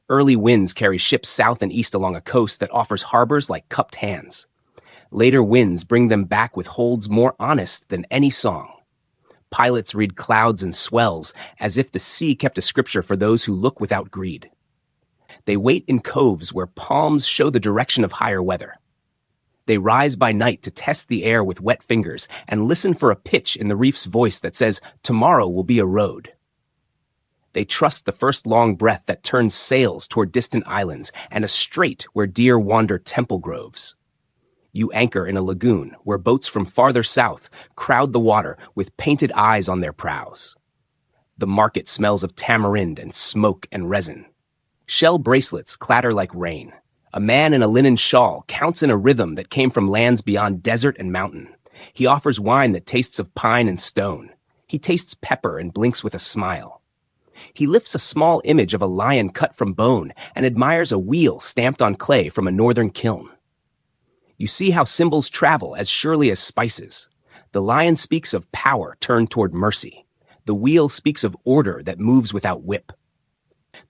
Speaker 1: Early winds carry ships south and east along a coast that offers harbors like cupped hands. Later winds bring them back with holds more honest than any song. Pilots read clouds and swells as if the sea kept a scripture for those who look without greed. They wait in coves where palms show the direction of higher weather. They rise by night to test the air with wet fingers and listen for a pitch in the reef's voice that says, tomorrow will be a road. They trust the first long breath that turns sails toward distant islands and a strait where deer wander temple groves. You anchor in a lagoon where boats from farther south crowd the water with painted eyes on their prows. The market smells of tamarind and smoke and resin. Shell bracelets clatter like rain. A man in a linen shawl counts in a rhythm that came from lands beyond desert and mountain. He offers wine that tastes of pine and stone. He tastes pepper and blinks with a smile. He lifts a small image of a lion cut from bone and admires a wheel stamped on clay from a northern kiln. You see how symbols travel as surely as spices. The lion speaks of power turned toward mercy. The wheel speaks of order that moves without whip.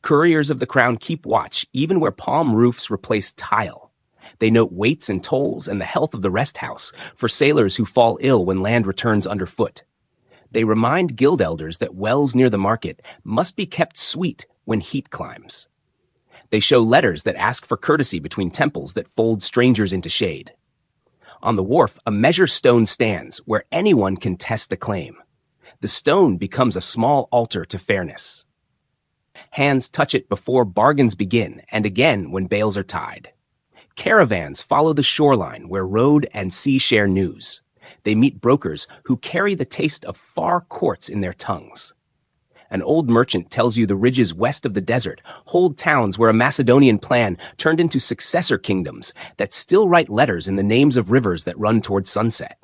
Speaker 1: Couriers of the crown keep watch even where palm roofs replace tile. They note weights and tolls and the health of the rest house for sailors who fall ill when land returns underfoot. They remind guild elders that wells near the market must be kept sweet when heat climbs. They show letters that ask for courtesy between temples that fold strangers into shade. On the wharf, a measure stone stands where anyone can test a claim. The stone becomes a small altar to fairness. Hands touch it before bargains begin and again when bales are tied. Caravans follow the shoreline where road and sea share news. They meet brokers who carry the taste of far courts in their tongues. An old merchant tells you the ridges west of the desert hold towns where a Macedonian plan turned into successor kingdoms that still write letters in the names of rivers that run toward sunset.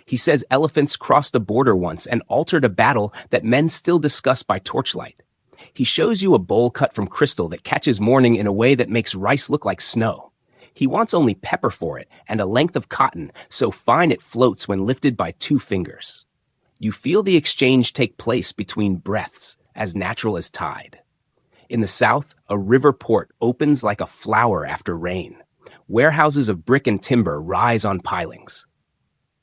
Speaker 1: He says elephants crossed a border once and altered a battle that men still discuss by torchlight. He shows you a bowl cut from crystal that catches morning in a way that makes rice look like snow. He wants only pepper for it and a length of cotton so fine it floats when lifted by 2 fingers. You feel the exchange take place between breaths, as natural as tide. In the south, a river port opens like a flower after rain. Warehouses of brick and timber rise on pilings.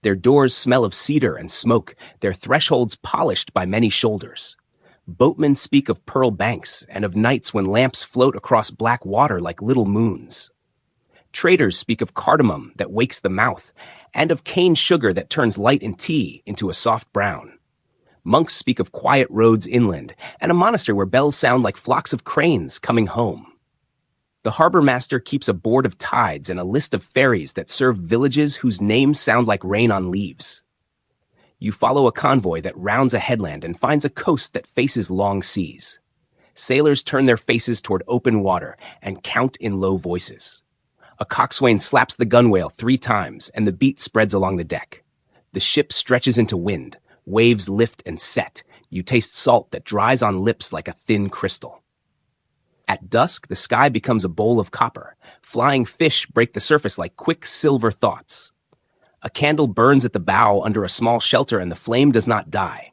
Speaker 1: Their doors smell of cedar and smoke, their thresholds polished by many shoulders. Boatmen speak of pearl banks and of nights when lamps float across black water like little moons. Traders speak of cardamom that wakes the mouth, and of cane sugar that turns light in tea into a soft brown. Monks speak of quiet roads inland, and a monastery where bells sound like flocks of cranes coming home. The harbor master keeps a board of tides and a list of ferries that serve villages whose names sound like rain on leaves. You follow a convoy that rounds a headland and finds a coast that faces long seas. Sailors turn their faces toward open water and count in low voices. A coxswain slaps the gunwale 3 times, and the beat spreads along the deck. The ship stretches into wind. Waves lift and set. You taste salt that dries on lips like a thin crystal. At dusk, the sky becomes a bowl of copper. Flying fish break the surface like quick silver thoughts. A candle burns at the bow under a small shelter, and the flame does not die.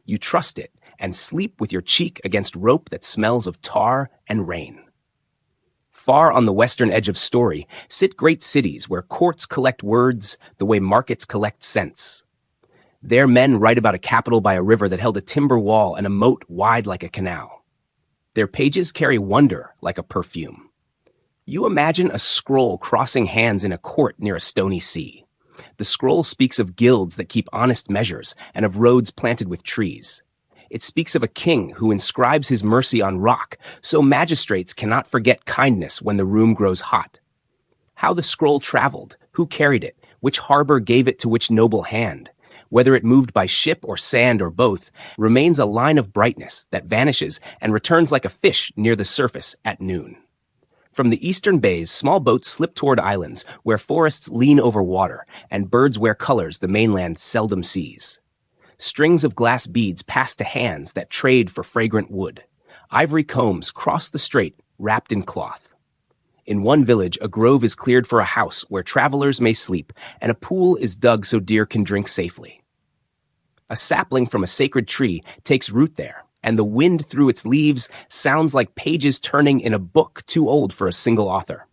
Speaker 1: You trust it and sleep with your cheek against rope that smells of tar and rain. Far on the western edge of story sit great cities where courts collect words the way markets collect cents. There men write about a capital by a river that held a timber wall and a moat wide like a canal. Their pages carry wonder like a perfume. You imagine a scroll crossing hands in a court near a stony sea. The scroll speaks of guilds that keep honest measures and of roads planted with trees. It speaks of a king who inscribes his mercy on rock, so magistrates cannot forget kindness when the room grows hot. How the scroll traveled, who carried it, which harbor gave it to which noble hand, whether it moved by ship or sand or both, remains a line of brightness that vanishes and returns like a fish near the surface at noon. From the eastern bays, small boats slip toward islands where forests lean over water and birds wear colors the mainland seldom sees. Strings of glass beads pass to hands that trade for fragrant wood. Ivory combs cross the strait, wrapped in cloth. In one village, a grove is cleared for a house where travelers may sleep, and a pool is dug so deer can drink safely. A sapling from a sacred tree takes root there, and the wind through its leaves sounds like pages turning in a book too old for a single author.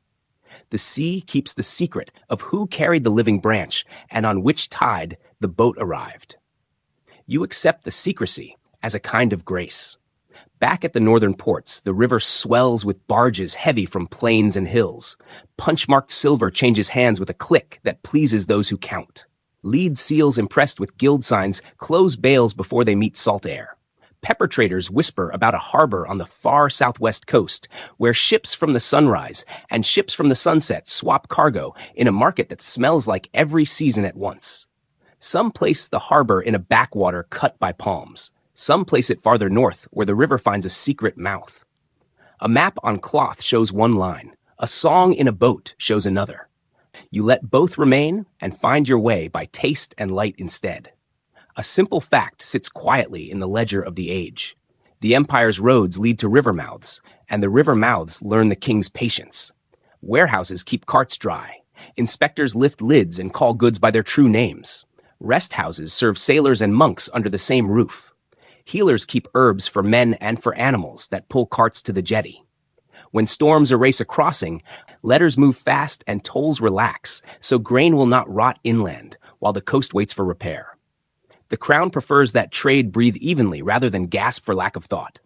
Speaker 1: The sea keeps the secret of who carried the living branch and on which tide the boat arrived. You accept the secrecy as a kind of grace. Back at the northern ports, the river swells with barges heavy from plains and hills. Punch-marked silver changes hands with a click that pleases those who count. Lead seals impressed with guild signs close bales before they meet salt air. Pepper traders whisper about a harbor on the far southwest coast where ships from the sunrise and ships from the sunset swap cargo in a market that smells like every season at once. Some place the harbor in a backwater cut by palms. Some place it farther north where the river finds a secret mouth. A map on cloth shows one line. A song in a boat shows another. You let both remain and find your way by taste and light instead. A simple fact sits quietly in the ledger of the age. The empire's roads lead to river mouths, and the river mouths learn the king's patience. Warehouses keep carts dry. Inspectors lift lids and call goods by their true names. Rest houses serve sailors and monks under the same roof. Healers keep herbs for men and for animals that pull carts to the jetty. When storms erase a crossing, letters move fast and tolls relax, so grain will not rot inland while the coast waits for repair. The crown prefers that trade breathe evenly rather than gasp for lack of thought.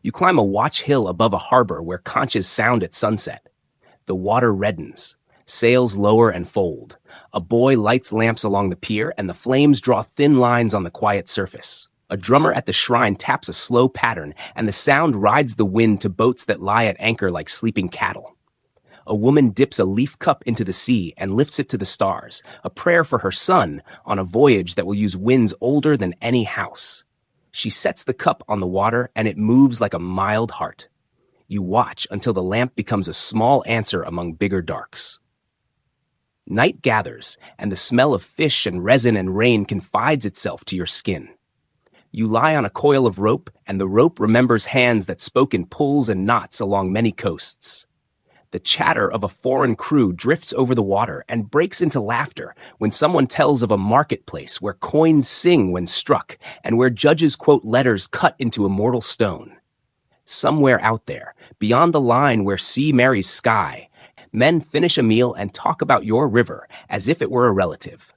Speaker 1: You climb a watch hill above a harbor where conches sound at sunset. The water reddens. Sails lower and fold. A boy lights lamps along the pier, and the flames draw thin lines on the quiet surface. A drummer at the shrine taps a slow pattern, and the sound rides the wind to boats that lie at anchor like sleeping cattle. A woman dips a leaf cup into the sea and lifts it to the stars, a prayer for her son on a voyage that will use winds older than any house. She sets the cup on the water, and it moves like a mild heart. You watch until the lamp becomes a small answer among bigger darks. Night gathers, and the smell of fish and resin and rain confides itself to your skin. You lie on a coil of rope, and the rope remembers hands that spoke in pulls and knots along many coasts. The chatter of a foreign crew drifts over the water and breaks into laughter when someone tells of a marketplace where coins sing when struck and where judges quote letters cut into immortal stone. Somewhere out there, beyond the line where sea marries sky, men finish a meal and talk about your river as if it were a relative.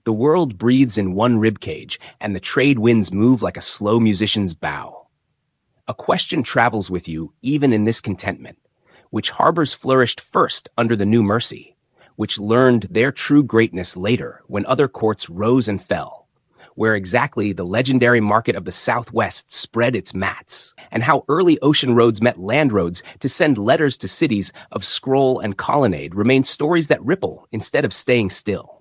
Speaker 1: The world breathes in one ribcage, and the trade winds move like a slow musician's bow. A question travels with you even in this contentment. Which harbors flourished first under the new mercy? Which learned their true greatness later when other courts rose and fell? Where exactly the legendary market of the Southwest spread its mats, and how early ocean roads met land roads to send letters to cities of scroll and colonnade remain stories that ripple instead of staying still.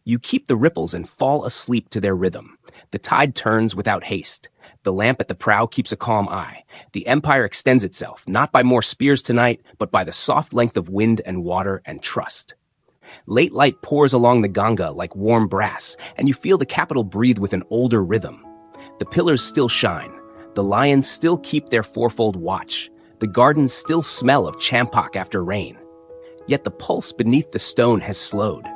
Speaker 1: You keep the ripples and fall asleep to their rhythm. The tide turns without haste. The lamp at the prow keeps a calm eye. The empire extends itself, not by more spears tonight, but by the soft length of wind and water and trust. Late light pours along the Ganga like warm brass, and you feel the capital breathe with an older rhythm. The pillars still shine. The lions still keep their fourfold watch. The gardens still smell of champak after rain. Yet the pulse beneath the stone has slowed.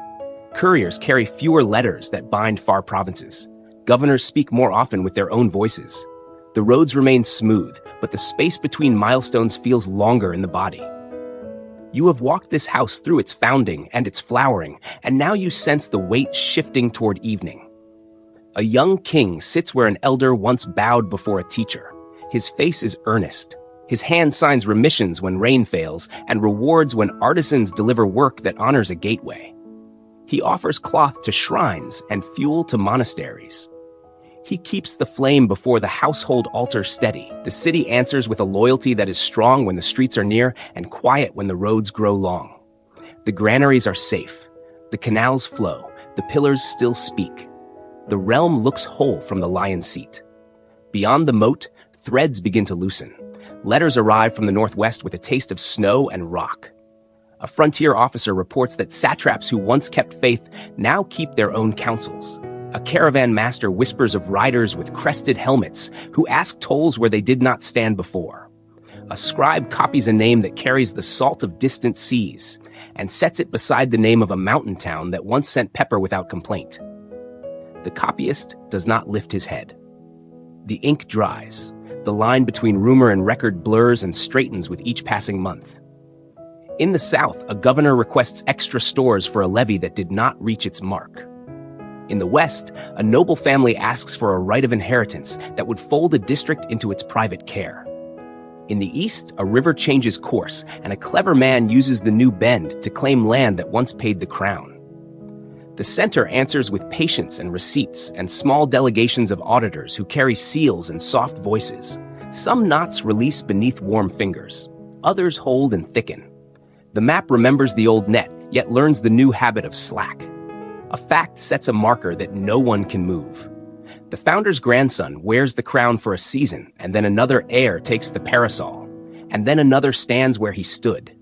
Speaker 1: Couriers carry fewer letters that bind far provinces. Governors speak more often with their own voices. The roads remain smooth, but the space between milestones feels longer in the body. You have walked this house through its founding and its flowering, and now you sense the weight shifting toward evening. A young king sits where an elder once bowed before a teacher. His face is earnest. His hand signs remissions when rain fails and rewards when artisans deliver work that honors a gateway. He offers cloth to shrines and fuel to monasteries. He keeps the flame before the household altar steady. The city answers with a loyalty that is strong when the streets are near and quiet when the roads grow long. The granaries are safe. The canals flow. The pillars still speak. The realm looks whole from the lion's seat. Beyond the moat, threads begin to loosen. Letters arrive from the northwest with a taste of snow and rock. A frontier officer reports that satraps who once kept faith now keep their own councils. A caravan master whispers of riders with crested helmets who ask tolls where they did not stand before. A scribe copies a name that carries the salt of distant seas and sets it beside the name of a mountain town that once sent pepper without complaint. The copyist does not lift his head. The ink dries. The line between rumor and record blurs and straightens with each passing month. In the south, a governor requests extra stores for a levy that did not reach its mark. In the west, a noble family asks for a right of inheritance that would fold a district into its private care. In the east, a river changes course, and a clever man uses the new bend to claim land that once paid the crown. The center answers with patience and receipts and small delegations of auditors who carry seals and soft voices. Some knots release beneath warm fingers. Others hold and thicken. The map remembers the old net, yet learns the new habit of slack. A fact sets a marker that no one can move. The founder's grandson wears the crown for a season, and then another heir takes the parasol, and then another stands where he stood.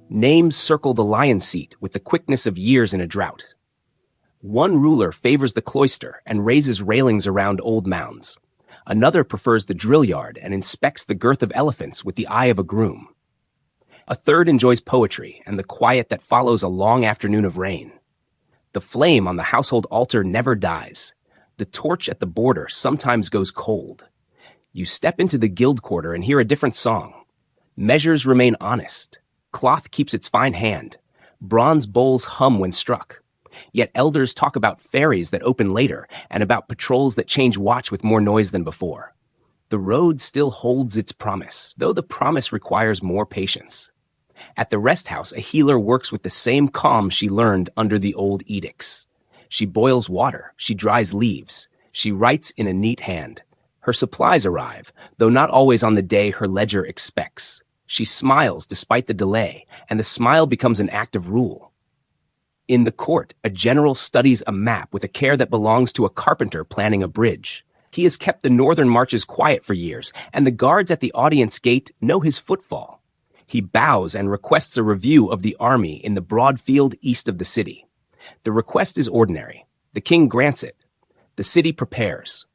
Speaker 1: Names circle the lion's seat with the quickness of years in a drought. One ruler favors the cloister and raises railings around old mounds. Another prefers the drill yard and inspects the girth of elephants with the eye of a groom. A third enjoys poetry and the quiet that follows a long afternoon of rain. The flame on the household altar never dies. The torch at the border sometimes goes cold. You step into the guild quarter and hear a different song. Measures remain honest. Cloth keeps its fine hand. Bronze bowls hum when struck. Yet elders talk about ferries that open later and about patrols that change watch with more noise than before. The road still holds its promise, though the promise requires more patience. At the rest house, a healer works with the same calm she learned under the old edicts. She boils water, she dries leaves, she writes in a neat hand. Her supplies arrive, though not always on the day her ledger expects. She smiles despite the delay, and the smile becomes an act of rule. In the court, a general studies a map with a care that belongs to a carpenter planning a bridge. He has kept the northern marches quiet for years, and the guards at the audience gate know his footfall. He bows and requests a review of the army in the broad field east of the city. The request is ordinary. The king grants it. The city prepares.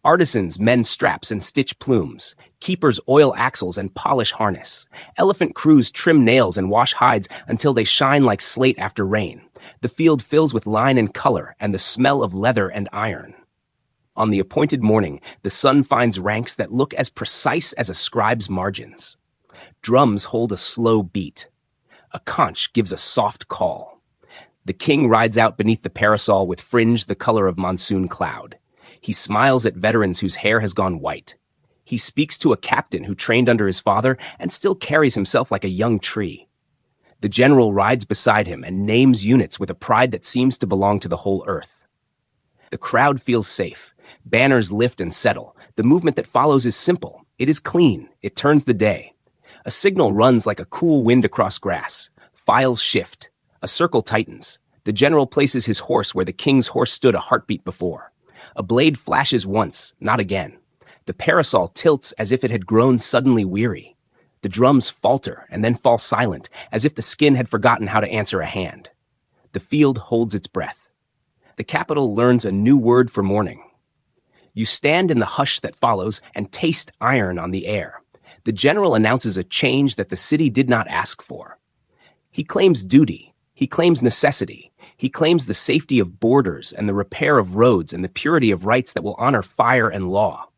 Speaker 1: Artisans mend straps and stitch plumes. Keepers oil axles and polish harness. Elephant crews trim nails and wash hides until they shine like slate after rain. The field fills with line and color and the smell of leather and iron. On the appointed morning, the sun finds ranks that look as precise as a scribe's margins. Drums hold a slow beat. A conch gives a soft call. The king rides out beneath the parasol with fringe the color of monsoon cloud. He smiles at veterans whose hair has gone white. He speaks to a captain who trained under his father and still carries himself like a young tree. The general rides beside him and names units with a pride that seems to belong to the whole earth. The crowd feels safe. Banners lift and settle. The movement that follows is simple. It is clean. It turns the day. A signal runs like a cool wind across grass. Files shift. A circle tightens. The general places his horse where the king's horse stood a heartbeat before. A blade flashes once, not again. The parasol tilts as if it had grown suddenly weary. The drums falter and then fall silent, as if the skin had forgotten how to answer a hand. The field holds its breath. The capital learns a new word for morning. You stand in the hush that follows and taste iron on the air. The general announces a change that the city did not ask for. He claims duty. He claims necessity. He claims the safety of borders and the repair of roads and the purity of rights that will honor fire and law.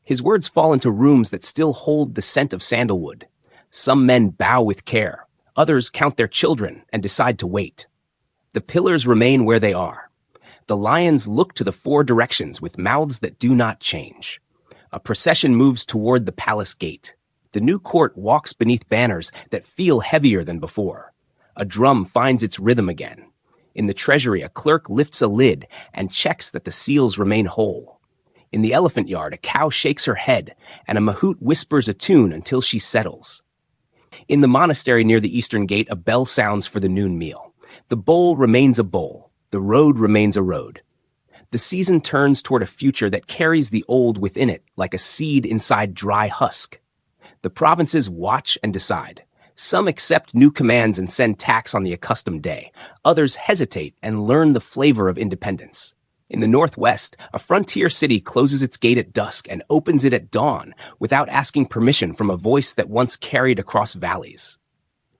Speaker 1: His words fall into rooms that still hold the scent of sandalwood. Some men bow with care. Others count their children and decide to wait. The pillars remain where they are. The lions look to the four directions with mouths that do not change. A procession moves toward the palace gate. The new court walks beneath banners that feel heavier than before. A drum finds its rhythm again. In the treasury, a clerk lifts a lid and checks that the seals remain whole. In the elephant yard, a cow shakes her head, and a mahout whispers a tune until she settles. In the monastery near the eastern gate, a bell sounds for the noon meal. The bowl remains a bowl. The road remains a road. The season turns toward a future that carries the old within it like a seed inside dry husk. The provinces watch and decide. Some accept new commands and send tax on the accustomed day. Others hesitate and learn the flavor of independence. In the northwest, a frontier city closes its gate at dusk and opens it at dawn without asking permission from a voice that once carried across valleys.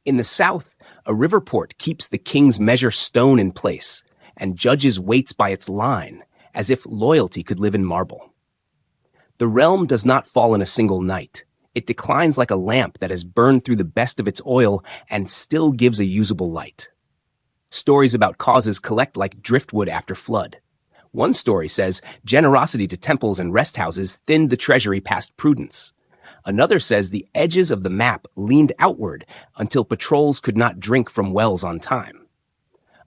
Speaker 1: In the south, a river port keeps the king's measure stone in place, and judges waits by its line, as if loyalty could live in marble. The realm does not fall in a single night. It declines like a lamp that has burned through the best of its oil and still gives a usable light. Stories about causes collect like driftwood after flood. One story says generosity to temples and rest houses thinned the treasury past prudence. Another says the edges of the map leaned outward until patrols could not drink from wells on time.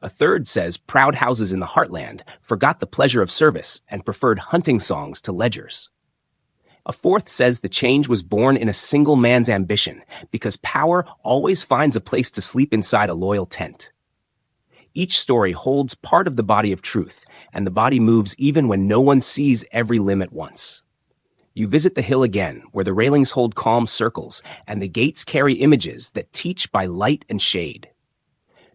Speaker 1: A third says proud houses in the heartland forgot the pleasure of service and preferred hunting songs to ledgers. A fourth says the change was born in a single man's ambition because power always finds a place to sleep inside a loyal tent. Each story holds part of the body of truth, and the body moves even when no one sees every limb at once. You visit the hill again, where the railings hold calm circles, and the gates carry images that teach by light and shade.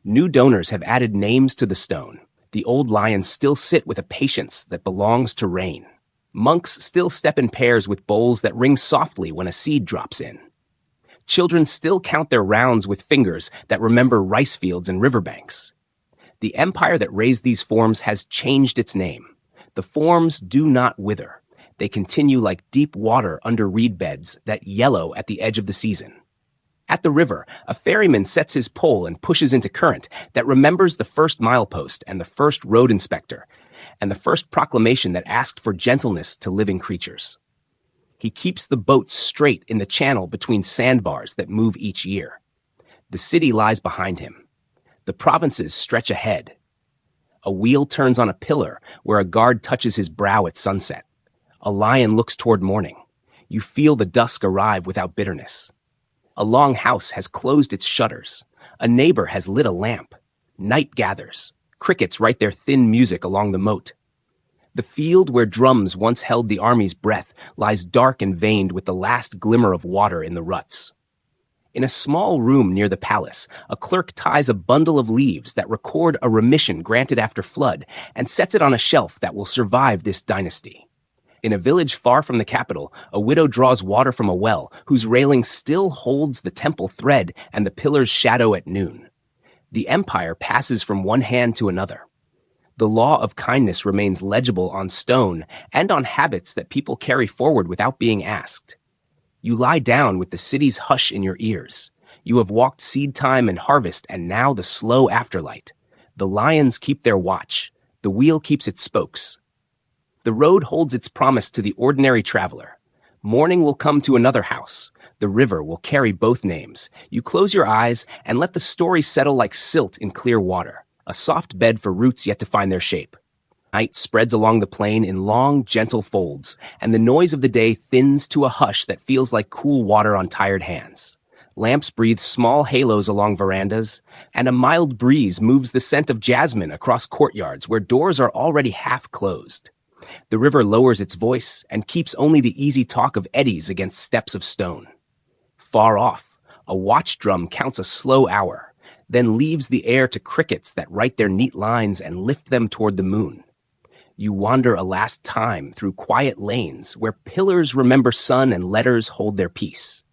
Speaker 1: New donors have added names to the stone. The old lions still sit with a patience that belongs to rain. Monks still step in pairs with bowls that ring softly when a seed drops in. Children still count their rounds with fingers that remember rice fields and riverbanks. The empire that raised these forms has changed its name. The forms do not wither. They continue like deep water under reed beds that yellow at the edge of the season. At the river, a ferryman sets his pole and pushes into current that remembers the first milepost and the first road inspector, and the first proclamation that asked for gentleness to living creatures. He keeps the boat straight in the channel between sandbars that move each year. The city lies behind him. The provinces stretch ahead. A wheel turns on a pillar where a guard touches his brow at sunset. A lion looks toward morning. You feel the dusk arrive without bitterness. A long house has closed its shutters. A neighbor has lit a lamp. Night gathers. Crickets write their thin music along the moat. The field where drums once held the army's breath lies dark and veined with the last glimmer of water in the ruts. In a small room near the palace, a clerk ties a bundle of leaves that record a remission granted after flood and sets it on a shelf that will survive this dynasty. In a village far from the capital, a widow draws water from a well whose railing still holds the temple thread and the pillar's shadow at noon. The empire passes from one hand to another. The law of kindness remains legible on stone and on habits that people carry forward without being asked. You lie down with the city's hush in your ears. You have walked seed time and harvest and now the slow afterlight. The lions keep their watch. The wheel keeps its spokes. The road holds its promise to the ordinary traveler. Morning will come to another house. The river will carry both names. You close your eyes and let the story settle like silt in clear water. A soft bed for roots yet to find their shape. Night spreads along the plain in long, gentle folds, and the noise of the day thins to a hush that feels like cool water on tired hands. Lamps breathe small halos along verandas, and a mild breeze moves the scent of jasmine across courtyards where doors are already half closed. The river lowers its voice and keeps only the easy talk of eddies against steps of stone. Far off, a watch drum counts a slow hour, then leaves the air to crickets that write their neat lines and lift them toward the moon. You wander a last time through quiet lanes where pillars remember sun and letters hold their peace.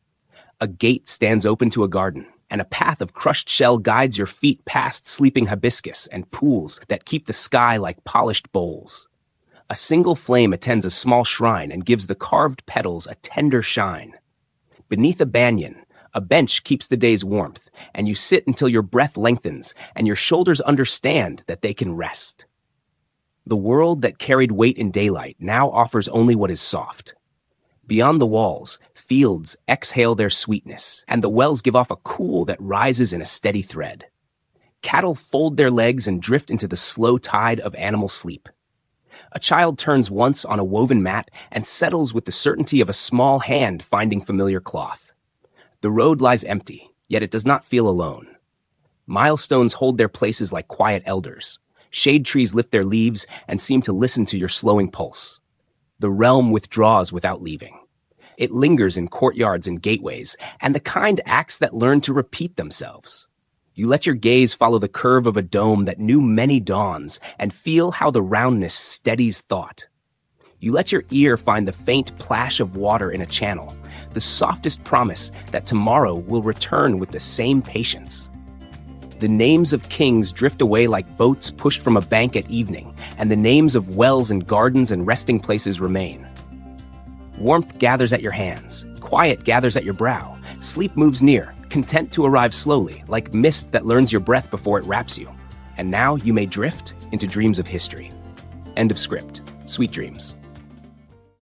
Speaker 1: A gate stands open to a garden, and a path of crushed shell guides your feet past sleeping hibiscus and pools that keep the sky like polished bowls. A single flame attends a small shrine and gives the carved petals a tender shine. Beneath a banyan, a bench keeps the day's warmth, and you sit until your breath lengthens and your shoulders understand that they can rest. The world that carried weight in daylight now offers only what is soft. Beyond the walls, fields exhale their sweetness, and the wells give off a cool that rises in a steady thread. Cattle fold their legs and drift into the slow tide of animal sleep. A child turns once on a woven mat and settles with the certainty of a small hand finding familiar cloth. The road lies empty, yet it does not feel alone. Milestones hold their places like quiet elders. Shade trees lift their leaves and seem to listen to your slowing pulse. The realm withdraws without leaving. It lingers in courtyards and gateways, and the kind acts that learn to repeat themselves. You let your gaze follow the curve of a dome that knew many dawns and feel how the roundness steadies thought. You let your ear find the faint plash of water in a channel, the softest promise that tomorrow will return with the same patience. The names of kings drift away like boats pushed from a bank at evening, and the names of wells and gardens and resting places remain. Warmth gathers at your hands, quiet gathers at your brow, sleep moves near, content to arrive slowly, like mist that learns your breath before it wraps you. And now you may drift into dreams of history. End of script. Sweet dreams.